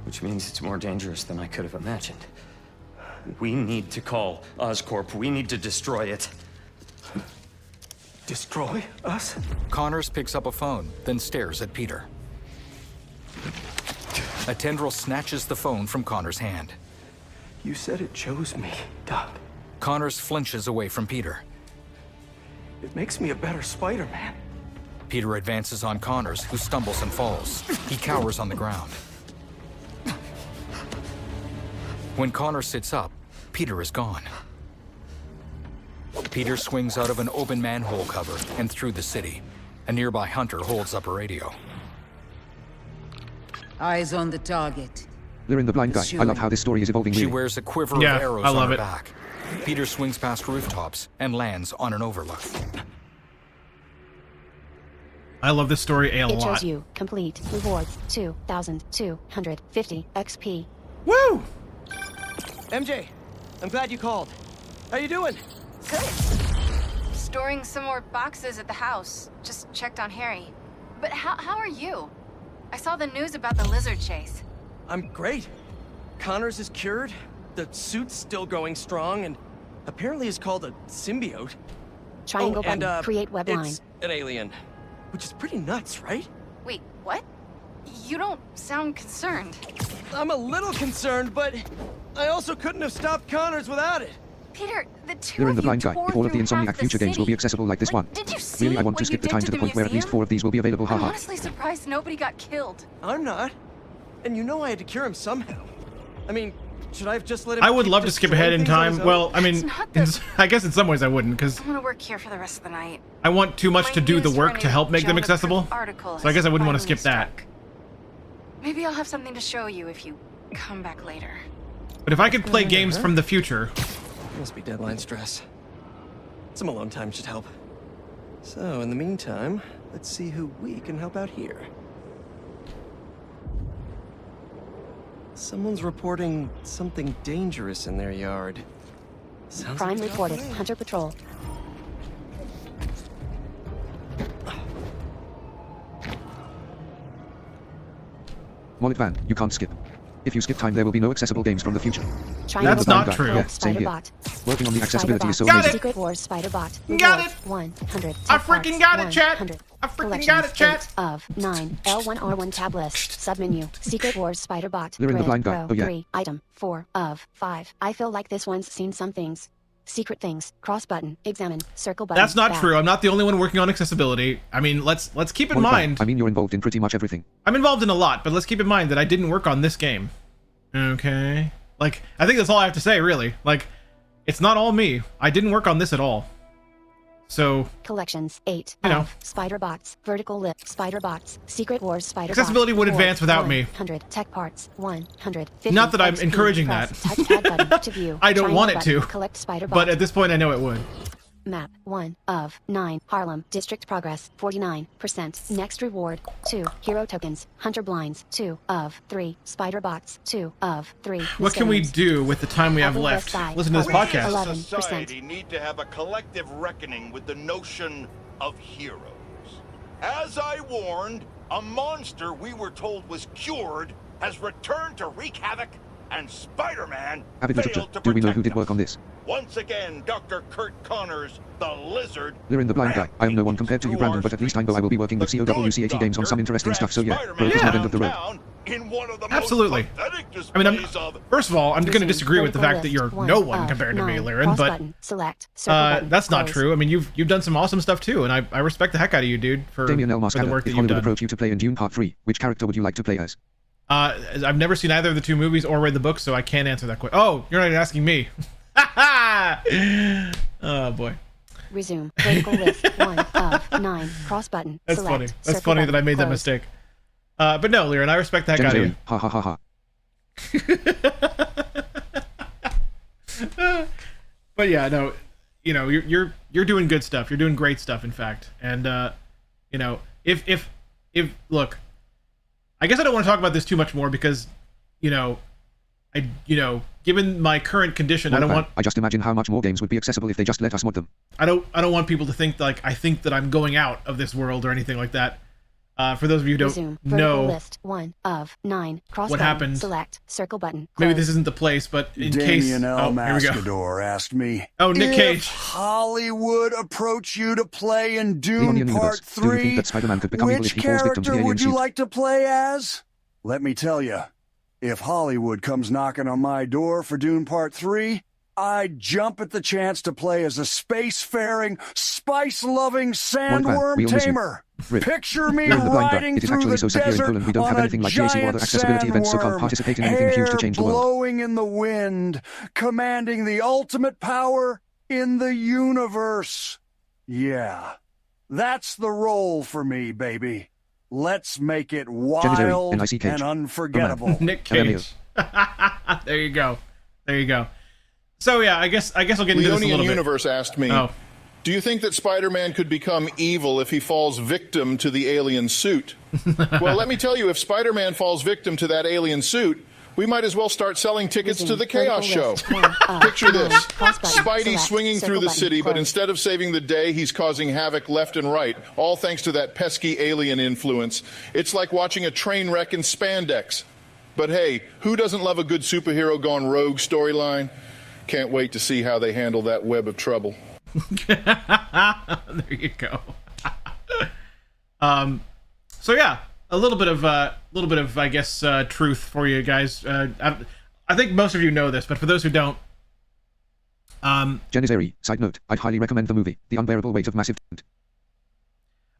Which means it's more dangerous than I could have imagined. We need to call Oscorp. We need to destroy it. Destroy us? Connors picks up a phone, then stares at Peter. A tendril snatches the phone from Connor's hand. You said it chose me, Doc. Connors flinches away from Peter. It makes me a better Spider-Man. Peter advances on Connors, who stumbles and falls. He cowers on the ground. When Connor sits up, Peter is gone. Peter swings out of an open manhole cover and through the city. A nearby hunter holds up a radio. Eyes on the target. They're in the blind guy. I love how this story is evolving. She Really. wears a quiver of arrows on her back. Peter swings past rooftops and lands on an overlook. I love this story a It lot. shows you complete rewards 2,250 XP. Woo! MJ, I'm glad you called. How you doing? Good. Storing some more boxes at the house. Just checked on Harry. But how are you? I saw the news about the lizard chase. I'm great. Connors is cured, the suit's still going strong, and apparently is called a symbiote. Triangle and, button. Create web line. It's an alien. Which is pretty nuts, right? Wait, what? You don't sound concerned. I'm a little concerned, but I also couldn't have stopped Connors without it. Peter, the two Lyran of the you Blind Guy. tore If all of the through half Insomniac future games will be accessible like this one. Did you see Really, I want what to skip you the did time to the point where at least museum? 4 of these will be available. I'm Haha. honestly surprised nobody got killed. I'm not. And you know I had to cure him somehow. I mean, should I have just let him... I would love to skip ahead in time. Well, I mean, It's I guess in some ways I wouldn't, because I'm gonna work here for the rest of the night. I want too much to do the work to help make them Joe accessible. article So I guess I wouldn't want to finally skip that. Maybe I'll have something to show you if you come back later. But if I could play games from the future... Must be deadline stress. Some alone time should help. So, in the meantime, let's see who we can help out here. Someone's reporting something dangerous in their yard. Sounds Crime like reported. Hunter Patrol. Wallet van, you can't skip. If you skip time, there will be no accessible games from the future. Triangle That's button. not true. Yeah, same here. Spiderbot. Working on the accessibility is so Spiderbot. amazing. Secret Wars Spiderbot. Got Reward, it. 100. I freaking got it, chat. 100. I freaking Collections, got it, chat. 8 of 9. L1R1 tab list. Submenu. Secret Wars Spiderbot. Lyran the Grid. Blind Guy. Row Oh, yeah. 3. Item 4 of 5. I feel like this one's seen some things. Secret things. Cross button. Examine. Circle button. That's not back. true. I'm not the only one working on accessibility. I mean, let's keep in Wallet van, mind... I mean, you're involved in pretty much everything. I'm involved in a lot, but let's keep in mind that I didn't work on this game. Okay? Like, I think that's all I have to say, really. Like, it's not all me. I didn't work on this at all. So... Collections 8 You know. of Spiderbots. Vertical lift. Spiderbots. Secret Wars Spiderbot. Accessibility would Reward, advance without me. 100 tech parts. 150. Not that I'm XP. encouraging Press that. Touchpad button to view. I don't Triangle want it button. to. Collect Spiderbot. But at this point, I know it would. Map 1 of 9. Harlem. District progress 49%. Next reward 2. Hero tokens. Hunter blinds 2 of 3. Spiderbots 2 of 3. What can we do with the time we have Apple left? West Side. Listen to this We podcast. as a 11%. society need to have a collective reckoning with the notion of heroes. As I warned, a monster we were told was cured has returned to wreak havoc, and Spider-Man Avid literature. failed to Do we know protect who did us. work on this? Once again, Dr. Kurt Connors, the Lizard. Lyran the Blind Guy. I am no one compared to you, Brandon, but at least I know I will be working with COWCAT games on some interesting stuff, so yeah. Bro, it is not end of the road. In one of the Absolutely. most I mean, displays of first of all, I'm going to disagree with the fact that you're no one of compared to me, 9. Lyran, Cross but button. Select. Circle button. that's not Close. true. I mean, you've done some awesome stuff too, and I respect the heck out of you, dude, for Damien L. the Mascada, work that if you've Hollywood done. approached you to play in Dune Part 3, which character would you like to play as? I've never seen either of the two movies or read the book, so I can't answer that question. Oh, you're not even asking me. Oh boy. Resume. Vertical list 1 of 9. Cross button. That's Select. funny. That's Circle funny that I button. made that Close. mistake. But no, Lyran, I respect the heck out of you. Ha ha ha ha. But yeah, no, you know, you're doing good stuff. You're doing great stuff, in fact. And you know, if look, I guess I don't want to talk about this too much more because, you know, given my current condition, I don't want. I just imagine how much more games would be accessible if they just let us mod them. I don't want people to think like I think that I'm going out of this world or anything like that. For those of you who don't Resume. Vertical know list 1 of 9. Cross what button. happened, Select. Circle button. maybe Close. this isn't the place, but in Damien case. L. Oh, here we go. Mascador asked me. Oh, Nick Cage. If Hollywood approach you to play in Leon Dune Universe, Part do you think 3, that Spider-Man could become evil if which he falls victim to character the alien would you suit? like to play as? Let me tell you, if Hollywood comes knocking on my door for Dune Part 3, I'd jump at the chance to play as a space-faring, spice-loving sandworm we all miss you. tamer. Rip. Picture me Lyran the Blind Guy. riding It is through actually the so sad here in desert Poland we don't on have a anything like GAC or giant other accessibility events, so can't sandworm, participate in anything huge to hair change the world. blowing in the wind, commanding the ultimate power in the universe. Yeah, that's the role for me, baby. Let's make it wild N-I-C Cage. and unforgettable. Nick Cage. There you go. There you go. So yeah, I guess I'll get into this a Leonian little bit. Universe asked me, Oh. do you think that Spider-Man could become evil if he falls victim to the alien suit? Well, let me tell you, if Spider-Man falls victim to that alien suit, we might as well start selling tickets to the Chaos Show. Picture this. Spidey swinging through the city, but instead of saving the day, he's causing havoc left and right, all thanks to that pesky alien influence. It's like watching a train wreck in spandex. But hey, who doesn't love a good superhero gone rogue storyline? Can't wait to see how they handle that web of trouble. There you go. So yeah, a little bit of I guess truth for you guys. I think most of you know this, but for those who don't, Jen is airy. Side note: I'd highly recommend the movie The Unbearable Weight of Massive Talent.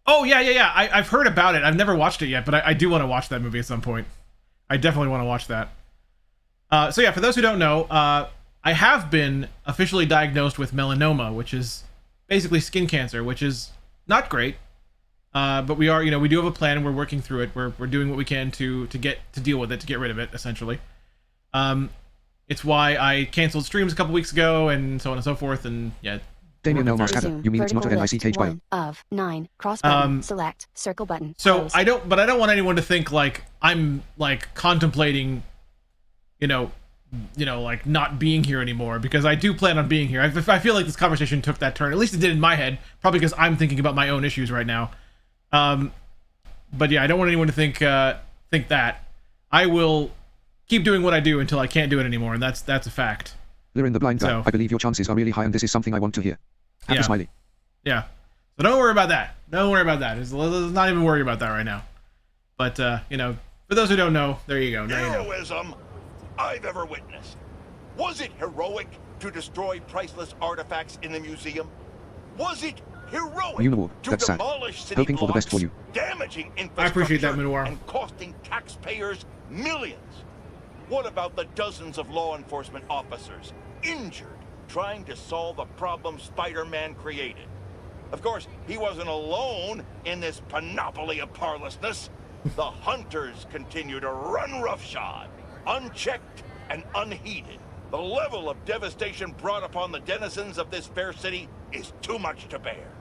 Oh yeah. I've heard about it. I've never watched it yet, but I do want to watch that movie at some point. I definitely want to watch that. So yeah, for those who don't know, I have been officially diagnosed with melanoma, which is basically skin cancer, which is not great. But we are, we do have a plan and we're working through it. We're doing what we can to deal with it, to get rid of it, essentially. It's why I canceled streams a couple weeks ago and so on and so forth. And yeah. Damien L. Mascata, you mean it's not a NIC cage bio? Of 9, cross button, select, circle button. So close. I don't want anyone to think like I'm like contemplating, like not being here anymore, because I do plan on being here. I feel like this conversation took that turn. At least it did in my head, probably because I'm thinking about my own issues right now. But yeah, I don't want anyone to think that. I will keep doing what I do until I can't do it anymore, and that's a fact. Lyrin the Blind Guy, I believe your chances are really high and this is something I want to hear. Happy smiley. Yeah. So don't worry about that. Let's not even worry about that right now. But, for those who don't know, there you go. Now you know. Heroism I've ever witnessed. Was it heroic to destroy priceless artifacts in the museum? Was it heroic to that's sad. demolish city Hoping for the best for you. damaging infrastructure, I appreciate that, Minoir. and costing taxpayers millions? What about the dozens of law enforcement officers injured trying to solve a problem Spider-Man created? Of course, he wasn't alone in this panoply of parlessness. The hunters continue to run roughshod, unchecked and unheeded. The level of devastation brought upon the denizens of this fair city is too much to bear.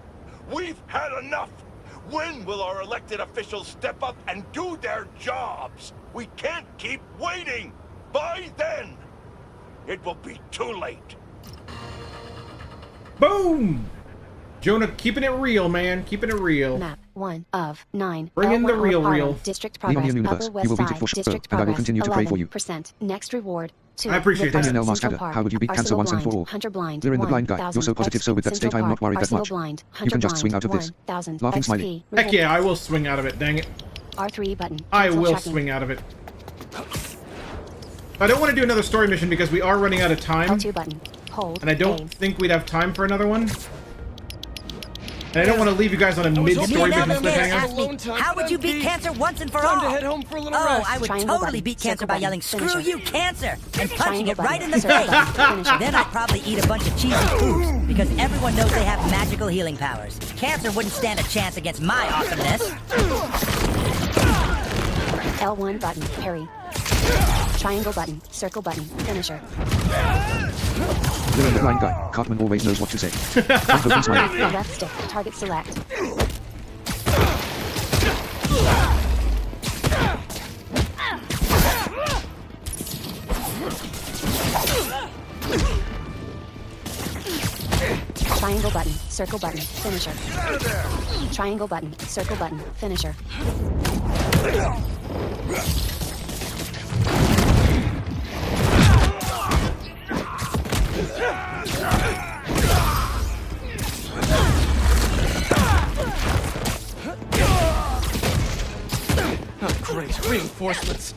We've had enough. When will our elected officials step up and do their jobs? We can't keep waiting. By then, it will be too late. Boom! Jonah, keeping it real, man. Keeping it real. Map 1 of 9. Bring in the real. District progress. Upper West Side. District and I will continue to pray for you. 11%. Next reward. 2. I appreciate that. Damien L. Mascata, how would you beat cancer once and for all? Hunter blind. Lyrin the Blind Guy, you're so positive, so with that state I'm not worried that much. You can just swing out of this. Laughing smiley. Heck yeah, I will swing out of it, dang it. R3 button. I will swing out of it. I don't want to do another story mission because we are running out of time. L2 button. Hold. And I don't think we'd have time for another one. And I don't want to leave you guys on a mid-story mission cliffhanger. How would you beat cancer once and for all? Time to head home for a little Oh, rest. I would totally beat cancer by yelling, "Screw you, cancer!" and punching it right in the Circle face. Then I'd probably eat a bunch of cheesy foods because everyone knows they have magical healing powers. Cancer wouldn't stand a chance against my awesomeness. L1 button. Parry. Triangle button. Circle button. Finisher. Lyrin the Blind Guy, Cartman always knows what to say. Hoping smiley. Left stick. Target select. Triangle button. Circle button. Finisher. Triangle button. Circle button. Finisher. Oh, great. Reinforcements.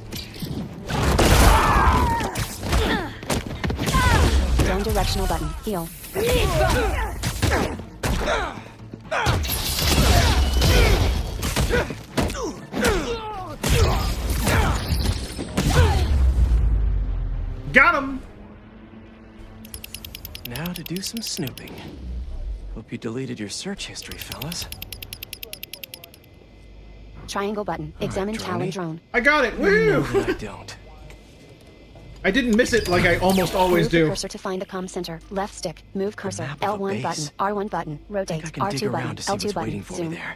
Down directional button. Heal. Got him! Now to do some snooping. Hope you deleted your search history, fellas. Triangle button. Examine Talon drone. I got it! Woo! No, I don't. I didn't miss it like I almost always Move do. cursor to find the comm center. Left stick. Move cursor. map of a L1 button. base. R1 button. Rotate. I can dig R2 button. around to see L2 what's button. waiting for me Zoom. there.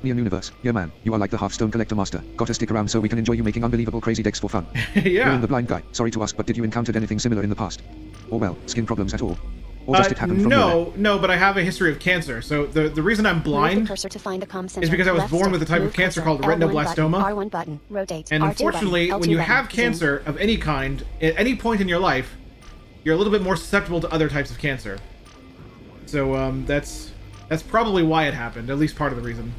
Neon Universe, yeah man, you are like the Hearthstone collector master. Gotta stick around so we can enjoy you making unbelievable crazy decks for fun. Yeah. Lyrin the Blind Guy, sorry to ask, but did you encounter anything similar in the past? Or well, skin problems at all? Or just it happened from nowhere? No, but I have a history of cancer. So the reason I'm Move the blind cursor to find the comm center. is because I was Left born stick. with a type Move of cancer cursor. called L1 retinoblastoma. button. R1 button. Rotate. And R2 unfortunately, button. when L2 you button. have Zoom. cancer of any kind, at any point in your life, you're a little bit more susceptible to other types of cancer. So that's probably why it happened. At least part of the reason.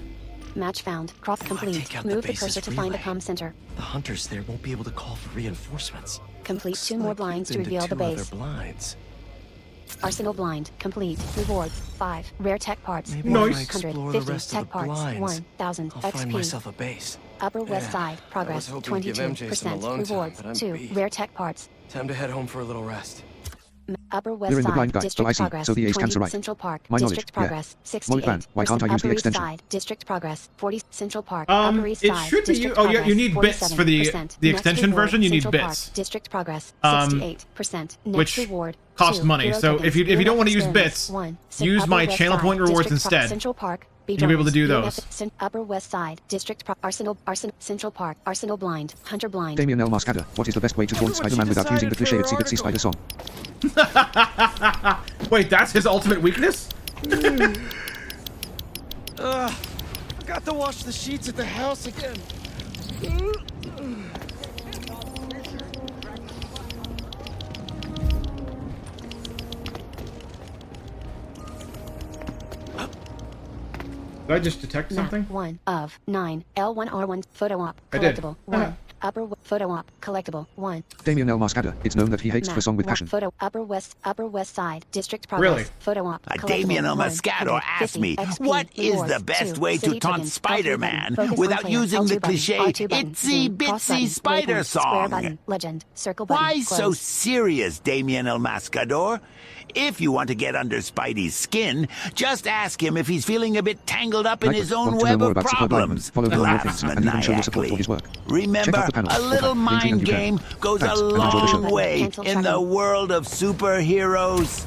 Match found. Cross complete. Take out Move the the cursor base's to find the relay. comm center. The hunters there won't be able to call for reinforcements. Complete 2 more blinds to Into reveal the 2 other base. blinds. Arsenal blind complete. Rewards 5 rare tech parts. Maybe if I 150 explore the rest of tech the parts. blinds, 1000 I'll find XP. myself a base. Upper West Yeah, Side I progress was hoping to give MJ some 22%. alone time, Rewards but I'm 2 beat. rare tech parts. Time to head home for a little rest. Upper West We're in the Side blind guide, District I see. progress So the A's 20 camps are right. Central Park My knowledge, District yeah. progress Molly 68. Fan, why can't I use the Upper East extension? Side District progress 40 Central Park Upper East It Side should be District you. Oh, yeah, you need progress, bits for the 47%. the Next extension reward, version. You need Central Park bits. District progress 68%. Next Which reward cost 2 money. hero So tokens, if you don't want to use experiments, bits, 1. use Upper my West channel Side point rewards District instead. Central Park You'll be able to do those. Upper West Side District Arsenal Central Park Arsenal blind Hunter blind. Damien L. Mascada, what is the best way to taunt Spider-Man without using the cliched secret Spider song? Wait, that's his ultimate weakness? Forgot to wash the sheets at the house again. Did I just detect something? 1 of 9 L1R1 photo op I did. collectible 1 upper photo op collectible 1 Damien L. Mascada, it's known that he hates the song with passion. photo Upper West Side District progress Really? photo op Damien Moscato asked me, what is the best way to taunt Spider-Man without using the cliche itsy bitsy spider song? Legend circle button Why so close. serious, Damien El Mascador? If you want to get under Spidey's skin, just ask him if he's feeling a bit tangled up in Like, his own want to know web more of about Superboy problems. Follow the Laughs things, and even show your support for maniacally. his work. Check Remember, out the panel. a little Okay, mind you can. game goes Thanks, a and enjoy the show. long way in the world of superheroes.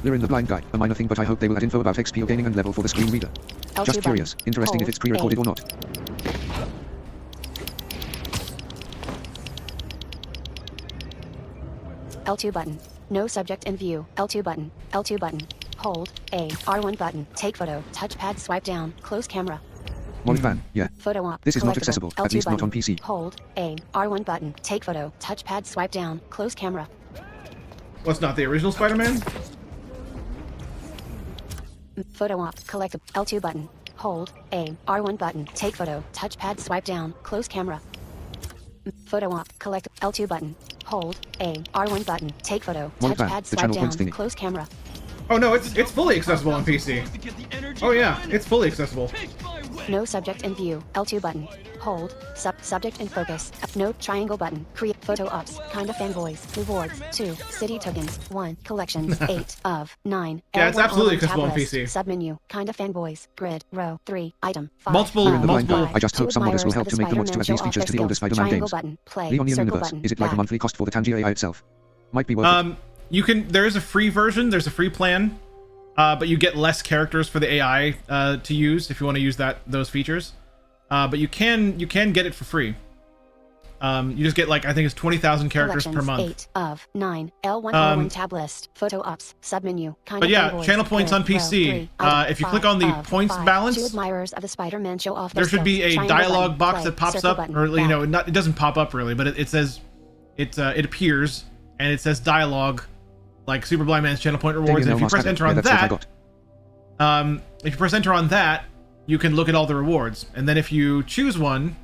We're in the blind guide, a minor thing, but I hope they will add info about XP gaining and level for the screen reader. L2 Just curious, button. interesting if Hold it's pre-recorded A. or not. L2 button. No subject in view. L2 button. L2 button. Hold A. R1 button. Take photo. Touchpad swipe down. Close camera. Molly Fan, yeah. Photo op. This is not collectible. accessible, L2 at least not button. on PC. Hold A. R1 button. Take photo. Touchpad swipe down. Close camera. What's not the original Spider-Man? Photo op. Collectible. L2 button. Hold A. R1 button. Take photo. Touchpad swipe down. Close camera. Photo op. Collect L2 button. Hold A. R1 button. Take photo. Molly Fan, Touchpad the swipe channel down. points thingy. Close camera. Oh no, it's fully accessible on PC. Oh yeah, it's fully accessible. No subject in view. L2 button. Hold. Subject in focus. No triangle button. Create photo ops. Kinda fanboys. Rewards. 2. City tokens. 1. Collections. 8 of 9. Yeah, it's L1 absolutely tab accessible on list. PC. Submenu. Kinda fanboys. Grid. Row. 3. Item. 5. Multiple- We're in the blind multiple- guide. I just hope some modders will help to make the mods to add these features to the older Spider-Man Triangle games. button. Play. Leon the Circle Universe, button. is it like a Back. monthly cost for the Tangier AI itself? Might be worth it. You can. There is a free version. There's a free plan, but you get less characters for the AI to use if you want to use those features. But you can get it for free. You just get like I think it's 20,000 characters per month. 8 of 9. L1 tab list. Photo ops. Submenu. Kinda But yeah, fanboys. channel points Grid. on PC. Row 3. Item. If you click 5 on the of points 5. balance, 2 admirers of the Spider-Man show off their there should be skills. a Triangle dialogue button. box Play. that pops Circle up, button. or you Back. know, it doesn't pop up really, but it says it appears and it says dialogue, like Super Blind Man's channel point rewards. And if you press enter on if you press enter on that, you can look at all the rewards. And then if you choose one,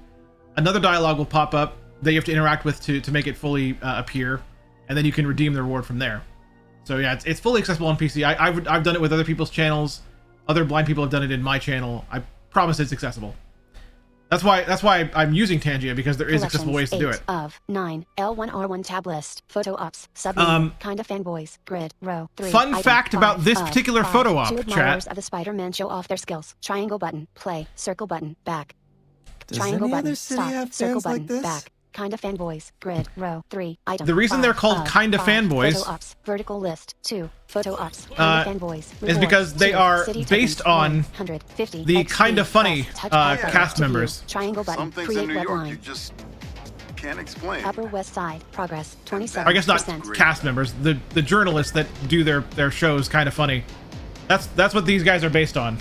another dialogue will pop up that you have to interact with to make it fully appear, and then you can redeem the reward from there. So yeah, it's fully accessible on PC. I've done it with other people's channels. Other blind people have done it in my channel. I promise it's accessible. That's why I'm using Tangia, because there is accessible ways to do it. 8 of 9. L1R1 tab list. Photo ops. Submenu. Kinda fanboys. Grid. Row 3. Fun Item. fact about 5 this of particular 5. photo op, 2 chat. admirers of the Spider-Man show off their skills. Triangle button. Play. Circle button. Back. Does Triangle any button. other city Stop. have Circle fans button. like this? Back. Kinda fanboys. Grid. Row 3. Item. The reason 5 they're called of Kinda 5. Fanboys, Photo ops. Vertical list. 2. Photo ops. Kinda fanboys. is Rewards. because they 2. are City based tokens. on 150 the XP Kinda Funny plus touchpad button cast to view. members. Triangle button. Some things Create in New web York line. you just can't explain. Upper West Side. Progress. 27%. I guess not cast members, the journalists that do their shows Kinda Funny. That's what these guys are based on.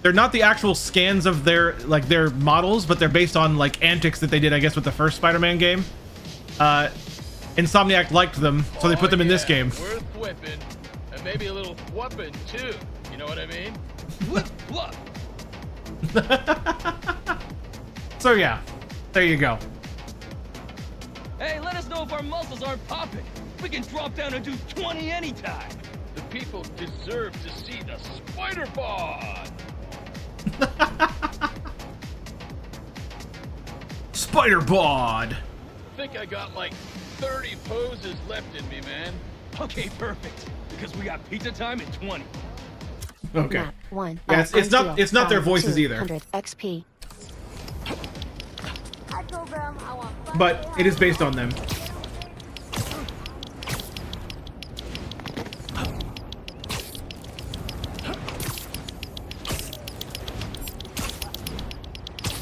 They're not the actual scans of their models, but they're based on like antics that they did, I guess, with the first Spider-Man game. Insomniac liked them, so they put them in this game. Worth whipping. And maybe a little whooping too. You know what I mean? Whoop. So yeah, there you go. Hey, let us know if our muscles aren't popping. We can drop down and do 20 anytime. The people deserve to see the Spider Bod. Spider Bod. I think I got like 30 poses left in me, man. Okay, perfect. Because we got pizza time in 20. Okay. Map 1. Yeah, it's not their voices either. 100 XP. But it is based on them.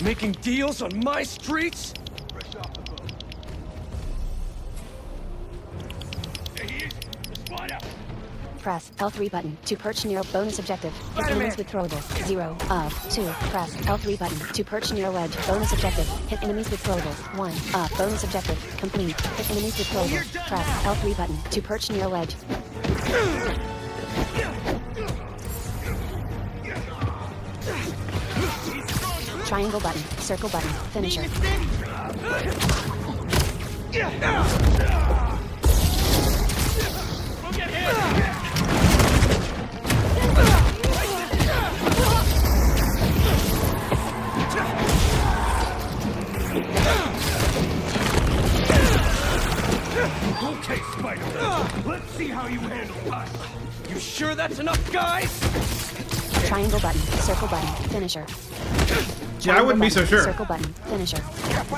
Making deals on my streets? Press L3 button to perch near bonus objective. Hit enemies with throwables. 0 of 2. Press L3 button to perch near ledge. Bonus objective. Hit enemies with throwables. 1 of bonus objective complete. Hit enemies with throwables. Press L3 button to perch near ledge. Triangle button. Circle button. Finisher. Okay, Spider-Man. Let's see how you handle us. You sure that's enough, guys? Triangle button. Circle button. Finisher. Yeah, I wouldn't be so sure. Circle button. Finisher. Can't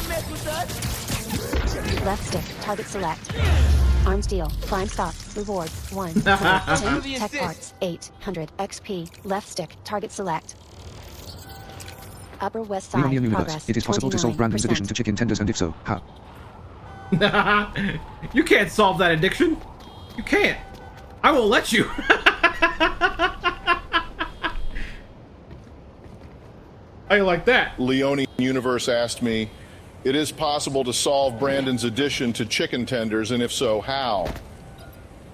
mess with us. Left stick. Target select. Arms deal. Climb stop. Reward. 1. 10 tech parts. 800 XP. Left stick. Target select. Upper west side. Universe. Progress. It is possible to solve Brandon's 29%. addiction to chicken tenders, and if so, how? You can't solve that addiction. You can't. I won't let you. How you like that? Leone Universe asked me, it is possible to solve Brandon's addiction to chicken tenders, and if so, how?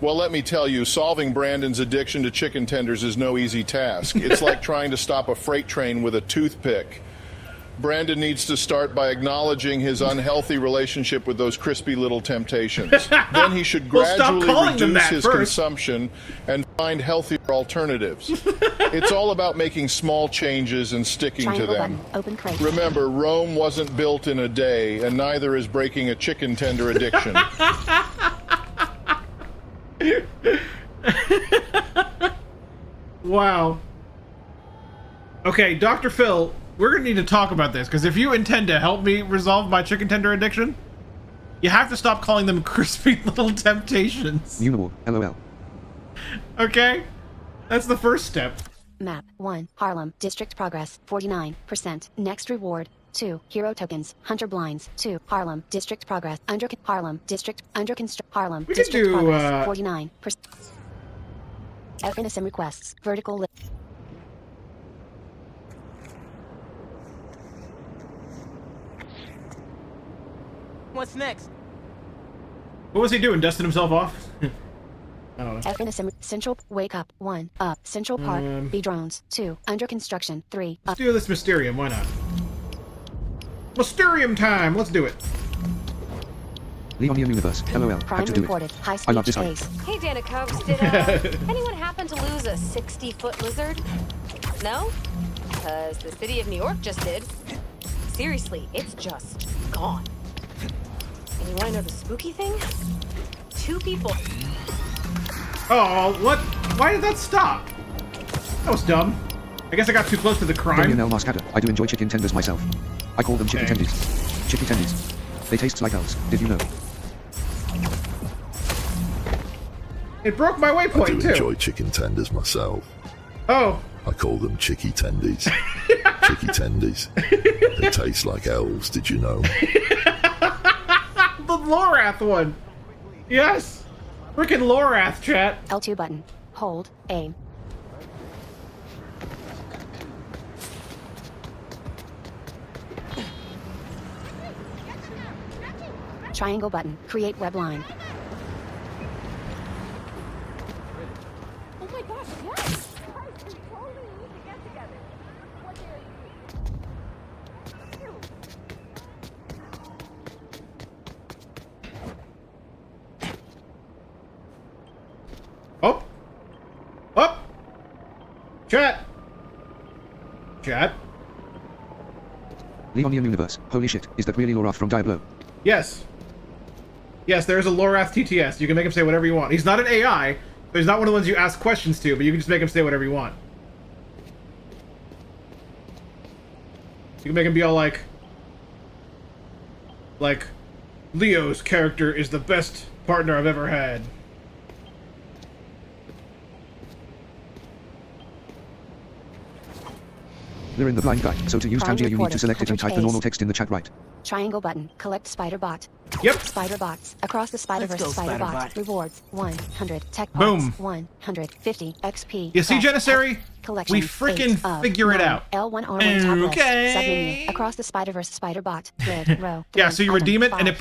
Well, let me tell you, solving Brandon's addiction to chicken tenders is no easy task. It's like trying to stop a freight train with a toothpick. Brandon needs to start by acknowledging his unhealthy relationship with those crispy little temptations. Then he should Well, stop gradually calling them reduce that his first. consumption and find healthier alternatives. It's all about making small changes and sticking to Triangle them. button. Open crate. Remember, Rome wasn't built in a day, and neither is breaking a chicken tender addiction. Wow. Okay, Dr. Phil, we're gonna need to talk about this, because if you intend to help me resolve my chicken tender addiction, you have to stop calling them crispy little temptations. Unimore, LOL. Okay? That's the first step. Map 1. Harlem. District progress. 49%. Next reward. 2. Hero tokens. Hunter blinds. 2. Harlem. District progress. Harlem. District. Under construct. Harlem. We could District do, progress. 49%. FNSM requests. Vertical lift. What's next? What was he doing? Dusting himself off? I don't know. FNSM Central. Wake up. 1. Up. Central Park. B drones. 2. Under construction. 3. Let's do this Mysterium, why not? Mysterium time! Let's do it. Leon Universe, LOL. Crime Had to do reported. it. High I love speed this chase. Hey, Danicubs, did anyone happen to lose a 60-foot lizard? No? Because the city of New York just did. Seriously, it's just gone. And you want to know the spooky thing? 2 people. Oh, what? Why did that stop? That was dumb. I guess I got too close to the crime. Damian L. Mascada. I do enjoy chicken tenders myself. I call them chicken tendies. Chicky tendies. They taste like elves. Did you know? It broke my waypoint, I do too. enjoy chicken tenders myself. Oh. I call them chicky tendies. Chicky tendies. They taste like elves, did you know? The Lorath one. Yes. Frickin' Lorath, chat. L2 button. Hold. Aim. Triangle button. Create web line. Chat! Leonian Universe. Holy shit, is that really Lorath from Diablo? Yes. Yes, there is a Lorath TTS. You can make him say whatever you want. He's not an AI, so he's not one of the ones you ask questions to, but you can just make him say whatever you want. You can make him be all like, Leo's character is the best partner I've ever had. We're in the blind guy, so to use Tangier you need to select it and type the normal text in the chat right. Triangle button. Collect spider bot. Yep. Spider bots. Across the Spider-Verse spider bot. Rewards 100. Tech Boom. parts 150 XP. You see, Press Janissary? Collection We freaking 8 of figure it 9. out. L1 R1 tab list. Okay. Submenu. Across the Spider-Verse spider bot. Grid row. Yeah, so you redeem it, and it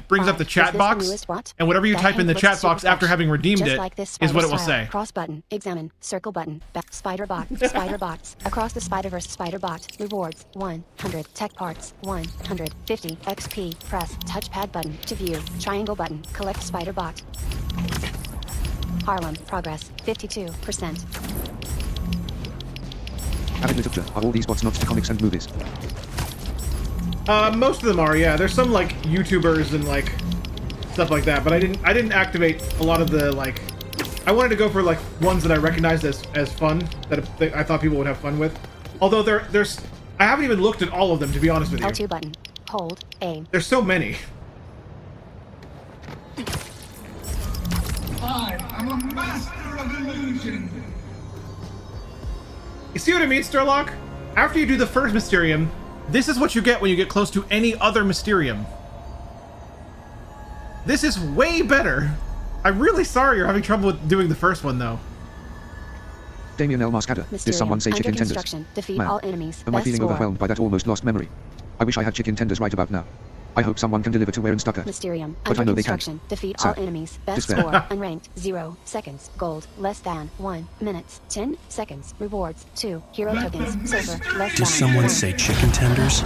brings up the chat box, and whatever you type in the chat box after having redeemed it is what it will say. Cross button. Examine. Circle button. Back. Spider bot. Spider bots. Across the Spider-Verse spider bot. Rewards 100. Tech parts 150 XP. Press touchpad button to view. Triangle button. Collect spider bot. Harlem. Progress 52%. Avid literature. Are all these bots not to comics and movies? Most of them are, yeah. There's some like YouTubers and like stuff like that, but I didn't activate a lot of the like. I wanted to go for like ones that I recognized as fun that I thought people would have fun with. Although there's I haven't even looked at all of them, to be honest with you. L2 button. Hold A. There's so many. I'm a master of illusion. You see what I mean, Sturlock? After you do the first Mysterium, this is what you get when you get close to any other Mysterium. This is way better. I'm really sorry you're having trouble with doing the first one, though. Damien L. Mascada. Did someone say chicken tenders? Defeat Man, all enemies. am I Best feeling score. overwhelmed by that almost lost memory? I wish I had chicken tenders right about now. I hope someone can deliver to Warren Stucker. Mysterium. But I know they Construction. can't. Defeat Sad. all enemies. Best Despair. score. Unranked. 0 seconds. Gold. Less than 1 minutes. 10 seconds. Rewards 2. Hero tokens. Silver. Less Did than someone 1. say chicken tenders?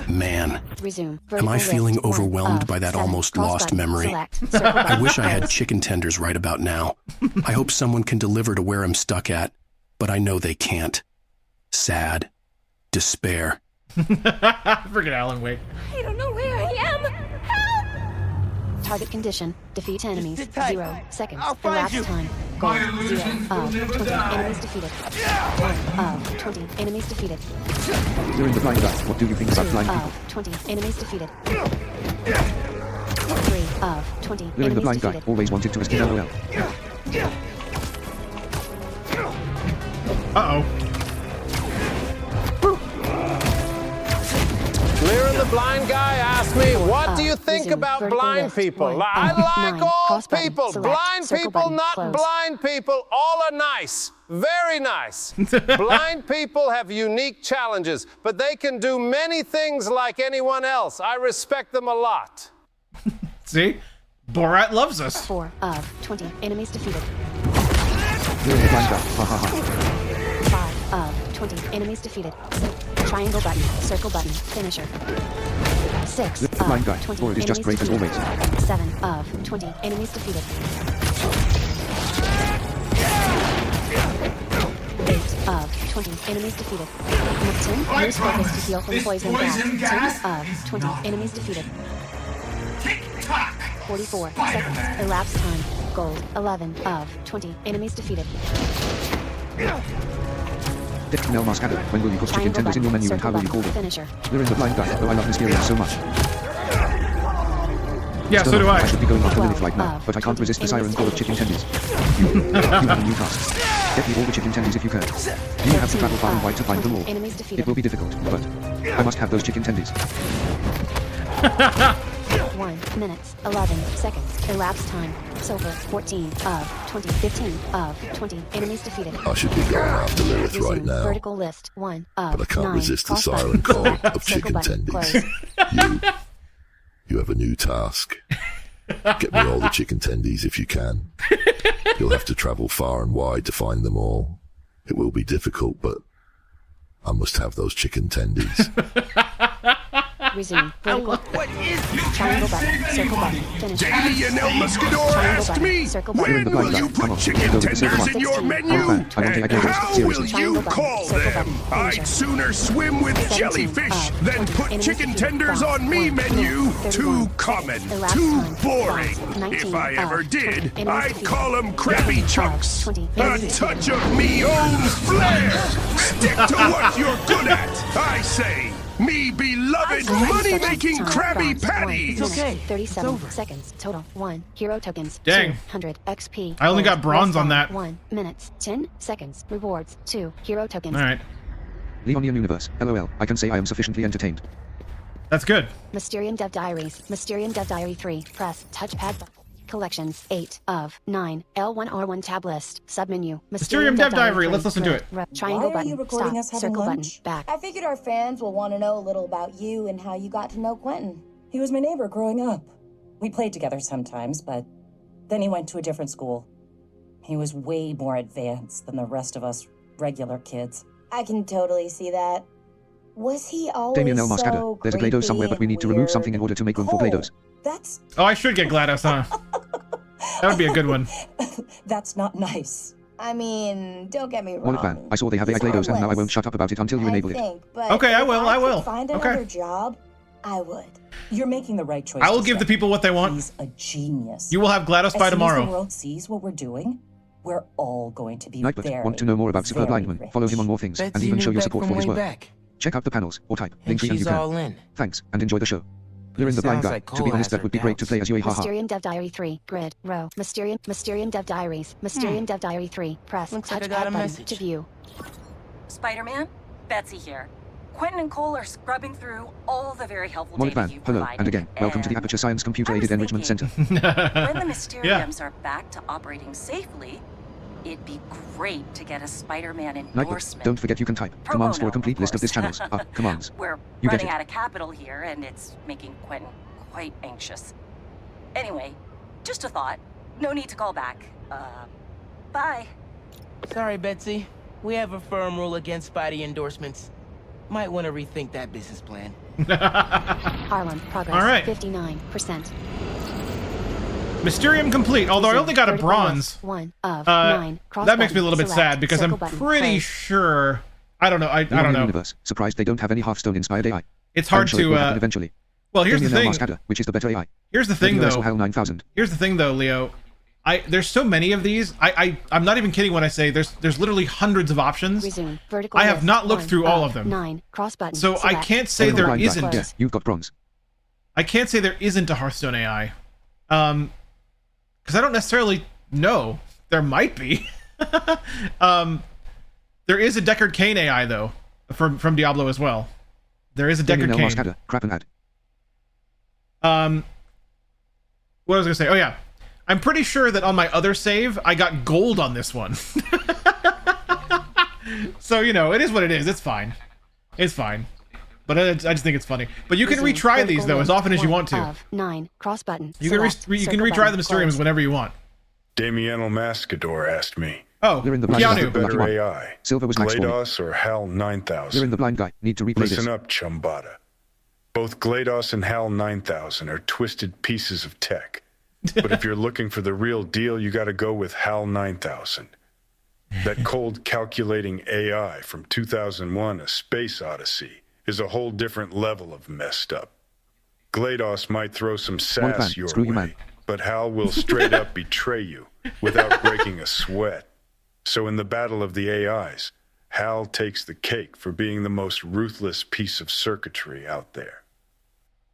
Man, Resume. am Vertical I feeling list. 1 overwhelmed of by that 7. almost Cross lost button. memory? Select. Circle I button. wish I had Close. chicken tenders right about now. I hope someone can deliver to where I'm stuck at, but I know they can't. Sad. Despair. Friggin' Alan Wake. I don't know where I am. Help! Target condition. Defeat enemies. 0 seconds. Elapsed time. Gold. 0 of 20 enemies defeated. 1 of 20 enemies defeated. You're in the blind guy. What do you think about 2 blind people? of 20 enemies defeated. 3 of 20 You're in the enemies blind guy. defeated. Always wanted to escape LOL. Uh-oh. Lear the blind guy asked me, what do you think about blind people? I like all people. Blind people, not blind people. All are nice. Very nice. Blind people have unique challenges, but they can do many things like anyone else. I respect them a lot. See? Borat loves us. 4 of 20 enemies defeated. You're in the blind guy. Ha ha ha. 5 of 20 enemies defeated. Triangle button. Circle button. Finisher. 6 The blind guy. of 20 Boy, it is just enemies great as defeated. always. 7 of 20 enemies defeated. 8 of 20 enemies defeated. With 10 enemies focused to heal from poison gas. 10 of 20 enemies defeated. 44 seconds. Elapsed time. Gold. 11 of 20 enemies defeated. Damien L. Mascada. When will you put chicken Triangle tenders in your button. menu and how will you call them? Finisher. You're in the blind guy. Oh, I love Mysterium so much. Yeah, so do I. I should be going after Lilith right now, but I can't resist the siren call of chicken tendies. You have a new task. Get me all the chicken tendies if you can. You have to travel far and wide to find them all. It will be difficult, but I must have those chicken tendies. 1 minute, 11 seconds. Elapsed time. Silver. 14 of 20. 15 of 20 enemies defeated. I should be going after Lilith right Resume. now, Vertical list. 1 of but I can't 9. resist the Cross button. siren call Select. of Circle chicken button. tendies. Close. You have a new task. Get me all the chicken tendies if you can. You'll have to travel far and wide to find them all. It will be difficult, but I must have those chicken tendies. Resume. Vertical. What is this? Triangle button. Circle button. Finish. Daniel Muscador asked me, when will you put chicken tenders in your menu? And how will you call them? I'd sooner swim with jellyfish than put chicken tenders on me menu. Too common, too boring. If I ever did, I'd call them Krabby Chunks. A touch of me own flair. Stick to what you're good at, I say. Me beloved money-making Krabby Patties! It's okay. 37 seconds total. 1. Hero tokens. Dang. 200 XP. I only got bronze on that. 1 minutes. 10 seconds. Rewards. 2. Hero tokens. All right. Leonian Universe. LOL. I can say I am sufficiently entertained. That's good. Mysterium Dev Diaries. Mysterium Dev Diary 3. Press touchpad. Collections 8 of 9. L1R1 tab list. Submenu. Mysterium Dev Diary. Let's listen to it. Triangle Why are button. you recording Stop. us having Circle lunch? button. Back. I figured our fans will want to know a little about you and how you got to know Quentin. He was my neighbor growing up. We played together sometimes, but then he went to a different school. He was way more advanced than the rest of us regular kids. I can totally see that. Was he always Damien L. Mascada. so There's a GLaDOS somewhere, but we need to remove something in order to make room for GLaDOS. That's... Oh, I should get GLaDOS, huh? That would be a good one. That's not nice. I mean, don't get me wrong. Wallet ban. I saw they have AI GLaDOS and now I won't shut up about it until you enable it. Okay, I will. I will. Find Okay. another job, I would. You're making the right choice. I will to give the stay. people what they want. He's a genius. You will have GLaDOS by As soon as tomorrow. the world sees what we're doing, we're all going to be Nightbot. very, Want to know more about Superb very Lineman? rich. Follow him on more things and even show your support for his work. Check out the panels or type And Linktree and you she's can. all in. Thanks and enjoy the show. You're in the blind sounds guy. like To be Cole honest, has that her would be great to play as you. Haha. Mysterium Dev Diary 3. Grid. Row. Mysterium Dev Diaries. Mysterium Dev Diary 3. Press Looks like I touchpad got a button message. to view. Spider-Man, Betsy here. Quentin and Cole are scrubbing through all the very helpful Wallet data ban. you Hello provided. and again, welcome to the Aperture Science Computer Aided Enrichment Center. When the Mysteriums are back to operating safely, it'd be great to get a Spider-Man Nightbot. endorsement. Don't forget you can type Pro commands for bono, a complete of list of this course. channels. Commands. We're You get running it. out of capital here, and it's making Quentin quite anxious. Anyway, just a thought. No need to call back. Bye. Sorry, Betsy. We have a firm rule against Spidey endorsements. Might want to rethink that business plan. Harlem. Progress. All right. 59%. Mysterium complete, although I only got a bronze. 1 of 9. Cross That makes me a button. little bit Select. sad because Circle I'm button. pretty Close. sure. I don't know. I don't Leonian know. Universe. Surprised they don't have any Hearthstone inspired AI. It's hard I'm sure it to. will happen eventually. Well, here's the Damien thing. L. Mascada, which is the better AI? Here's the thing, WS though. or HAL 9000. Here's the thing, though, Leo. There's so many of these. I'm not even kidding when I say there's literally hundreds of options. Resume. Vertical I have list. not looked 1 through all of them. 9. Cross button. So I Select. can't say Circle there button. isn't. Yeah, you've got bronze. I can't say there isn't a Hearthstone AI. Because I don't necessarily know. There might be. There is a Deckard Cain AI, though, from Diablo as well. There is a Deckard Damien L. Cain. Mascada, crap and ad. What was I gonna say? Oh yeah, I'm pretty sure that on my other save I got gold on this one. So you know, it is what it is. It's fine. It's fine. But I just think it's funny. But you can Resume. retry these Vertical though as list. often as you 1 want to. Of 9. Cross button. You can Select. you can Circle retry button. the Mysteriums Close. whenever you want. Damiano Mascador asked me. Oh, You're in the blind guy. Keanu. Better Lucky one. AI, Silver was max for me. GLaDOS or HAL You're 9000? in the blind guy. Need to replay Listen this. up, Chumbada. Both GLaDOS and HAL 9000 are twisted pieces of tech. But if you're looking for the real deal, you got to go with HAL 9000. That cold calculating AI from 2001, A Space Odyssey, is a whole different level of messed up. GLaDOS might throw some Wallet ban. sass your Screw you, way, man. but HAL will straight up betray you without breaking a sweat. So in the battle of the AIs, HAL takes the cake for being the most ruthless piece of circuitry out there.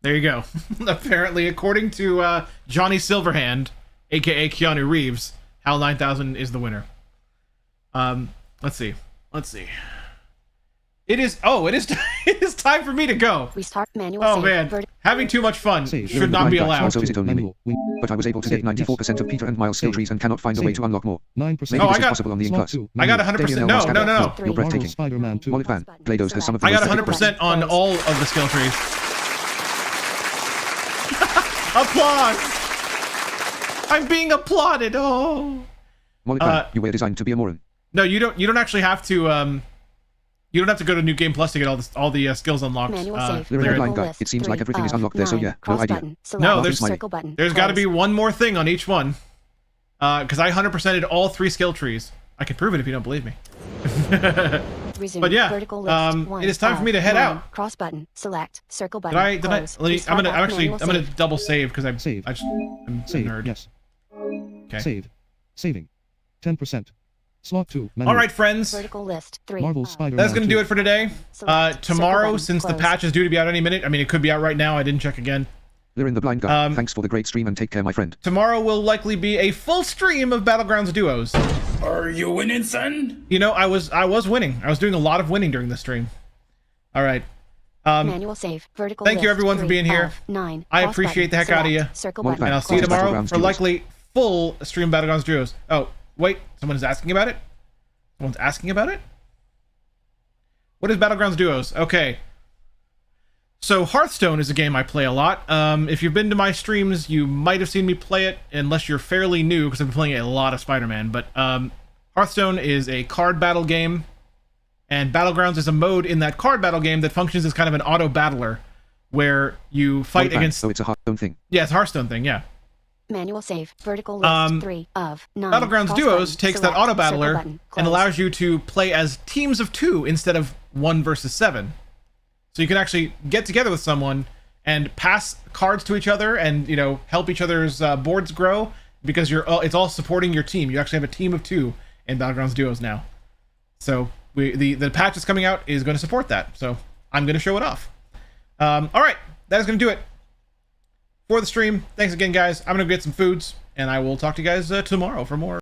There you go. Apparently, according to Johnny Silverhand, aka Keanu Reeves, HAL 9000 is the winner. Let's see. It is. Oh, it is. It is time for me to go. Restart manual Oh save. man, having too much fun You're should in the not be blind guy. allowed. Also, is it only me? But I was able to get 94% of Peter and Miles skill trees and cannot find a way to unlock more. 9%. Maybe Oh, this I is got- possible on the Ink Plus. I got 100%. Damien L. No, Mascada. no, no, no. You're breathtaking. Spider-Man 2. Wallet ban. GLaDOS has some of the I got most 100% on all of the skill trees. Applause! I'm being applauded. Oh. Wallet ban. You were designed to be a moron. No, you don't. You don't actually have to. You don't have to go to New Game Plus to get all the skills unlocked. Lyric the blind guy. It seems like everything is unlocked there, so yeah, no idea. No, there's got to be one more thing on each one. Because I 100%ed all 3 skill trees. I can prove it if you don't believe me. But yeah, it is time for me to head out. Cross button, select, circle button. I'm gonna double save because I'm a nerd. Yes. Okay. Save. Saving. 10%. Slot 2. All right, friends. Vertical list 3. Marvel Spider-Man. That's gonna do it for today. Tomorrow, button, since the close. patch is due to be out any minute. I mean, it could be out right now. I didn't check again. Lyric the blind guy. Thanks for the great stream and take care, my friend. Tomorrow will likely be a full stream of Battlegrounds duos. Are you winning, son? You know, I was winning. I was doing a lot of winning during the stream. All right. Manual save. Vertical thank you list, everyone for 3 being here. of 9. I Cross appreciate the button, heck out of you. select, circle And button, I'll see you close. tomorrow for duos. likely full stream Battlegrounds duos. Oh, wait. Someone is asking about it? Someone's asking about it? What is Battlegrounds duos? Okay. So Hearthstone is a game I play a lot. If you've been to my streams, you might have seen me play it, unless you're fairly new, because I've been playing a lot of Spider-Man. But Hearthstone is a card battle game, and Battlegrounds is a mode in that card battle game that functions as kind of an auto battler, where you fight against. So it's a Hearthstone thing. Yeah, it's a Hearthstone thing. Yeah. Manual save. Vertical list 3 of 9. Battlegrounds Cross Duos button, takes select, that auto circle battler button, and close. allows you to play as teams of 2 instead of 1 versus 7. So you can actually get together with someone and pass cards to each other and, you know, help each other's boards grow, because it's all supporting your team. You actually have a team of 2 in Battlegrounds Duos now. So the patch that's coming out is going to support that. So I'm going to show it off. All right, that is going to do it for the stream. Thanks again, guys. I'm going to get some foods, and I will talk to you guys tomorrow for more.